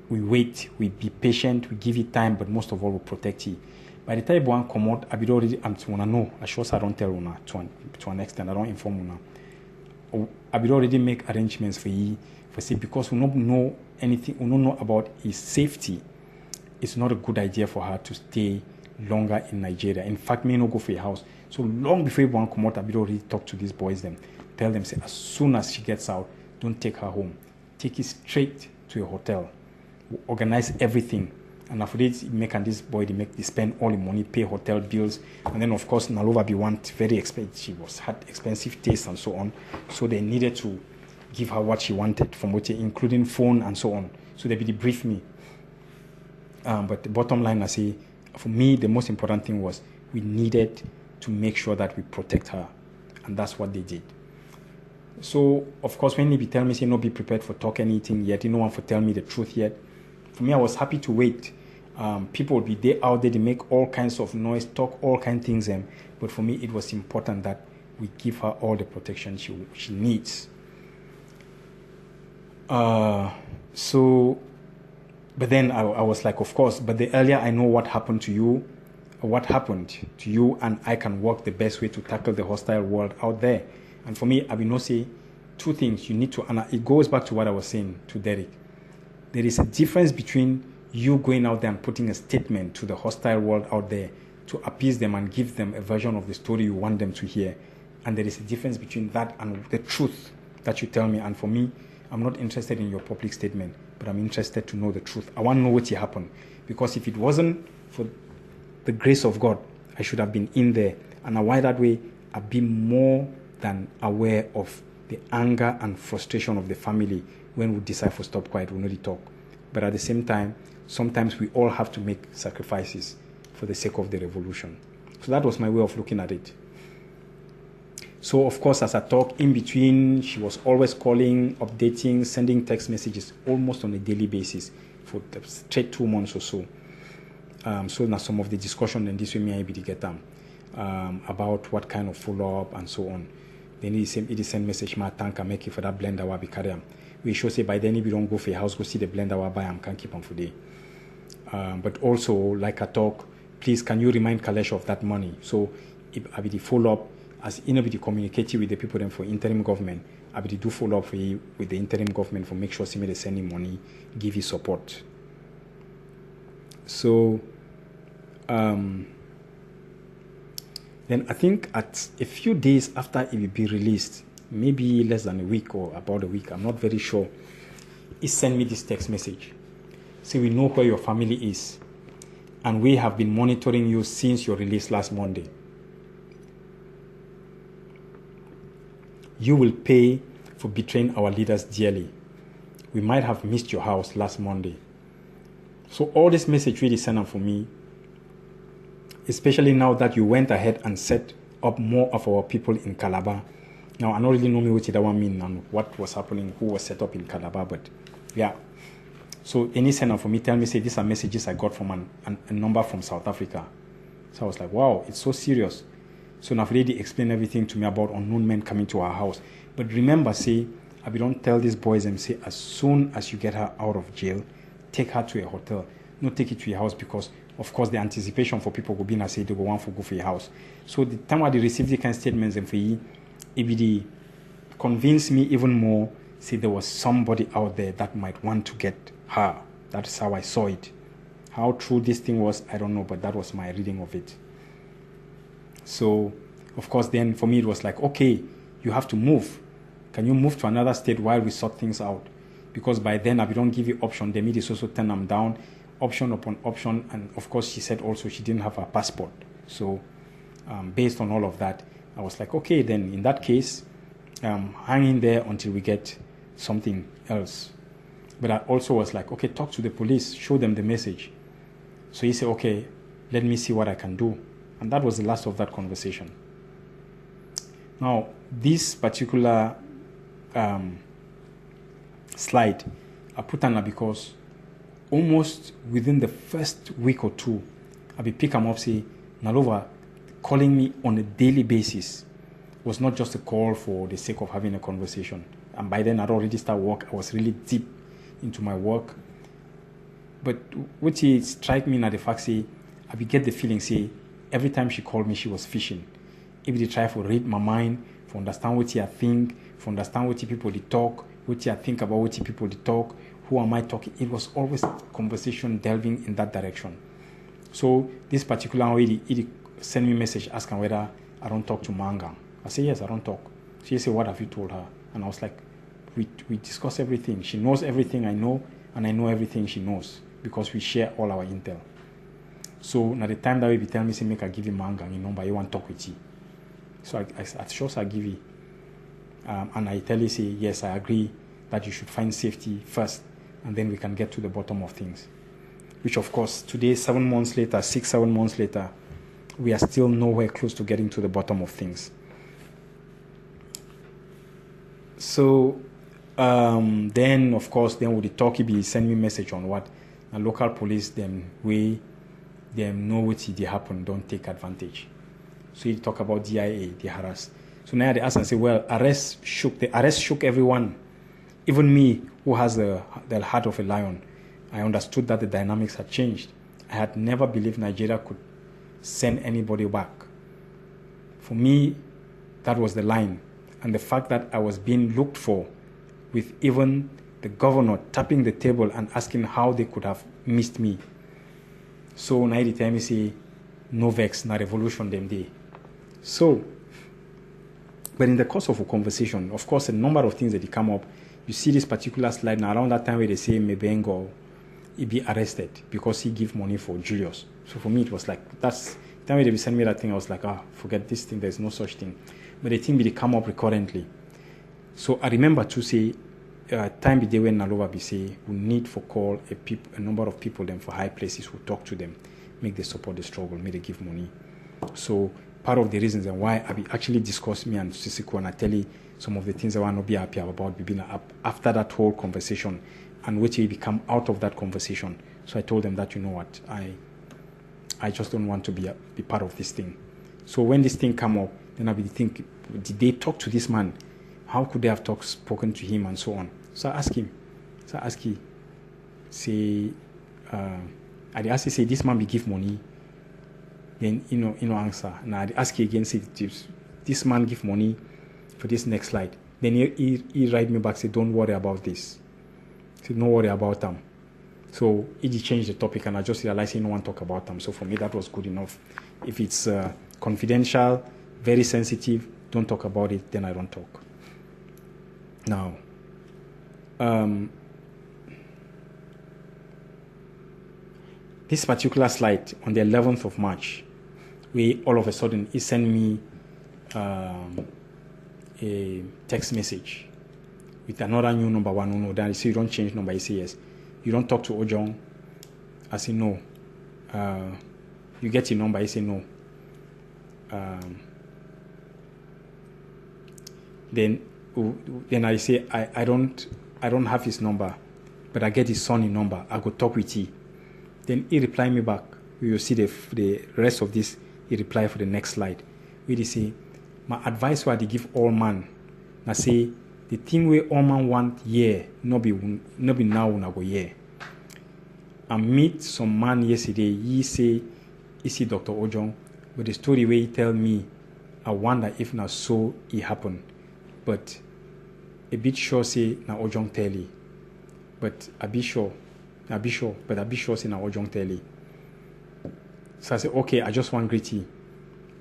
wait, we be patient, we give it time, but most of all, we protect it. By the time one come out, I be already, I'm to know, I sure I don't tell una to an extent, I don't inform una. I will already make arrangements for you, for say, because we don't know anything, we don't know about his safety. It's not a good idea for her to stay longer in Nigeria. In fact, may not go for a house. So long before everyone come out, I will already talk to these boys them, tell them, say, as soon as she gets out, don't take her home. Take it straight to a hotel. We organize everything. And after this, this boy, they spend all the money, pay hotel bills. And then, of course, Nalova be want very expensive. She had expensive taste and so on. So they needed to give her what she wanted, from what including phone and so on. So they debrief me. But the bottom line, I say, for me, the most important thing was we needed to make sure that we protect her. And that's what they did. So, of course, when they be telling me, say, no, be prepared for talk anything yet, no one for tell me the truth yet. For me, I was happy to wait. People would be there out there, they make all kinds of noise, talk all kinds of things. But for me, it was important that we give her all the protection she needs. So, but then I was like, of course, but the earlier I know what happened to you, and I can work the best way to tackle the hostile world out there. And for me, I will not say two things. You need to, and it goes back to what I was saying to Derek. There is a difference between you going out there and putting a statement to the hostile world out there to appease them and give them a version of the story you want them to hear. And there is a difference between that and the truth that you tell me. And for me, I'm not interested in your public statement, but I'm interested to know the truth. I want to know what happened. Because if it wasn't for the grace of God, I should have been in there. And why that way, I'd be more than aware of the anger and frustration of the family when we decide to stop quiet, we know the talk. But at the same time, sometimes we all have to make sacrifices for the sake of the revolution. So that was my way of looking at it. So, of course, as I talk in between, she was always calling, updating, sending text messages almost on a daily basis for the straight 2 months or so. So now some of the discussion and this way me I be to get them about what kind of follow-up and so on. Then he send message, my thank I make it for that blender I be carry. We should say by then if you don't go for a house, go see the blender I buy and can keep on for day. But also, like I talk, please can you remind Kalesh of that money? So if I be the follow-up, as inability communicating with the people then for interim government, I be do follow up for you with the interim government for make sure see me they send him money, give you support. So then I think at a few days after it will be released, maybe less than a week or about a week, I'm not very sure, he sent me this text message. Say, we know where your family is, and we have been monitoring you since your release last Monday. You will pay for betraying our leaders dearly. We might have missed your house last Monday. So all this message really sent up for me, especially now that you went ahead and set up more of our people in Calabar. Now, I don't really know what that one mean and what was happening, who was set up in Calabar, but yeah. So any sender for me tell me, say, these are messages I got from a number from South Africa. So I was like, wow, it's so serious. So now lady explained everything to me about unknown men coming to our house. But remember, say, I don't tell these boys and say, as soon as you get her out of jail, take her to a hotel. Not take it to your house because, of course, the anticipation for people will be and say they go want to go for your house. So the time I received the kind of statements and for you, it convinced me even more, say there was somebody out there that might want to get her. That's how I saw it. How true this thing was, I don't know, but that was my reading of it. So, of course, then for me it was like, okay, you have to move. Can you move to another state while we sort things out? Because by then, if you don't give you option, they may also turn them down, option upon option. And of course, she said also she didn't have a passport. So, based on all of that, I was like, okay, then in that case, hang in there until we get something else. But I also was like, okay, talk to the police, show them the message. So he said, okay, let me see what I can do. And that was the last of that conversation. Now, this particular slide, I put on because almost within the first week or two, I be pick them up, say, Nalova calling me on a daily basis was not just a call for the sake of having a conversation. And by then, I'd already started work. I was really deep into my work. But what he strike me at the fact, say, I be get the feeling, say, every time she called me, she was fishing. If they try to read my mind, to understand what I think, to understand what people they talk, what I think about what people they talk, who am I talking, it was always conversation delving in that direction. So this particular way, he sent me a message asking whether I don't talk to Manga. I say, yes, I don't talk. She said, what have you told her? And I was like, we discuss everything. She knows everything I know, and I know everything she knows because we share all our intel. So now the time that we be telling me, say, make I give you Manga, you number, you want to talk with you. So I sure I give you. And I tell you, say, yes, I agree that you should find safety first, and then we can get to the bottom of things. Which, of course, today, 7 months later, 6-7 months later, we are still nowhere close to getting to the bottom of things. So then, of course, then with the talkie be send me message on what the local police them know what they happen, don't take advantage. So he talk about DIA, they harass. So now they ask and say, well, arrest shook everyone, even me who has the heart of a lion. I understood that the dynamics had changed. I had never believed Nigeria could send anybody back. For me, that was the line. And the fact that I was being looked for, with even the governor tapping the table and asking how they could have missed me. So now the time you say, no vex, na revolution them day. So, but in the course of a conversation, of course, a number of things that come up. You see this particular slide now around that time where they say Mebengo, he be arrested because he give money for Julius. So for me, it was like, that's the time when they send me that thing, I was like, forget this thing, there's no such thing. But the thing be they come up recurrently. So I remember to say, time be day when Nalova be say, we need for call a number of people them for high places who talk to them, make they support the struggle, make they give money. So part of the reasons and why I be actually discuss me and Sisiku and I tell you some of the things I want to be happy about being after that whole conversation and which he become out of that conversation. So I told them that, you know what, I just don't want to be part of this thing. So when this thing come up, then I be think, did they talk to this man? How could they have spoken to him and so on? So I asked him. Say, I asked him, this man be give money. Then, answer. And I ask you again, say, this man give money for this next slide. Then he write me back, say, don't worry about this. Say, no worry about them. So he changed the topic, and I just realized he no one talk about them. So for me, that was good enough. If it's confidential, very sensitive, don't talk about it, then I don't talk. Now, this particular slide on the 11th of March, where all of a sudden he sent me a text message with another new number, one no. Then he say, you don't change number. He say, yes. You don't talk to Ojong. I say, no. You get your number. He say, no. Then I say, I don't have his number, but I get his son's number. I go talk with he. Then he reply me back. We will see the rest of this. He reply for the next slide. Where he say, my advice was to give all man. I say, the thing we all man want, yeah, no be now when I go, yeah. I meet some man yesterday, he say, he see Dr. Ojong, but the story where he tell me, I wonder if now so it happened. But a bit sure say na Ojong tell he. But I be sure say na Ojong tell he. So I say, okay, I just want gritty.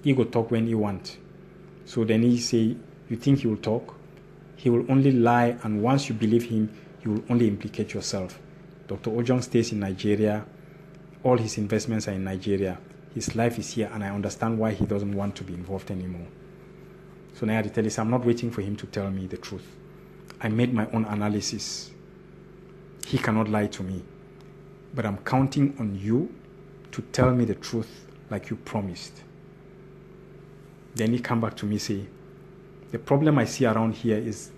He go talk when he want. So then he say, you think he will talk? He will only lie, and once you believe him, you will only implicate yourself. Dr. Ojong stays in Nigeria. All his investments are in Nigeria. His life is here, and I understand why he doesn't want to be involved anymore. So now I tell you, I'm not waiting for him to tell me the truth. I made my own analysis. He cannot lie to me. But I'm counting on you to tell me the truth like you promised. Then he come back to me say, the problem I see around here is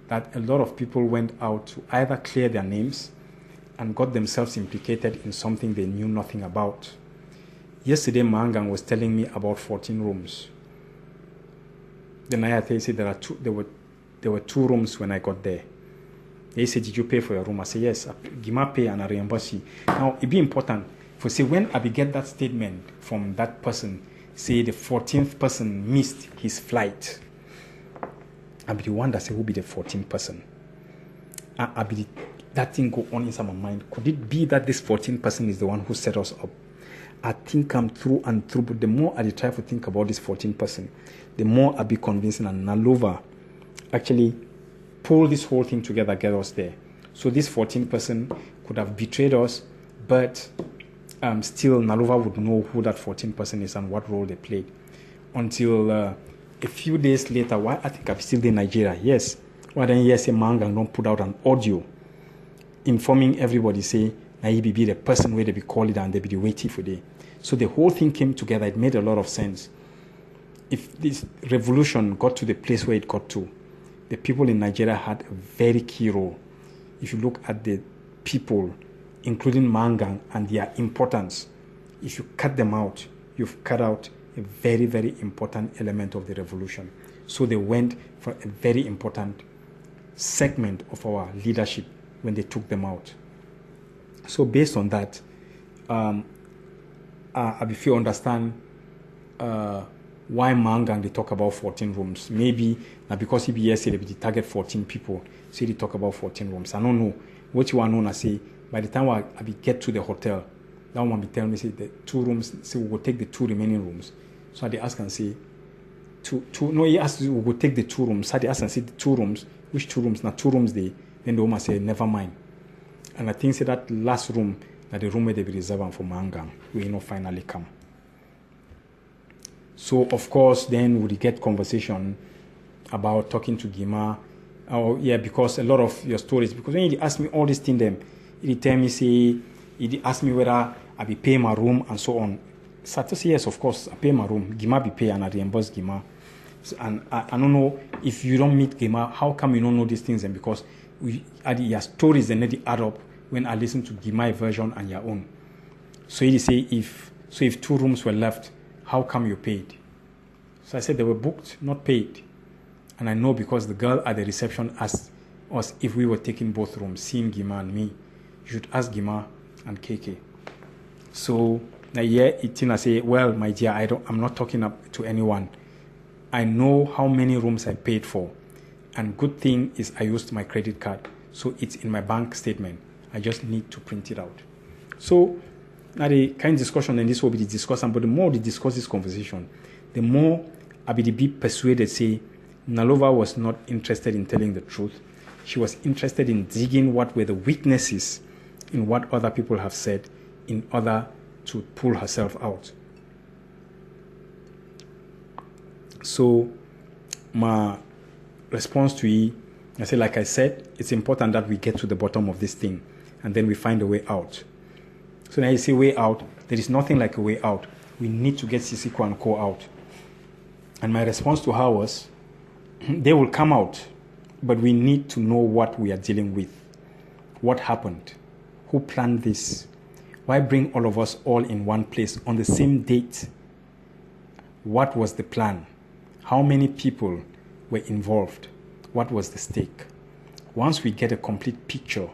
that a lot of people went out to either clear their names and got themselves implicated in something they knew nothing about. Yesterday, Mangang was telling me about 14 rooms. Then I said there were 2 rooms when I got there. They said, did you pay for your room? I said, yes, give me pay and I reimburse you. Now, it'd be important for say when I get that statement from that person, say the 14th person missed his flight. I'll be the one that say who be the 14th person. I'll be that thing go on inside my mind. Could it be that this 14th person is the one who set us up? I think I'm through and through, but the more I try to think about this 14th person, the more I be convincing, and Nalova actually pull this whole thing together, get us there. So this 14th person could have betrayed us, but still Nalova would know who that 14th person is and what role they played. Until a few days later, why I think I'm still in Nigeria. Yes. Well then yes, a Mangang don't put out an audio informing everybody, say Naibi be the person where they be called it and they be waiting for the. So the whole thing came together. It made a lot of sense. If this revolution got to the place where it got to, the people in Nigeria had a very key role. If you look at the people, including Mangang and their importance, if you cut them out, you've cut out a very, very important element of the revolution. So they went for a very important segment of our leadership when they took them out. So based on that, if you understand why Mangang they talk about 14 rooms, maybe now because EBS said they target 14 people, so they talk about 14 rooms. I don't know what you want to know. I say by the time I get to the hotel, that one be telling me say the 2 rooms. So we will take the 2 remaining rooms. So they ask and say, no, he asked we will take the 2 rooms. So they ask and say the 2 rooms, which 2 rooms? Now 2 rooms they. Then the woman say never mind. And I think say that last room, that the room where they be reserved for Mangang, will finally come. So of course, then we get conversation about talking to Gima. Oh yeah, because a lot of your stories. Because when you ask me all these things, them, he tell me say, he ask me whether I be pay my room and so on. So I say yes, of course, I pay my room. Gima be pay and I reimburse Gima. So, and I don't know if you don't meet Gima, how come you don't know these things? And because your stories and they add up when I listen to Gima version and your own. So he say if 2 rooms were left, how come you paid? So I said they were booked, not paid. And I know because the girl at the reception asked us if we were taking both rooms, seeing Gima and me. You should ask Gima and KK. So now yeah, I say, well, my dear, I'm not talking up to anyone. I know how many rooms I paid for. And good thing is I used my credit card. So it's in my bank statement. I just need to print it out. So now the kind of discussion, and this will be the discussion, but the more we discuss this conversation, the more I be persuaded, say, Nalova was not interested in telling the truth. She was interested in digging what were the weaknesses in what other people have said in order to pull herself out. So my response to you, I say, like I said, it's important that we get to the bottom of this thing and then we find a way out. So now you say way out, there is nothing like a way out. We need to get Sisiko and Co out. And my response to her was, they will come out, but we need to know what we are dealing with. What happened? Who planned this? Why bring all of us all in one place on the same date? What was the plan? How many people were involved? What was the stake? Once we get a complete picture,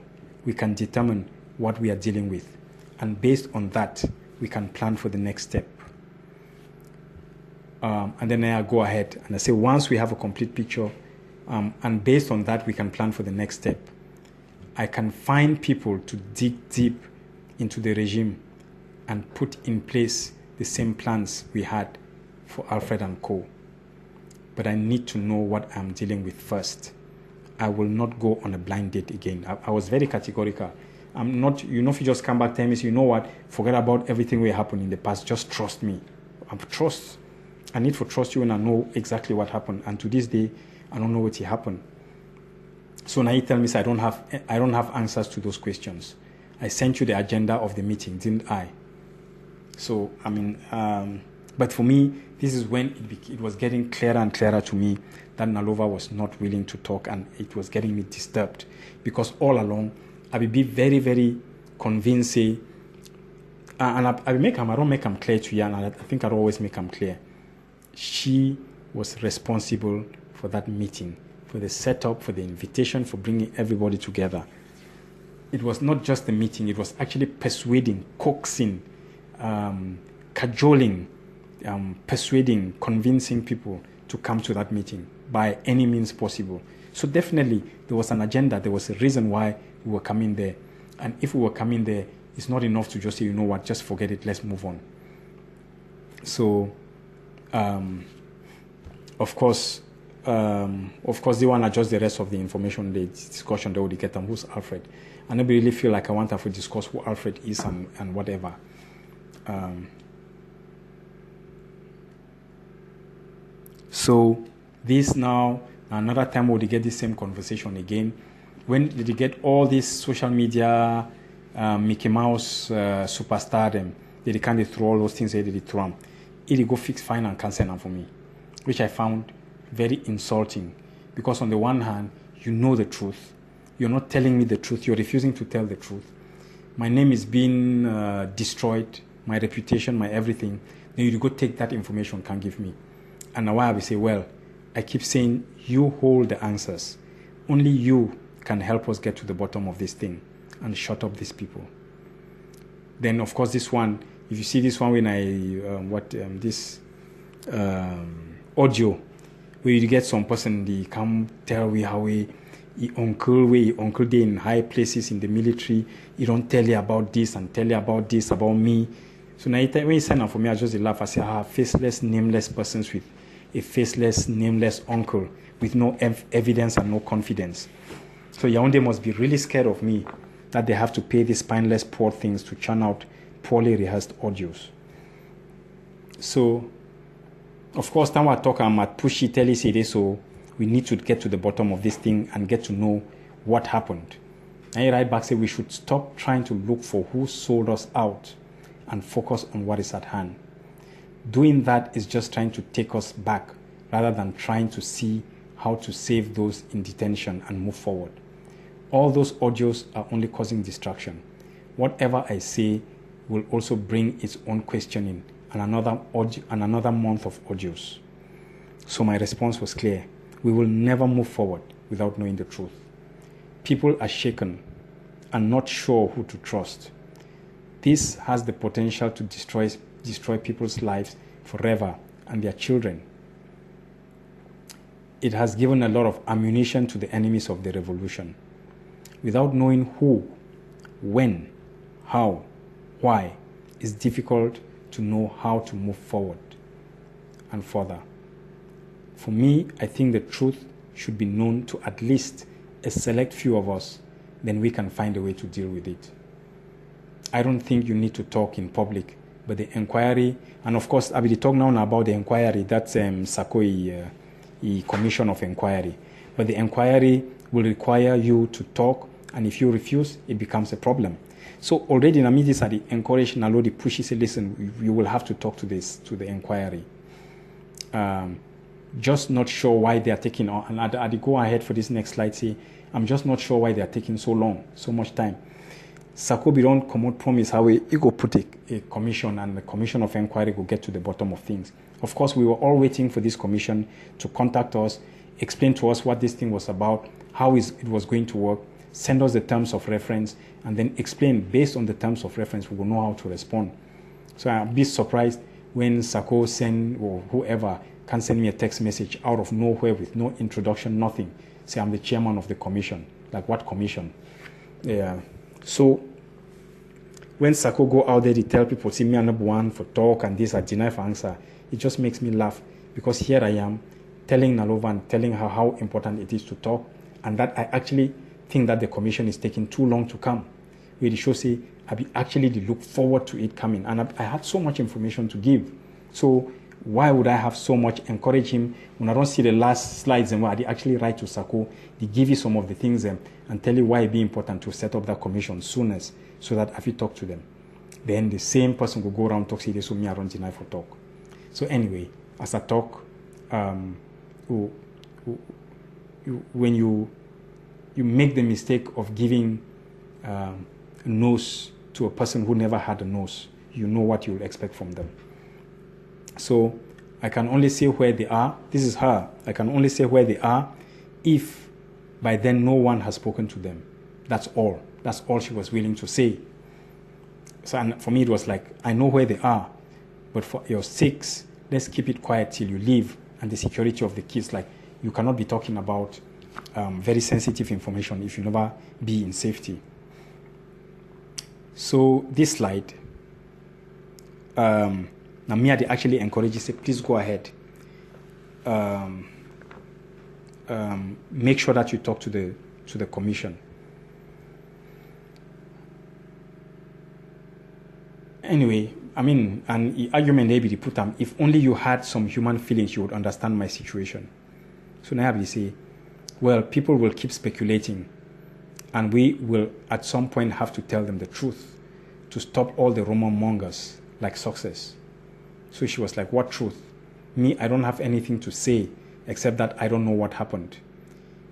we can determine what we are dealing with. And based on that, we can plan for the next step. And then I go ahead and I say, once we have a complete picture, and based on that, we can plan for the next step. I can find people to dig deep into the regime and put in place the same plans we had for Alfred and Co. But I need to know what I'm dealing with first. I will not go on a blind date again. I was very categorical. I'm not, if you just come back, tell me, you know what, forget about everything that happened in the past, just trust me. I need to trust you and I know exactly what happened. And to this day, I don't know what happened. So now you tell me, I don't have answers to those questions. I sent you the agenda of the meeting, didn't I? So, but for me, this is when it was getting clearer and clearer to me that Nalova was not willing to talk, and it was getting me disturbed. Because all along, I will be very, very convinced, and I don't make them clear to you, and I think I'll always make them clear. She was responsible for that meeting, for the setup, for the invitation, for bringing everybody together. It was not just the meeting, it was actually persuading, coaxing, cajoling, persuading, convincing people to come to that meeting by any means possible. So definitely there was an agenda, there was a reason why we were coming there. And if we were coming there, it's not enough to just say, you know what, just forget it, let's move on. So, of course, they want to adjust the rest of the information, the discussion they would get on who's Alfred. I never really feel like I want to discuss who Alfred is and whatever. So this now, another time we get the same conversation again. When did you get all this social media, Mickey Mouse superstardom? Did they kind of throw all those things they did throw them? It go fix, fine, and cancel them for me, which I found very insulting. Because on the one hand, you know the truth. You're not telling me the truth. You're refusing to tell the truth. My name is being destroyed, my reputation, my everything. Then you go take that information, can give me. And now I will say, well, I keep saying, you hold the answers. Only you can help us get to the bottom of this thing and shut up these people. Then, of course, this one, if you see this one when this audio, where you get some person, they come tell we how he uncle day in high places in the military, he don't tell you about this and tell you about this, about me. So now when you sign up for me, I just laugh. I say, faceless, nameless persons with a faceless, nameless uncle with no evidence and no confidence. So Yaoundé must be really scared of me that they have to pay these spineless poor things to churn out poorly rehearsed audios. So, of course, now I talk, I'm at pushy, tell you, so we need to get to the bottom of this thing and get to know what happened. And you write back, say we should stop trying to look for who sold us out and focus on what is at hand. Doing that is just trying to take us back rather than trying to see how to save those in detention and move forward. All those audios are only causing distraction. Whatever I say will also bring its own questioning and another month of audios. So my response was clear. We will never move forward without knowing the truth. People are shaken and not sure who to trust. This has the potential to destroy people's lives forever and their children. it has given a lot of ammunition to the enemies of the revolution. Without knowing who, when, how, why, it's difficult to know how to move forward and further. For me, I think the truth should be known to at least a select few of us, then we can find a way to deal with it. I don't think you need to talk in public, but the inquiry, and of course, I will talk now about the inquiry, that's Sakoi Commission of Inquiry. But the inquiry will require you to talk, and if you refuse, it becomes a problem. So already Namidis are the encourage Nalodi pushes, listen, you will have to talk to the inquiry. Just not sure why they are taking on, and I'd go ahead for this next slide, see, I'm just not sure why they are taking so long, so much time. Sakobi don't come out promise how we go put a commission, and the commission of inquiry will get to the bottom of things. Of course, we were all waiting for this commission to contact us, explain to us what this thing was about, how it was going to work, send us the terms of reference, and then explain based on the terms of reference, we will know how to respond. So I'll be surprised when Sako send, or whoever can send me a text message out of nowhere with no introduction, nothing. Say I'm the chairman of the commission. Like what commission? Yeah. So when Sako go out there, they tell people, see me and one for talk and this, I deny for answer. It just makes me laugh because here I am telling Nalova and telling her how important it is to talk, and that I actually think that the commission is taking too long to come. Where the show say, I actually look forward to it coming, and I had so much information to give. So why would I have so much encourage him when I don't see the last slides and where I actually write to Sako, they give you some of the things and tell you why it be important to set up that commission soonest, so that if you talk to them, then the same person will go around talk, say this, so me I don't deny for talk. So anyway, as I talk, when you make the mistake of giving a nose to a person who never had a nose, you know what you'll expect from them. So I can only say where they are. This is her. I can only say where they are if by then no one has spoken to them. That's all. That's all she was willing to say. So and for me, it was like, I know where they are, but for your sakes, let's keep it quiet till you leave, and the security of the kids. Like, you cannot be talking about very sensitive information if you never be in safety. So this slide, Namia actually encourages, say, please go ahead. Make sure that you talk to the commission. Anyway, I mean, and the argument they be put if only you had some human feelings, you would understand my situation. So now they say, well, people will keep speculating, and we will at some point have to tell them the truth to stop all the rumor mongers like success. So she was like, what truth? Me, I don't have anything to say except that I don't know what happened.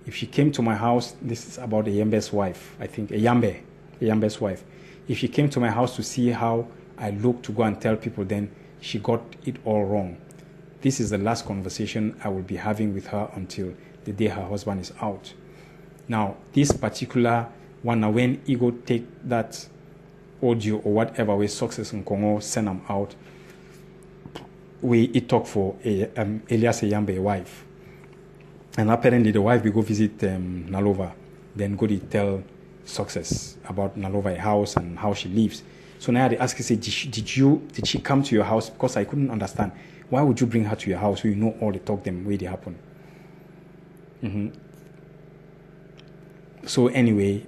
If she came to my house, this is about Eyambe's wife, I think, Eyambe's wife. If she came to my house to see how I look to go and tell people, then she got it all wrong. This is the last conversation I will be having with her until the day her husband is out. Now, this particular one, now when Ego take that audio or whatever way Success in Congo send them out, it talk for Elias Eyambe's wife. And apparently the wife will go visit Nalova, then go to tell Success about Nalova's house and how she lives. So now they ask, say, did she come to your house? Because I couldn't understand. Why would you bring her to your house so you know all the talk them way they happen? Mm-hmm. So anyway,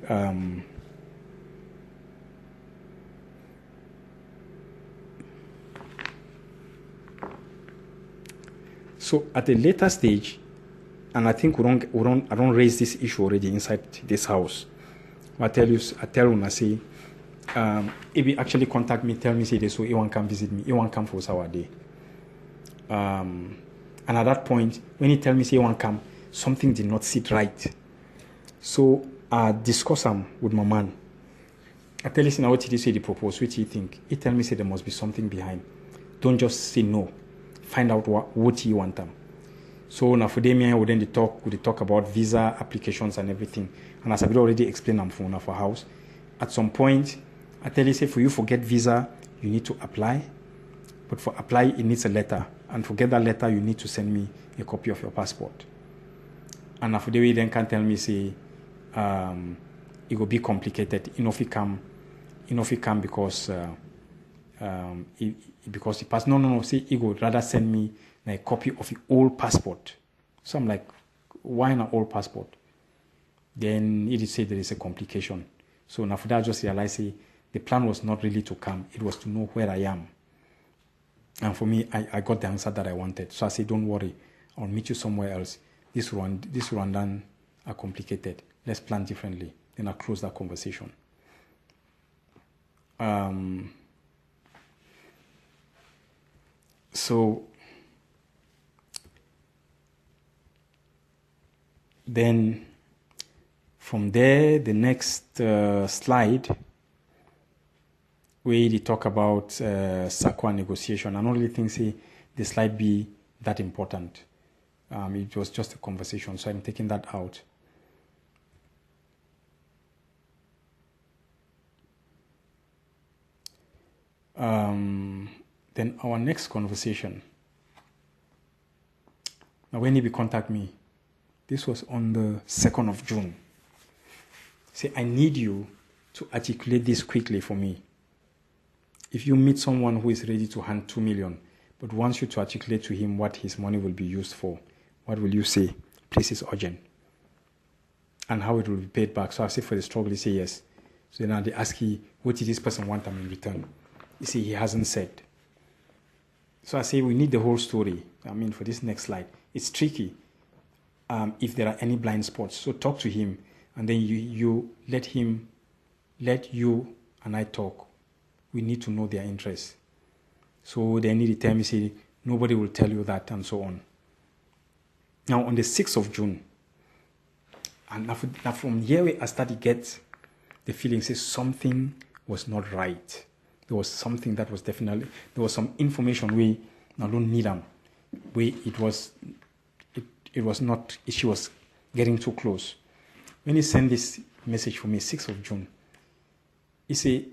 so at a later stage, and I think I don't raise this issue already inside this house. I tell you, I say, if he actually contact me, tell me, say this, so he won't come visit me, he won't come for our day. And at that point, when he tell me, say he won't come, something did not sit right. So I discuss with my man. I tell him what he say they propose, what he think. He tell me, say there must be something behind. Don't just say no. Find out what he want them. So now for them, we then talk about visa applications and everything. And as I've already explained, I'm for house. At some point, I tell you, say for you forget visa, you need to apply. But for apply, it needs a letter. And for get that letter, you need to send me a copy of your passport. And after the way then can tell me say it will be complicated. If it come because because he passed. No. Say he would rather send me a copy of the old passport. So I'm like, why an old passport? Then he did say there is a complication. So now for that I just realized the plan was not really to come. It was to know where I am. And for me, I got the answer that I wanted. So I said, don't worry, I'll meet you somewhere else. This Rwandan are complicated. Let's plan differently. Then I closed that conversation. So then from there, the next slide, where they talk about SACWA negotiation. I don't really think the slide be that important. It was just a conversation, so I'm taking that out. Then our next conversation. Now, when he contact me, this was on the 2nd of June. Say, I need you to articulate this quickly for me. If you meet someone who is ready to hand 2 million, but wants you to articulate to him what his money will be used for, what will you say? Please, it's urgent. And how it will be paid back. So I say for the struggle, he say yes. So now they ask you, what did this person want in return? You see, he hasn't said. So I say we need the whole story. For this next slide. It's tricky if there are any blind spots. So talk to him, and then you let you and I talk. We need to know their interests. So they need to tell me, say, nobody will tell you that, and so on. Now, on the 6th of June, and now from here I started to get the feeling, say, something was not right. There was something that was definitely, there was some information we now don't need them. It was not, she was getting too close. When he sent this message for me, 6th of June, he said,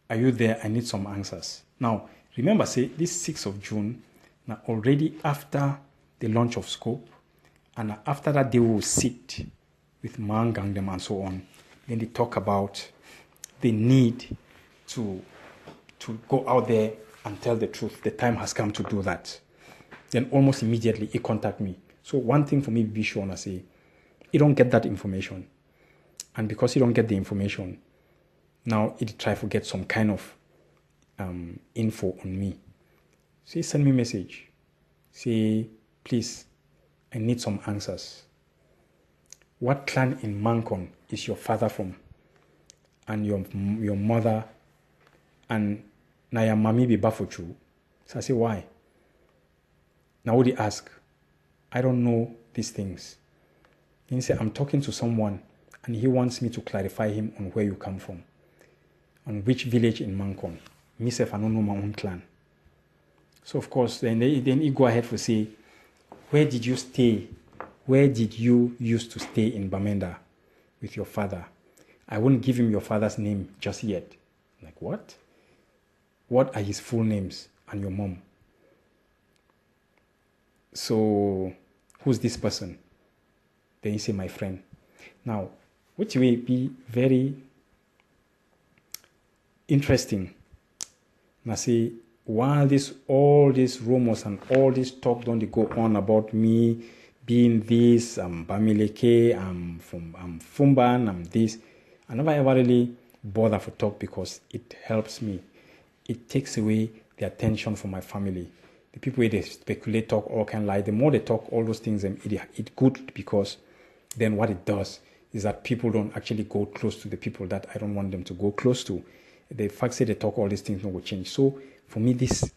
are you there? I need some answers. Now, remember, say, this 6th of June, now already after the launch of Scope, and after that they will sit with Mang Gangdem and so on. Then they talk about the need to go out there and tell the truth. The time has come to do that. Then almost immediately he contacted me. So one thing for me, be sure, I say, you don't get that information. And because you don't get the information, now it try to get some kind of info on me. So he send me a message. Say, please, I need some answers. What clan in Mankon is your father from? And your mother, and now your mommy be Bafochu. So I say, why? Now would he ask? I don't know these things. And he said, I'm talking to someone, and he wants me to clarify him on where you come from. On which village in Mankon. Myself, I don't know my own clan. So of course, then he go ahead to say, where did you stay? Where did you used to stay in Bamenda with your father? I won't give him your father's name just yet. I'm like, what? What are his full names and your mom? So, who's this person? Then he say, my friend. Now, which will be very interesting. And I say, while all these rumors and all this talk don't go on about me being this, I'm Bamileke, I'm Fumban, I'm this, I never ever really bother for talk because it helps me. It takes away the attention from my family. The people where they speculate, talk, all kind of lie. The more they talk all those things, it's good because then what it does is that people don't actually go close to the people that I don't want them to go close to. The fact that they talk all these things no will change. So for me, this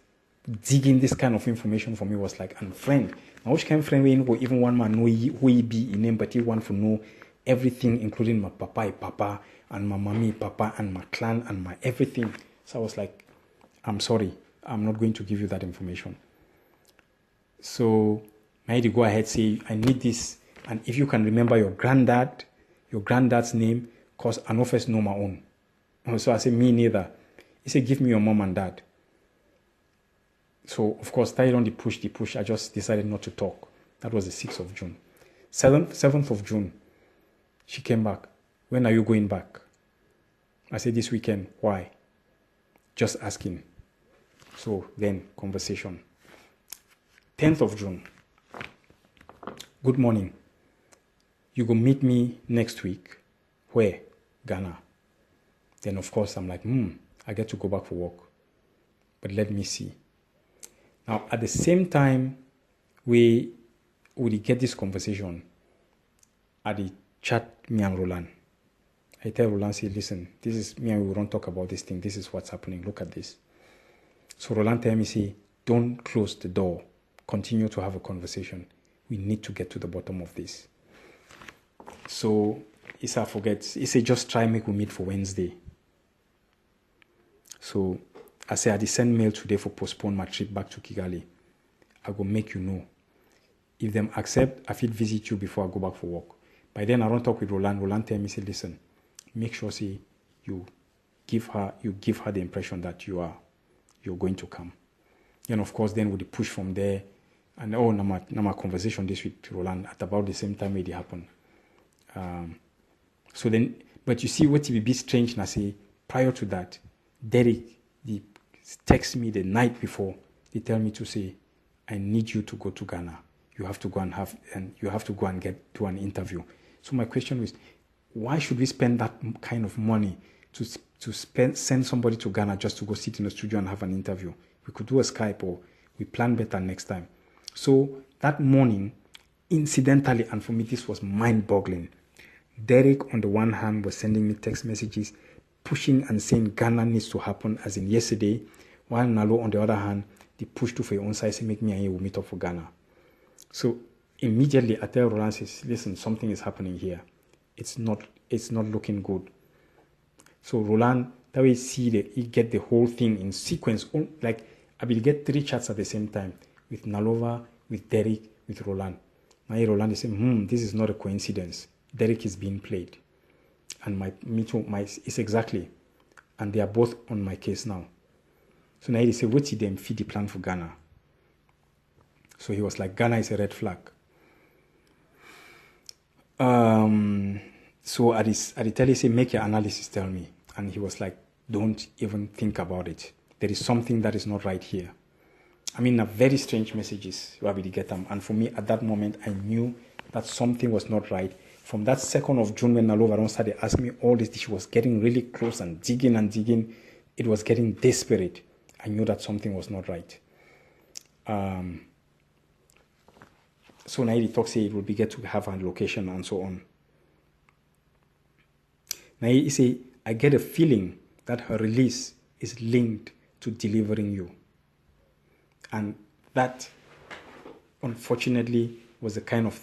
digging this kind of information for me was like, and friend. Now which kind of friend we know even one man know who he be in name, but he want to know everything, including my papa, and my mommy, papa, and my clan, and my everything. So I was like, I'm sorry, I'm not going to give you that information. So I had to go ahead and say, I need this. And if you can remember your granddad's name, because I know first know my own. So I said, me neither. He said, give me your mom and dad. So, of course, tied on the push, I just decided not to talk. That was the 6th of June. 7th of June, she came back. When are you going back? I said, this weekend. Why? Just asking. So then, conversation. 10th of June. Good morning. You go meet me next week. Where? Ghana. Then, of course, I'm like, I get to go back for work. But let me see. Now, at the same time, we would get this conversation at the chat, me and Roland. I tell Roland, say, listen, this is me and we don't talk about this thing. This is what's happening. Look at this. So Roland tell me, say, don't close the door. Continue to have a conversation. We need to get to the bottom of this. So Issa forgets. He said, just try make we meet for Wednesday. So I say, I send mail today for postpone my trip back to Kigali. I go make you know. If them accept, I fit visit you before I go back for work. By then, I don't talk with Roland. Roland tell me, say, listen, make sure, say, you give her the impression that you're going to come. And of course, then with the push from there, and now my conversation this week to Roland at about the same time it happened. So then, but you see what will be a bit strange, and I say, prior to that, Derek, he text me the night before. They tell me to say, I need you to go to Ghana. You have to go and do an interview. So my question is, why should we spend that kind of money to send somebody to Ghana just to go sit in the studio and have an interview? We could do a Skype, or we plan better next time. So that morning, incidentally, and for me this was mind-boggling, Derek on the one hand was sending me text messages pushing and saying Ghana needs to happen as in yesterday, while Nalo on the other hand, they pushed to for your own side, say make me and you will meet up for Ghana. So immediately I tell Roland, says, listen, something is happening here. It's not looking good. So Roland, that way he get the whole thing in sequence. Like I will get 3 chats at the same time with Nalova, with Derek, with Roland. Now Roland is saying, this is not a coincidence. Derek is being played. And it's exactly. And they are both on my case now. So now he said, what's them feed the plan for Ghana? So he was like, Ghana is a red flag. So I tell him, say, make your analysis, tell me. And he was like, don't even think about it. There is something that is not right here. I mean, a very strange messages, Rabbi get them. And for me, at that moment, I knew that something was not right. From that 2nd of June, when Nalova started asking me all this, she was getting really close and digging. It was getting desperate. I knew that something was not right. So now he talks, say it would be good to have a location and so on. Now he say, I get a feeling that her release is linked to delivering you. And that, unfortunately, was the kind of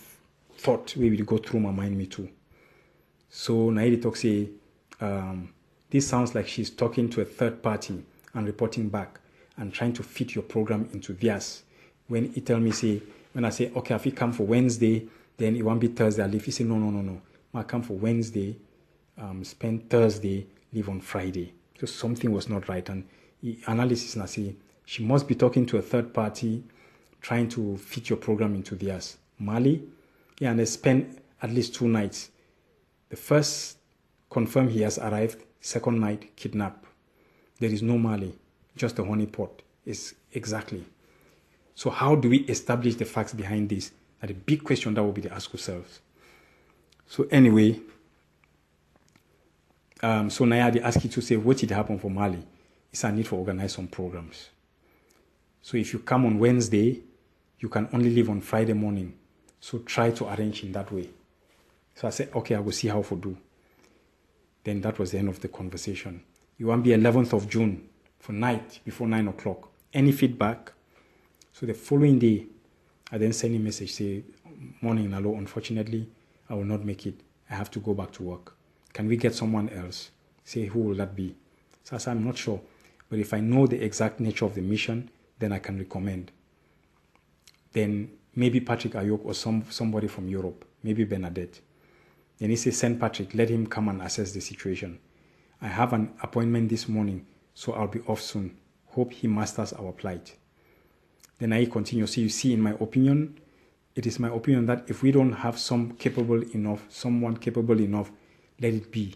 thought we will go through my mind, me too. So Naidi talks, say, this sounds like she's talking to a third party and reporting back and trying to fit your program into theirs. When he tell me, say, when I say, okay, if you come for Wednesday, then it won't be Thursday, I leave. He say, no. I come for Wednesday, spend Thursday, leave on Friday. So something was not right. And analysis, and I say, she must be talking to a third party, trying to fit your program into theirs. Mali, yeah, and they spend at least 2 nights. The first, confirm he has arrived. Second night, kidnap. There is no Mali, just a honeypot. It's exactly. So how do we establish the facts behind this? That's a big question that will be to ask ourselves. So anyway, so now they ask you to say, what did happen for Mali? It's a need for organize some programs. So if you come on Wednesday, you can only leave on Friday morning. So try to arrange in that way. So I said, okay, I will see how to do. Then that was the end of the conversation. You want to be 11th of June for night before 9 o'clock. Any feedback? So the following day, I then send a message, say, morning, Nalo, unfortunately, I will not make it. I have to go back to work. Can we get someone else? Say, who will that be? So I said, I'm not sure. But if I know the exact nature of the mission, then I can recommend. Then maybe Patrick Ayok or somebody from Europe, maybe Bernadette. Then he says, send Patrick, let him come and assess the situation. I have an appointment this morning, so I'll be off soon. Hope he masters our plight. Then I continue. So you see, in my opinion, it is my opinion that if we don't have someone capable enough, let it be.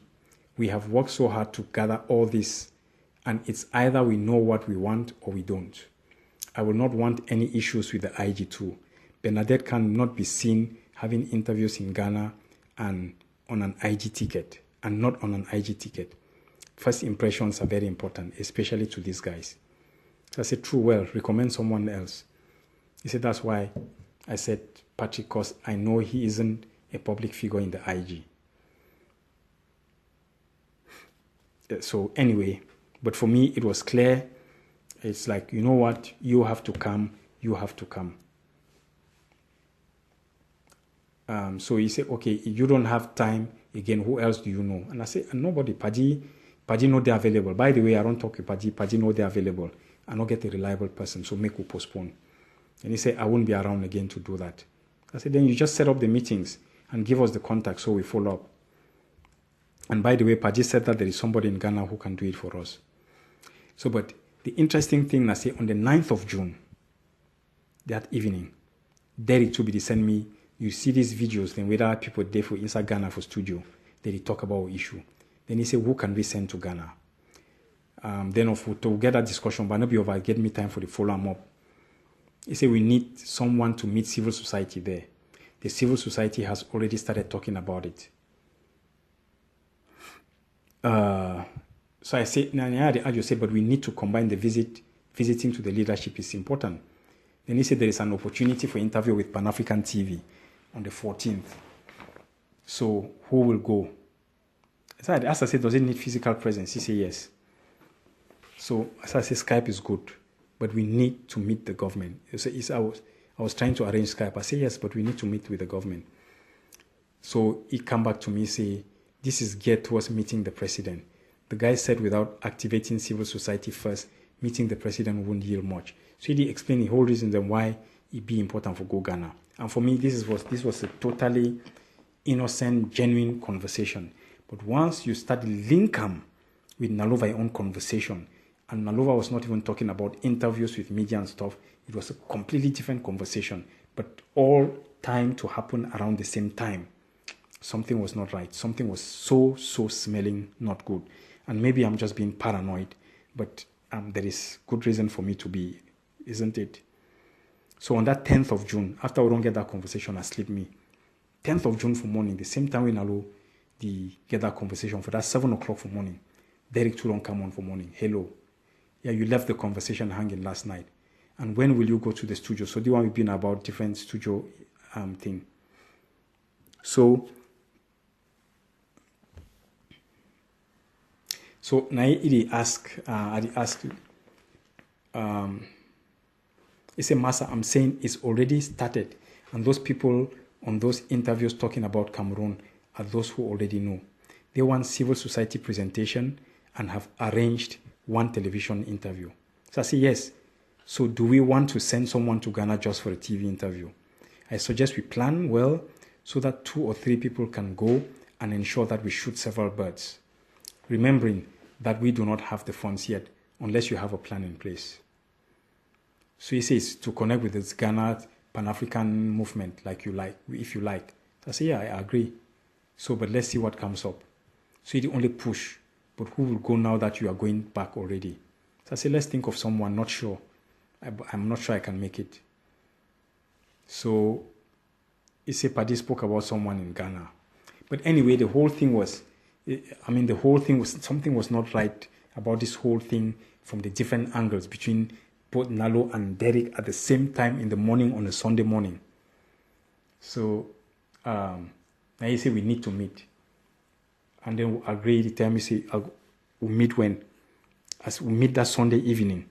We have worked so hard to gather all this, and it's either we know what we want or we don't. I will not want any issues with the IG too. Bernadette cannot be seen having interviews in Ghana and on an IG ticket, and not on an IG ticket. First impressions are very important, especially to these guys. So I said, true, well, recommend someone else. He said, that's why I said Patrick, because I know he isn't a public figure in the IG. So anyway, but for me, it was clear. It's like, you know what? You have to come. You have to come. So he said, okay, you don't have time. Again, who else do you know? And I said, nobody. Paji know they're available. By the way, I don't talk with Paji. Paji know they're available. I don't get a reliable person, so make we postpone. And he said, I won't be around again to do that. I said, then you just set up the meetings and give us the contact so we follow up. And by the way, Paji said that there is somebody in Ghana who can do it for us. So, but the interesting thing, I say, on the 9th of June, that evening, Derek Tubidi sent me, you see these videos, then whether people there for inside Ghana for studio, then he talk about our issue. Then he said, who can we send to Ghana? Then to get that discussion, but not be over, get me time for the follow-up. He said, we need someone to meet civil society there. The civil society has already started talking about it. So I said, but we need to combine the visiting to the leadership is important. Then he said there is an opportunity for interview with Pan-African TV on the 14th. So who will go? So as I said, does it need physical presence? He said yes. So as I said, Skype is good, but we need to meet the government. I was trying to arrange Skype. I said yes, but we need to meet with the government. So he come back to me say, this is geared towards meeting the president. The guy said without activating civil society first, meeting the president wouldn't yield much. So he explained the whole reason then why it be important for Go Ghana. And for me, this was a totally innocent, genuine conversation. But once you start link them with Nalova own conversation, and Nalova was not even talking about interviews with media and stuff, it was a completely different conversation, but all time to happen around the same time. Something was not right. Something was so smelling not good. And maybe I'm just being paranoid, but there is good reason for me to be, isn't it? So on that 10th of June, after we don't get that conversation, I sleep me. 10th of June for morning, the same time we Nalo, get that conversation for that 7 o'clock for morning. Derek too don't come on for morning. Hello. Yeah, you left the conversation hanging last night. And when will you go to the studio? So the one we've been about different studio thing. So now he asked, he said, Massa, I'm saying it's already started. And those people on those interviews talking about Cameroon are those who already know. They want civil society presentation and have arranged one television interview. So I say, yes. So do we want to send someone to Ghana just for a TV interview? I suggest we plan well so that 2 or 3 people can go and ensure that we shoot several birds. Remembering that we do not have the funds yet unless you have a plan in place. So he says to connect with this Ghana Pan-African movement if you like. So I say, yeah, I agree. So, but let's see what comes up. So he only push, but who will go now that you are going back already? So I say, let's think of someone, not sure. I'm not sure I can make it. So he said, Paddy spoke about someone in Ghana. But anyway, the whole thing was, something was not right about this whole thing from the different angles between both Nalo and Derek at the same time in the morning on a Sunday morning. So now he said we need to meet. And then we agreed, he tell me, say, we'll meet when? As we meet that Sunday evening.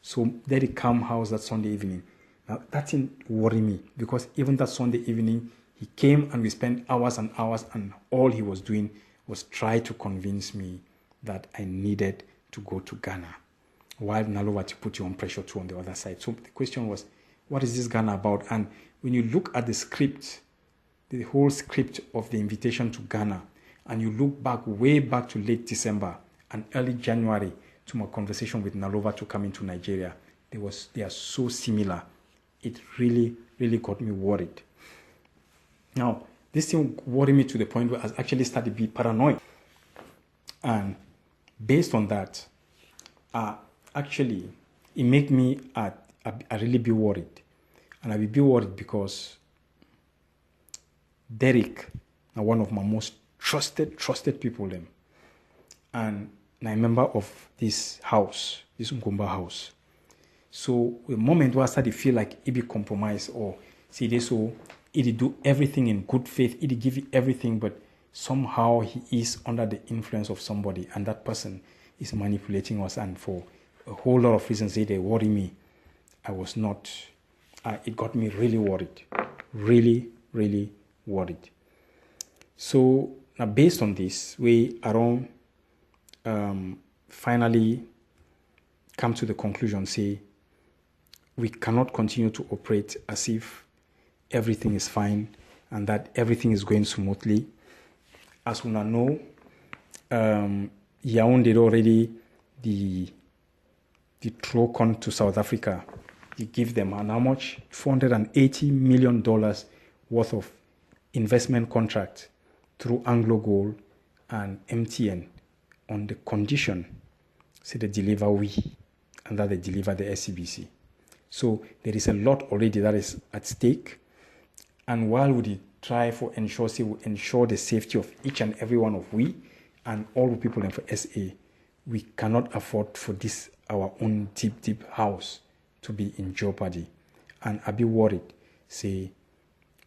So Derek come house that Sunday evening. Now that didn't worry me because even that Sunday evening, he came and we spent hours and hours and all he was doing was try to convince me that I needed to go to Ghana. While Nalova to put you on pressure too on the other side. So the question was, what is this Ghana about? And when you look at the script, the whole script of the invitation to Ghana, and you look back, way back to late December and early January to my conversation with Nalova to come into Nigeria, they are so similar it really, really got me worried. Now, this thing worried me to the point where I actually started to be paranoid. And based on that, actually, it made me I really be worried. And I will be worried because Derek, one of my most trusted people, them. And I'm a member of this house, this Ngumba house. So the moment where I started to feel like it be compromised or see this, so it do everything in good faith, it give you everything, but somehow he is under the influence of somebody, and that person is manipulating us. And for a whole lot of reasons, they worry me. I was not. It got me really worried, really, really worried. So now, based on this, we around finally come to the conclusion, say we cannot continue to operate as if everything is fine and that everything is going smoothly. As we now know, Yaoundé already the Trocon to South Africa. They give them how much? $480 million worth of investment contract through Anglo Gold and MTN on the condition, say they deliver and that they deliver the SCBC. So there is a lot already that is at stake. And while we try for ensure the safety of each and every one of we and all the people in for SA, we cannot afford for this our own deep house to be in jeopardy. And I be worried, say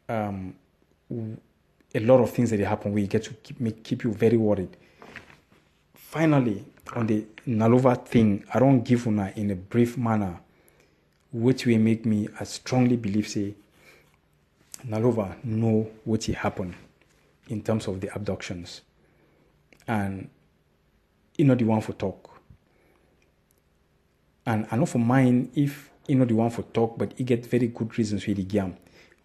a lot of things that happen, we get to keep you very worried. Finally, on the Nalova thing, I don't give una in a brief manner, which will make me I strongly believe, say, Nalova know what happened in terms of the abductions. And you know the one for talk. And I know for mine, if you know the one for talk, but he get very good reasons for the game.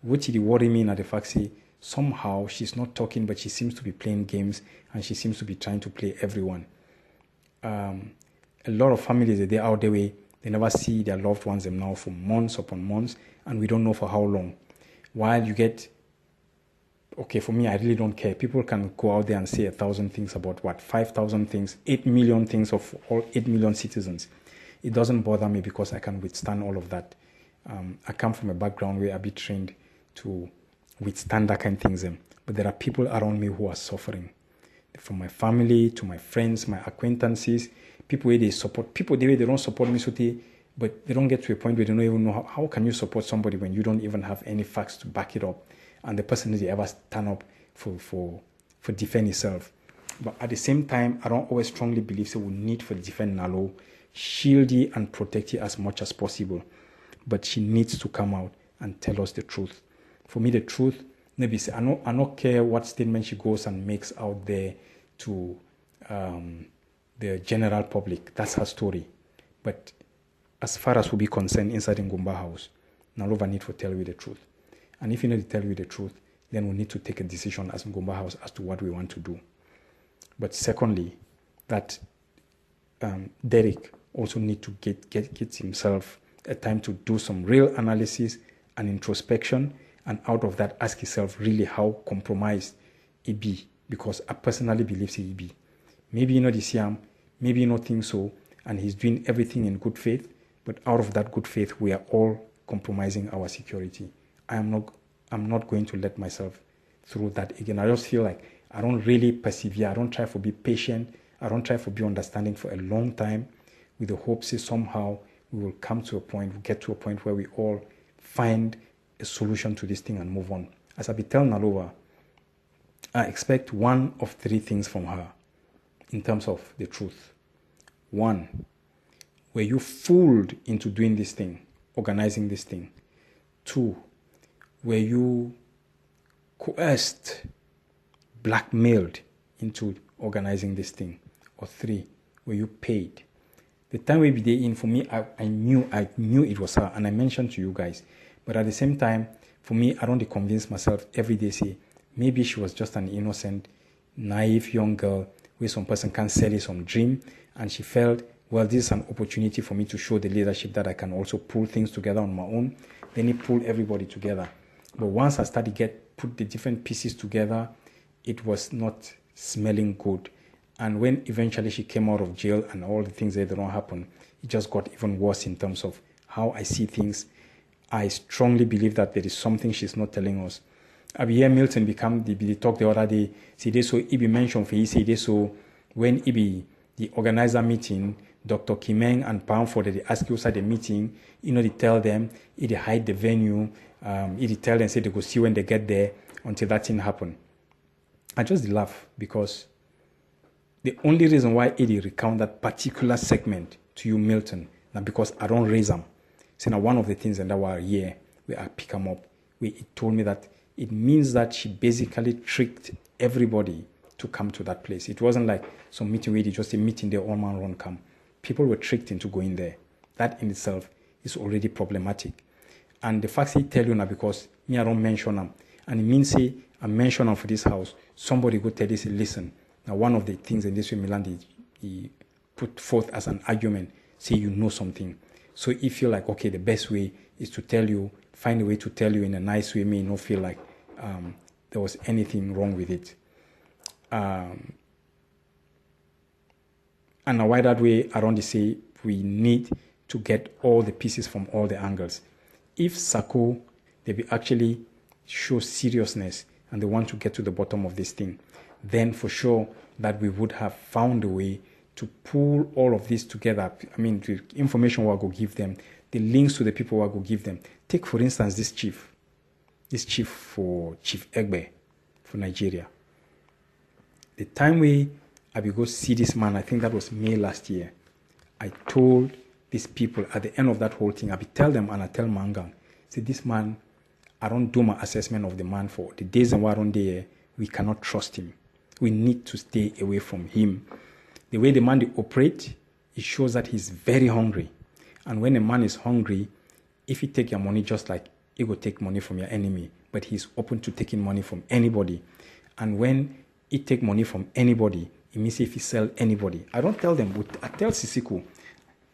Which he worry me at the fact, say, somehow she's not talking, but she seems to be playing games and she seems to be trying to play everyone. A lot of families, they're out their way, they never see their loved ones them now for months upon months, and we don't know for how long. While you get, okay, for me, I really don't care. People can go out there and say 1,000 things about 5,000 things, 8 million things of all 8 million citizens. It doesn't bother me because I can withstand all of that. I come from a background where I be trained to withstand that kind of things. But there are people around me who are suffering. From my family to my friends, my acquaintances, people where they support, people the way they don't support me, but they don't get to a point where they don't even know how can you support somebody when you don't even have any facts to back it up, and the person doesn't ever stand up for defend itself. But at the same time, I don't always strongly believe we need for defend Nalo, shield you and protect you as much as possible. But she needs to come out and tell us the truth. For me, the truth, maybe say, I don't care what statement she goes and makes out there to the general public. That's her story. But as far as we be concerned inside Ngumba house, Nalova need to tell you the truth. And if you need to tell you the truth, then we need to take a decision as Ngumba house as to what we want to do. But secondly, that Derek also need to get himself a time to do some real analysis and introspection, and out of that ask himself really how compromised it be, because I personally believe he be. Maybe you know this yam, maybe you don't think so, and he's doing everything in good faith, but out of that good faith we are all compromising our security. I'm not going to let myself through that again. I just feel like I don't really persevere. I don't try to be patient. I don't try to be understanding for a long time with the hopes that somehow we will come to a point, we get to a point where we all find a solution to this thing and move on. As I be telling Nalova, I expect one of three things from her in terms of the truth. One, were you fooled into doing this thing, organizing this thing? Two, were you coerced, blackmailed into organizing this thing? Or three, were you paid? The time we be there in, for me, I knew it was her, and I mentioned to you guys. But at the same time, for me, I don't convince myself every day, say, maybe she was just an innocent, naive young girl where some person can sell you some dream, and she felt, well, this is an opportunity for me to show the leadership that I can also pull things together on my own. Then he pulled everybody together. But once I started put the different pieces together, it was not smelling good. And when eventually she came out of jail and all the things that don't happen, it just got even worse in terms of how I see things. I strongly believe that there is something she's not telling us. I hear Milton become the talk the other day. See, they so Ibi mentioned for say they so when Ibi the organizer meeting, Dr. Kimeng and Pamford they ask you outside the meeting, they tell them, they hide the venue, they tell them say they go see when they get there until that thing happen. I just laugh because the only reason why Eddie recount that particular segment to you, Milton, now because I don't raise them. So now one of the things in that were here where I pick them up, where it told me that it means that she basically tricked everybody to come to that place. It wasn't like some meeting where they just a meeting there, all man run come. People were tricked into going there. That in itself is already problematic. And the facts he tell you now because me I don't mention them. And it means say I mention them for this house. Somebody go tell this, listen. Now one of the things in this way Milan he put forth as an argument, say you know something. So if you're like, okay, the best way is to tell you, find a way to tell you in a nice way, may not feel like there was anything wrong with it. And why that way, I don't say we need to get all the pieces from all the angles. If Sako, they will actually show seriousness and they want to get to the bottom of this thing, then for sure that we would have found a way to pull all of this together. I mean, the information we'll go give them, the links to the people we'll go give them. Take, for instance, this chief for Chief Egbe for Nigeria. The time I will go see this man, I think that was May last year, I told these people at the end of that whole thing, I will tell them and I tell Mangang, say this man, I don't do my assessment of the man for the days and why there, we cannot trust him. We need to stay away from him. The way the man they operate, it shows that he's very hungry. And when a man is hungry, if he take your money just like he will take money from your enemy, but he's open to taking money from anybody. And when he take money from anybody, it means if he sell anybody. I don't tell them, but I tell Sisiku,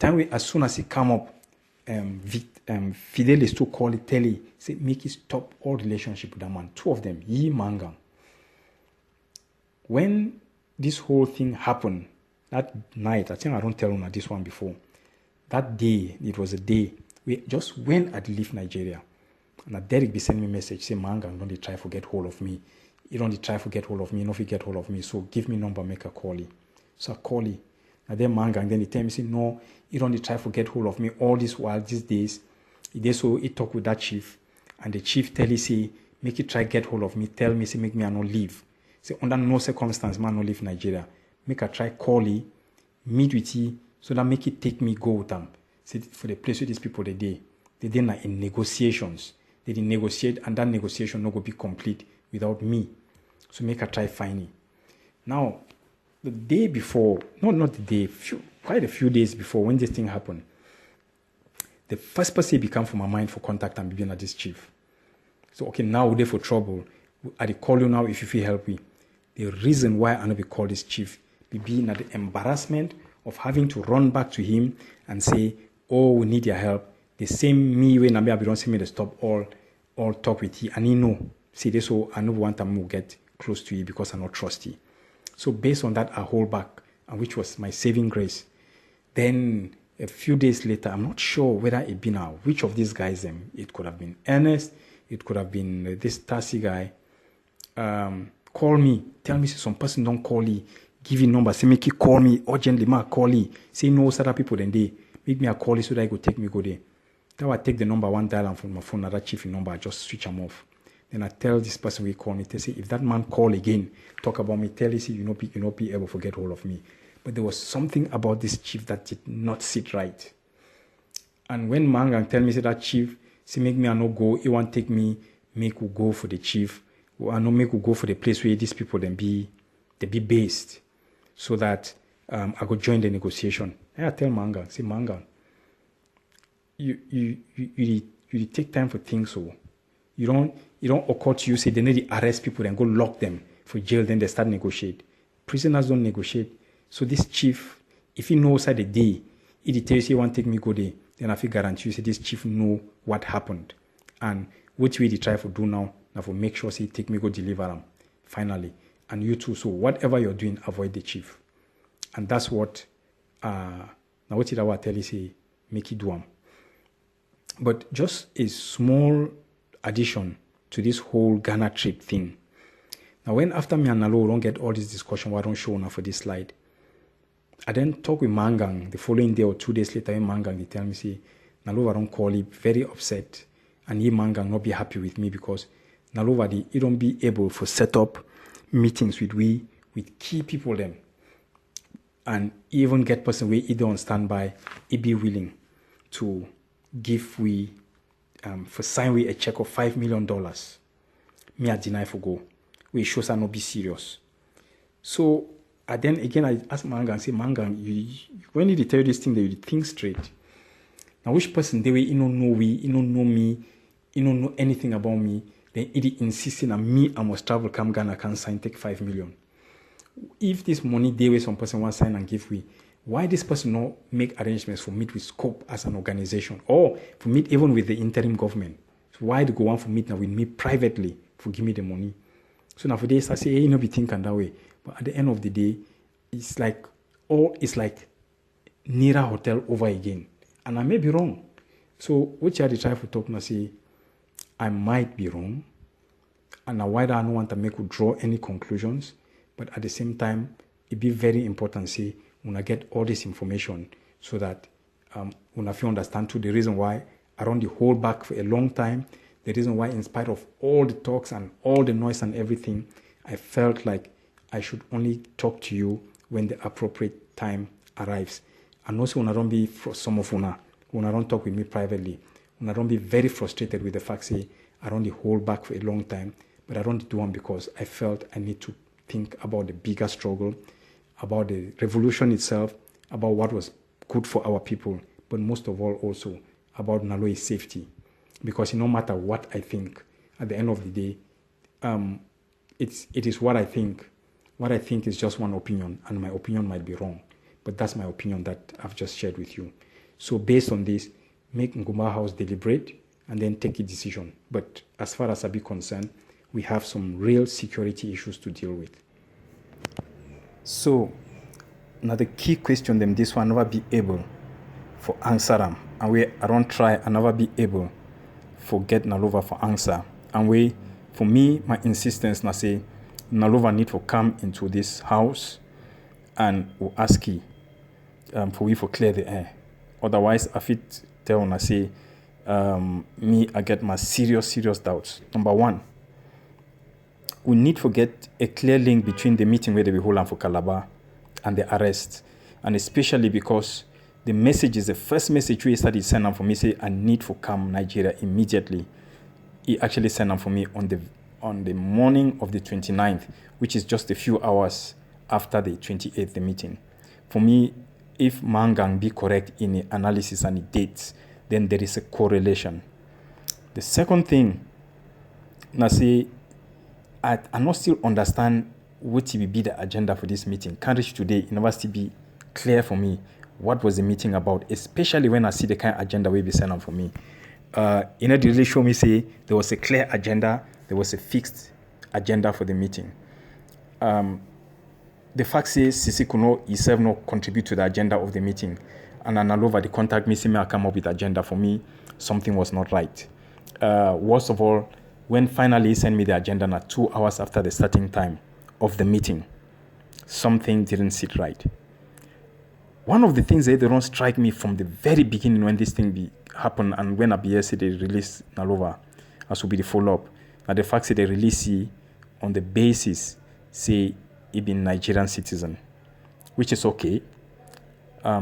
as soon as he come up, Fidel is to call it, tell he, say, make it stop all relationship with that man. Two of them, Yi Mangang. When this whole thing happened, that night, I think I don't tell you this one before, that day, it was a day, we just when I leave Nigeria, and Derek be sending me a message, say, Mangang, don't they try to get hold of me. You don't try to get hold of me, if you get hold of me, so give me number, make a call. So I call him. And then Mangang, then he tell me, say, no, you don't try to get hold of me all this while, these days. He talk with that chief, and the chief tell he, say, make you try get hold of me, tell me, say, make me not leave. Say, under no circumstance, man, no leave Nigeria. Make a try call he, meet with he, so that make it take me go with them. Say, for the place with these people, they then are in negotiations. They didn't negotiate, and that negotiation not go be complete without me. So make a try find it. Now, the day before, not the day, quite a few days before when this thing happened, the first person became for my mind for contact and being at this chief. So, okay, now we're there for trouble. I call you now if you feel help me. The reason why I not be called this chief be being at the embarrassment of having to run back to him and say, oh, we need your help. The same me when I don't see me to stop all talk with you. And he know. See this, so I don't want them to get close to you because I not trust you. So based on that, I hold back, and which was my saving grace. Then a few days later, I'm not sure whether it be now, which of these guys, it could have been Ernest, it could have been this Tassi guy, call me, tell me, say some person don't call you, give you number, say make you call me urgently, ma call you, say no other people than they, make me a call you so that I go take me go there. Then I take the number one dial and from my phone, another chief number, I just switch them off. Then I tell this person we call me, they say, if that man call again, talk about me, tell you, see, you not be able to get hold of me. But there was something about this chief that did not sit right. And when Mangang tell me, say that chief, say make me I no go, he want take me, make we go for the chief, I no make we go for the place where these people they be based, so that I could join the negotiation. And I tell Mangang, say Mangang, you take time for things, so you don't occur to you, say they need to arrest people and go lock them for jail, then they start negotiate. Prisoners don't negotiate. So this chief, if he knows how the day, if he tells you he want to take me go there, then I feel guarantee you, say this chief know what happened. And which we try to do now for make sure say take me go deliver them finally. And you too. So whatever you're doing, avoid the chief. And that's what now what did I tell you say make it do them. But just a small addition to this whole Ghana trip thing. Now, when after me and Nalo don't get all this discussion, why don't show now for this slide? I then talk with Mangang the following day or 2 days later. Mangang they tell me say Nalova don't call him very upset, and he Mangang not be happy with me because Nalova he don't be able to set up meetings with key people them, and even get person where either on standby, he be willing to give we for sign we a check of $5 million. Me I deny for go. We shows are not be serious. So then again I ask Mangang, say Mangang, you when you tell you this thing that you think straight. Now which person they way you don't know you don't know me, you don't know anything about me, then it insisting on me I must travel come Ghana can sign take 5 million. If this money they way some person want sign and give we, why this person not make arrangements for meet with scope as an organization or for meet even with the interim government? So why they go on for meet now with me privately for give me the money? So now for this I say, hey, you know be thinking that way. But at the end of the day, it's like Nera Hotel over again. And I may be wrong. So which I try to talk now say I might be wrong. And now why do I don't want to make or draw any conclusions? But at the same time, it be very important say when I get all this information so that when I understand too the reason why I don't hold back for a long time, the reason why in spite of all the talks and all the noise and everything, I felt like I should only talk to you when the appropriate time arrives. And also when I don't be for some of when I don't talk with me privately, when I don't be very frustrated with the fact say I don't hold back for a long time, but I don't do one because I felt I need to think about the bigger struggle, about the revolution itself, about what was good for our people, but most of all also about Naloi's safety. Because no matter what I think, at the end of the day, it is what I think. What I think is just one opinion, and my opinion might be wrong. But that's my opinion that I've just shared with you. So based on this, make Nguma House deliberate and then take a decision. But as far as I be concerned, we have some real security issues to deal with. So now the key question them this one never be able for answer them. And we I don't try and never be able for get Nalova for answer. And we for me, my insistence now say Nalova need to come into this house and will ask you for we for clear the air. Otherwise, I fit tell and I say me I get my serious doubts. Number one, we need to get a clear link between the meeting where they will hold on for Calabar and the arrest. And especially because the message is the first message we started sending for me say I need to come Nigeria immediately. He actually sent them for me on the morning of the 29th, which is just a few hours after the 28th the meeting. For me, if Mangang be correct in the analysis and the dates, then there is a correlation. The second thing, I say, I not still understand what will be the agenda for this meeting. Can't reach today, it never still be clear for me what was the meeting about, especially when I see the kind of agenda we be sent on for me. It really show me say there was a clear agenda, there was a fixed agenda for the meeting. The fact says Sisi Kuno himself not contribute to the agenda of the meeting. And Analova, they contact me, say me I come up with agenda for me, something was not right. Worst of all, when finally he sent me the agenda now 2 hours after the starting time of the meeting, something didn't sit right. One of the things that they don't strike me from the very beginning when this thing happened and when ABS they released Nalova, as will be the follow-up, and the fact that they release it on the basis, say, he be Nigerian citizen, which is okay,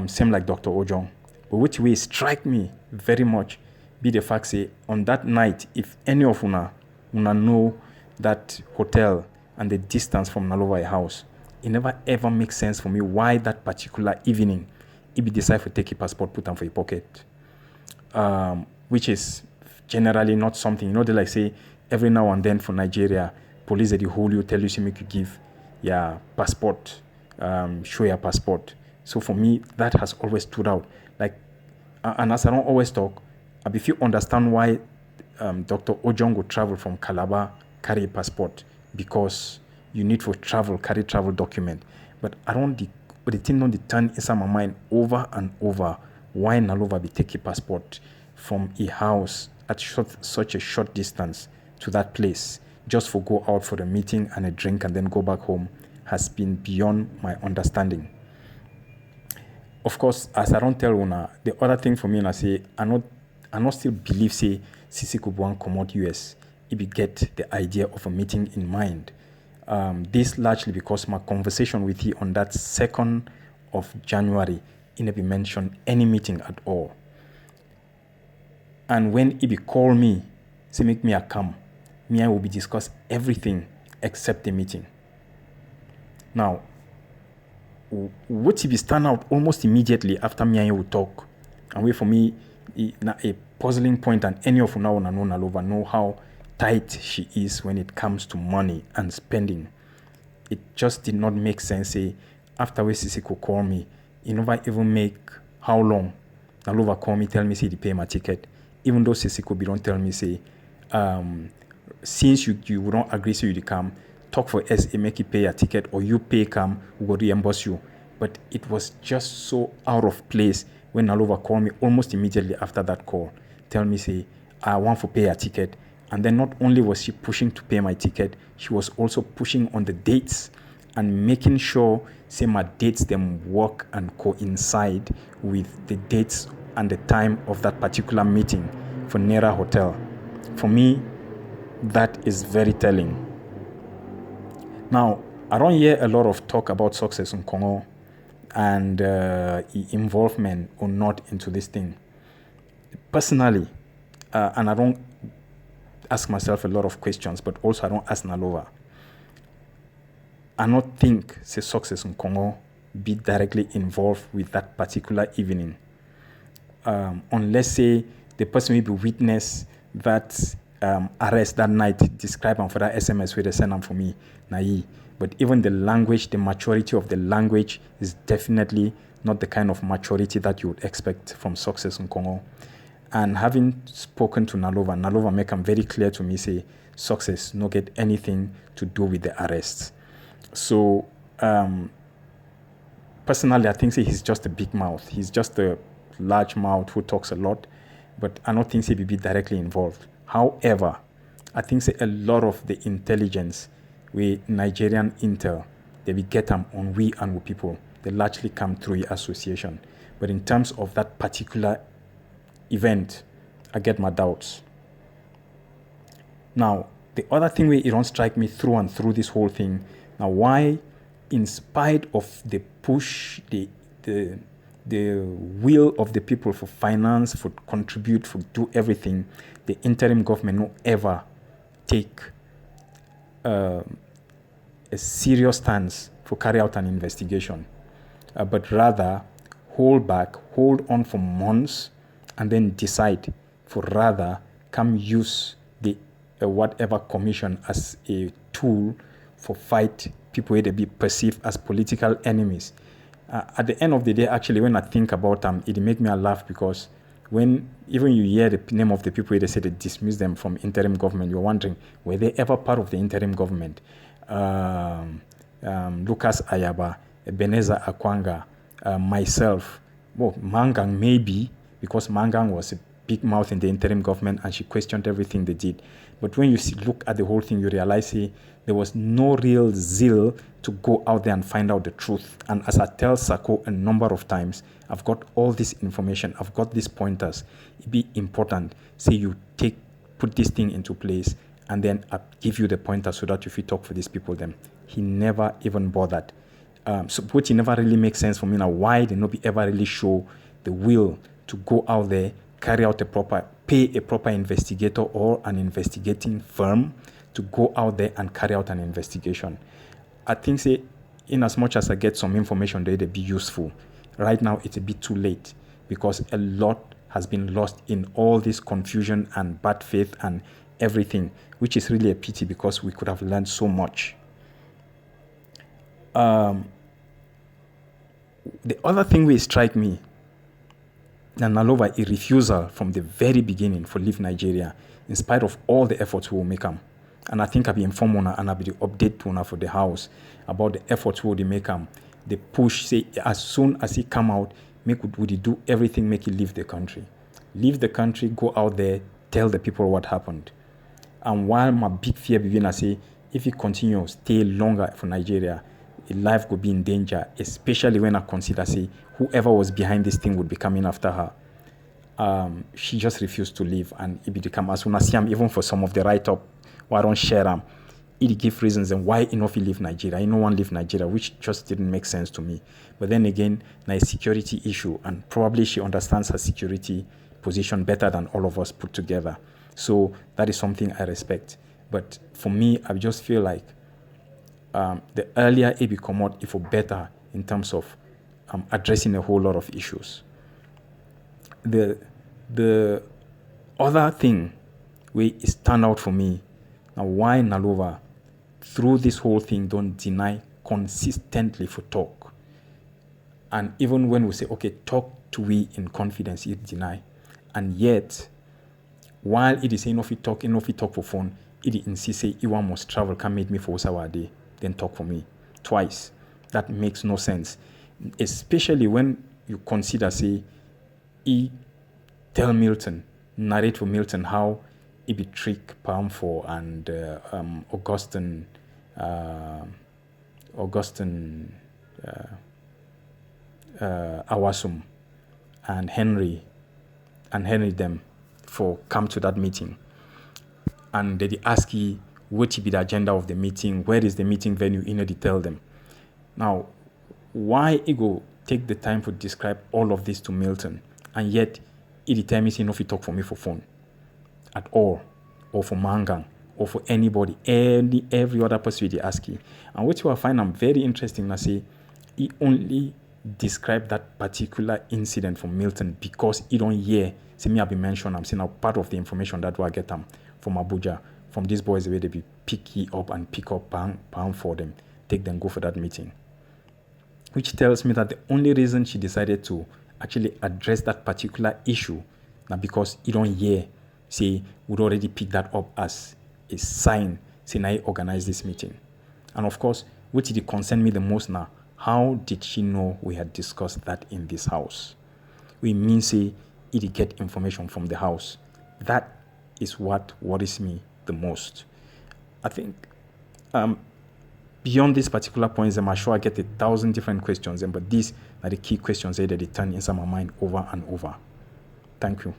same like Dr. Ojong. But which way strike me very much be the fact say on that night, if any of una know that hotel and the distance from Nalova house, it never ever makes sense for me why that particular evening he be decide to take a passport, put them for your pocket. Which is generally not something, they like say every now and then for Nigeria, police at the whole you tell you to make you give your passport, show your passport. So for me, that has always stood out. Like, and as I don't always talk, if you understand why Dr. Ojong will travel from Calabar, carry a passport because you need for travel, carry travel document. But around the thing on the turn inside my mind over and over, why Nalova be take a passport from a house at such a short distance to that place just for go out for a meeting and a drink and then go back home has been beyond my understanding. Of course, as I don't tell Una, the other thing for me, I say, I not still believe, say, Sisi Kubuan come out US, if you get the idea of a meeting in mind. This largely because my conversation with he on that 2nd of January, he never mentioned any meeting at all. And when he call me, say make me a come, me I will be discuss everything except the meeting. Now, what he be stand out almost immediately after me and you will talk, and wait for me a puzzling point, and any of you now know how tight she is when it comes to money and spending. It just did not make sense. Say after we Sisi could call me, he never even make how long. Nalova call me, tell me say they pay my ticket. Even though Sisi could be don't tell me say, since you don't agree so you come, talk for SA, make you pay a ticket, or you pay come, we will reimburse you. But it was just so out of place when Nalova called me almost immediately after that call. Tell me say, I want to pay a ticket. And then not only was she pushing to pay my ticket, she was also pushing on the dates and making sure, say, my dates them work and coincide with the dates and the time of that particular meeting for Nera Hotel. For me, that is very telling. Now, I don't hear a lot of talk about success in Congo and involvement or not into this thing. Personally, and I don't ask myself a lot of questions, but also I don't ask Nalova. I don't think say success in Congo be directly involved with that particular evening. Unless say the person will be witness that arrest that night, describe them for that SMS where they send them for me, But even the language, the maturity of the language is definitely not the kind of maturity that you would expect from success in Congo. And having spoken to Nalova make them very clear to me, say, success no get anything to do with the arrests. So, personally, I think say he's just a big mouth. He's just a large mouth who talks a lot, but I don't think say he be directly involved. However, I think say a lot of the intelligence with Nigerian intel, they will get them on we and we people. They largely come through the association. But in terms of that particular event, I get my doubts. Now, the other thing where it don't strike me through and through this whole thing, now why, in spite of the push, the will of the people for finance, for contribute, for do everything, the interim government no ever take a serious stance for carry out an investigation, but rather hold on for months, and then decide for rather come use the whatever commission as a tool for fight people where they be perceived as political enemies. At the end of the day, actually, when I think about them, it make me laugh, because when even you hear the name of the people where they say they dismiss them from interim government, you're wondering, were they ever part of the interim government? Lucas Ayaba, Ebenezer Akwanga, myself, well, Mangang maybe, because Mangang was a big mouth in the interim government and she questioned everything they did. But when you look at the whole thing, you realize there was no real zeal to go out there and find out the truth. And as I tell Sako a number of times, I've got all this information, I've got these pointers. It'd be important, say you put this thing into place, and then I give you the pointers so that if you talk for these people, then he never even bothered. So which never really makes sense for me now. Why they not be ever really show the will to go out there, carry out pay a proper investigator or an investigating firm to go out there and carry out an investigation. I think say, in as much as I get some information there, they'd be useful. Right now, it's a bit too late, because a lot has been lost in all this confusion and bad faith and everything, which is really a pity, because we could have learned so much. The other thing will strike me, and Nalova, a refusal from the very beginning for leave Nigeria, in spite of all the efforts we will make them. And I think I'll be informed on and I'll be the update to for the house about the efforts we will make them. The push, say, as soon as he come out, would he do everything, make he leave the country. Leave the country, go out there, tell the people what happened. And while my big fear begin, I say, if he continues, stay longer for Nigeria, his life could be in danger, especially when I consider, say, whoever was behind this thing would be coming after her. She just refused to leave, and it became, as soon as I see even for some of the write-up, why I don't share them, it give reasons and why enough he leave Nigeria. No one leave Nigeria, which just didn't make sense to me. But then again, a security issue, and probably she understands her security position better than all of us put together. So that is something I respect. But for me, I just feel like the earlier it become out, it for better in terms of addressing a whole lot of issues. The other thing where it stand out for me, now why Nalova through this whole thing don't deny consistently for talk. And even when we say, okay, talk to we in confidence, it deny. And yet, while it is enough it talk for phone, it insists say, Iwan must travel, can meet me for our day, then talk for me twice. That makes no sense. Especially when you consider, say, he tell Milton, narrate for Milton how he be trick Palmford and Augustine Awasum and Henry them for come to that meeting. And they ask you what will be the agenda of the meeting, where is the meeting venue, they tell them. Now, why Ego take the time to describe all of this to Milton, and yet he determines he not talk for me for phone at all, or for Mangang, or for anybody, every other person they ask you. And what you will find I'm very interesting, I say, he only described that particular incident from Milton because he don't hear, see me have been mentioned, I'm saying now part of the information that I get from Abuja, from these boys where they be pick he up and pick up pound for them, take them, go for that meeting. Which tells me that the only reason she decided to actually address that particular issue now because you don't hear, say, would already pick that up as a sign, say, I organize this meeting. And of course, which did concern me the most now, how did she know we had discussed that in this house? We mean, say, it get information from the house. That is what worries me the most. I think beyond these particular points, I'm sure I get 1,000 different questions, but these are the key questions that they turn inside my mind over and over. Thank you.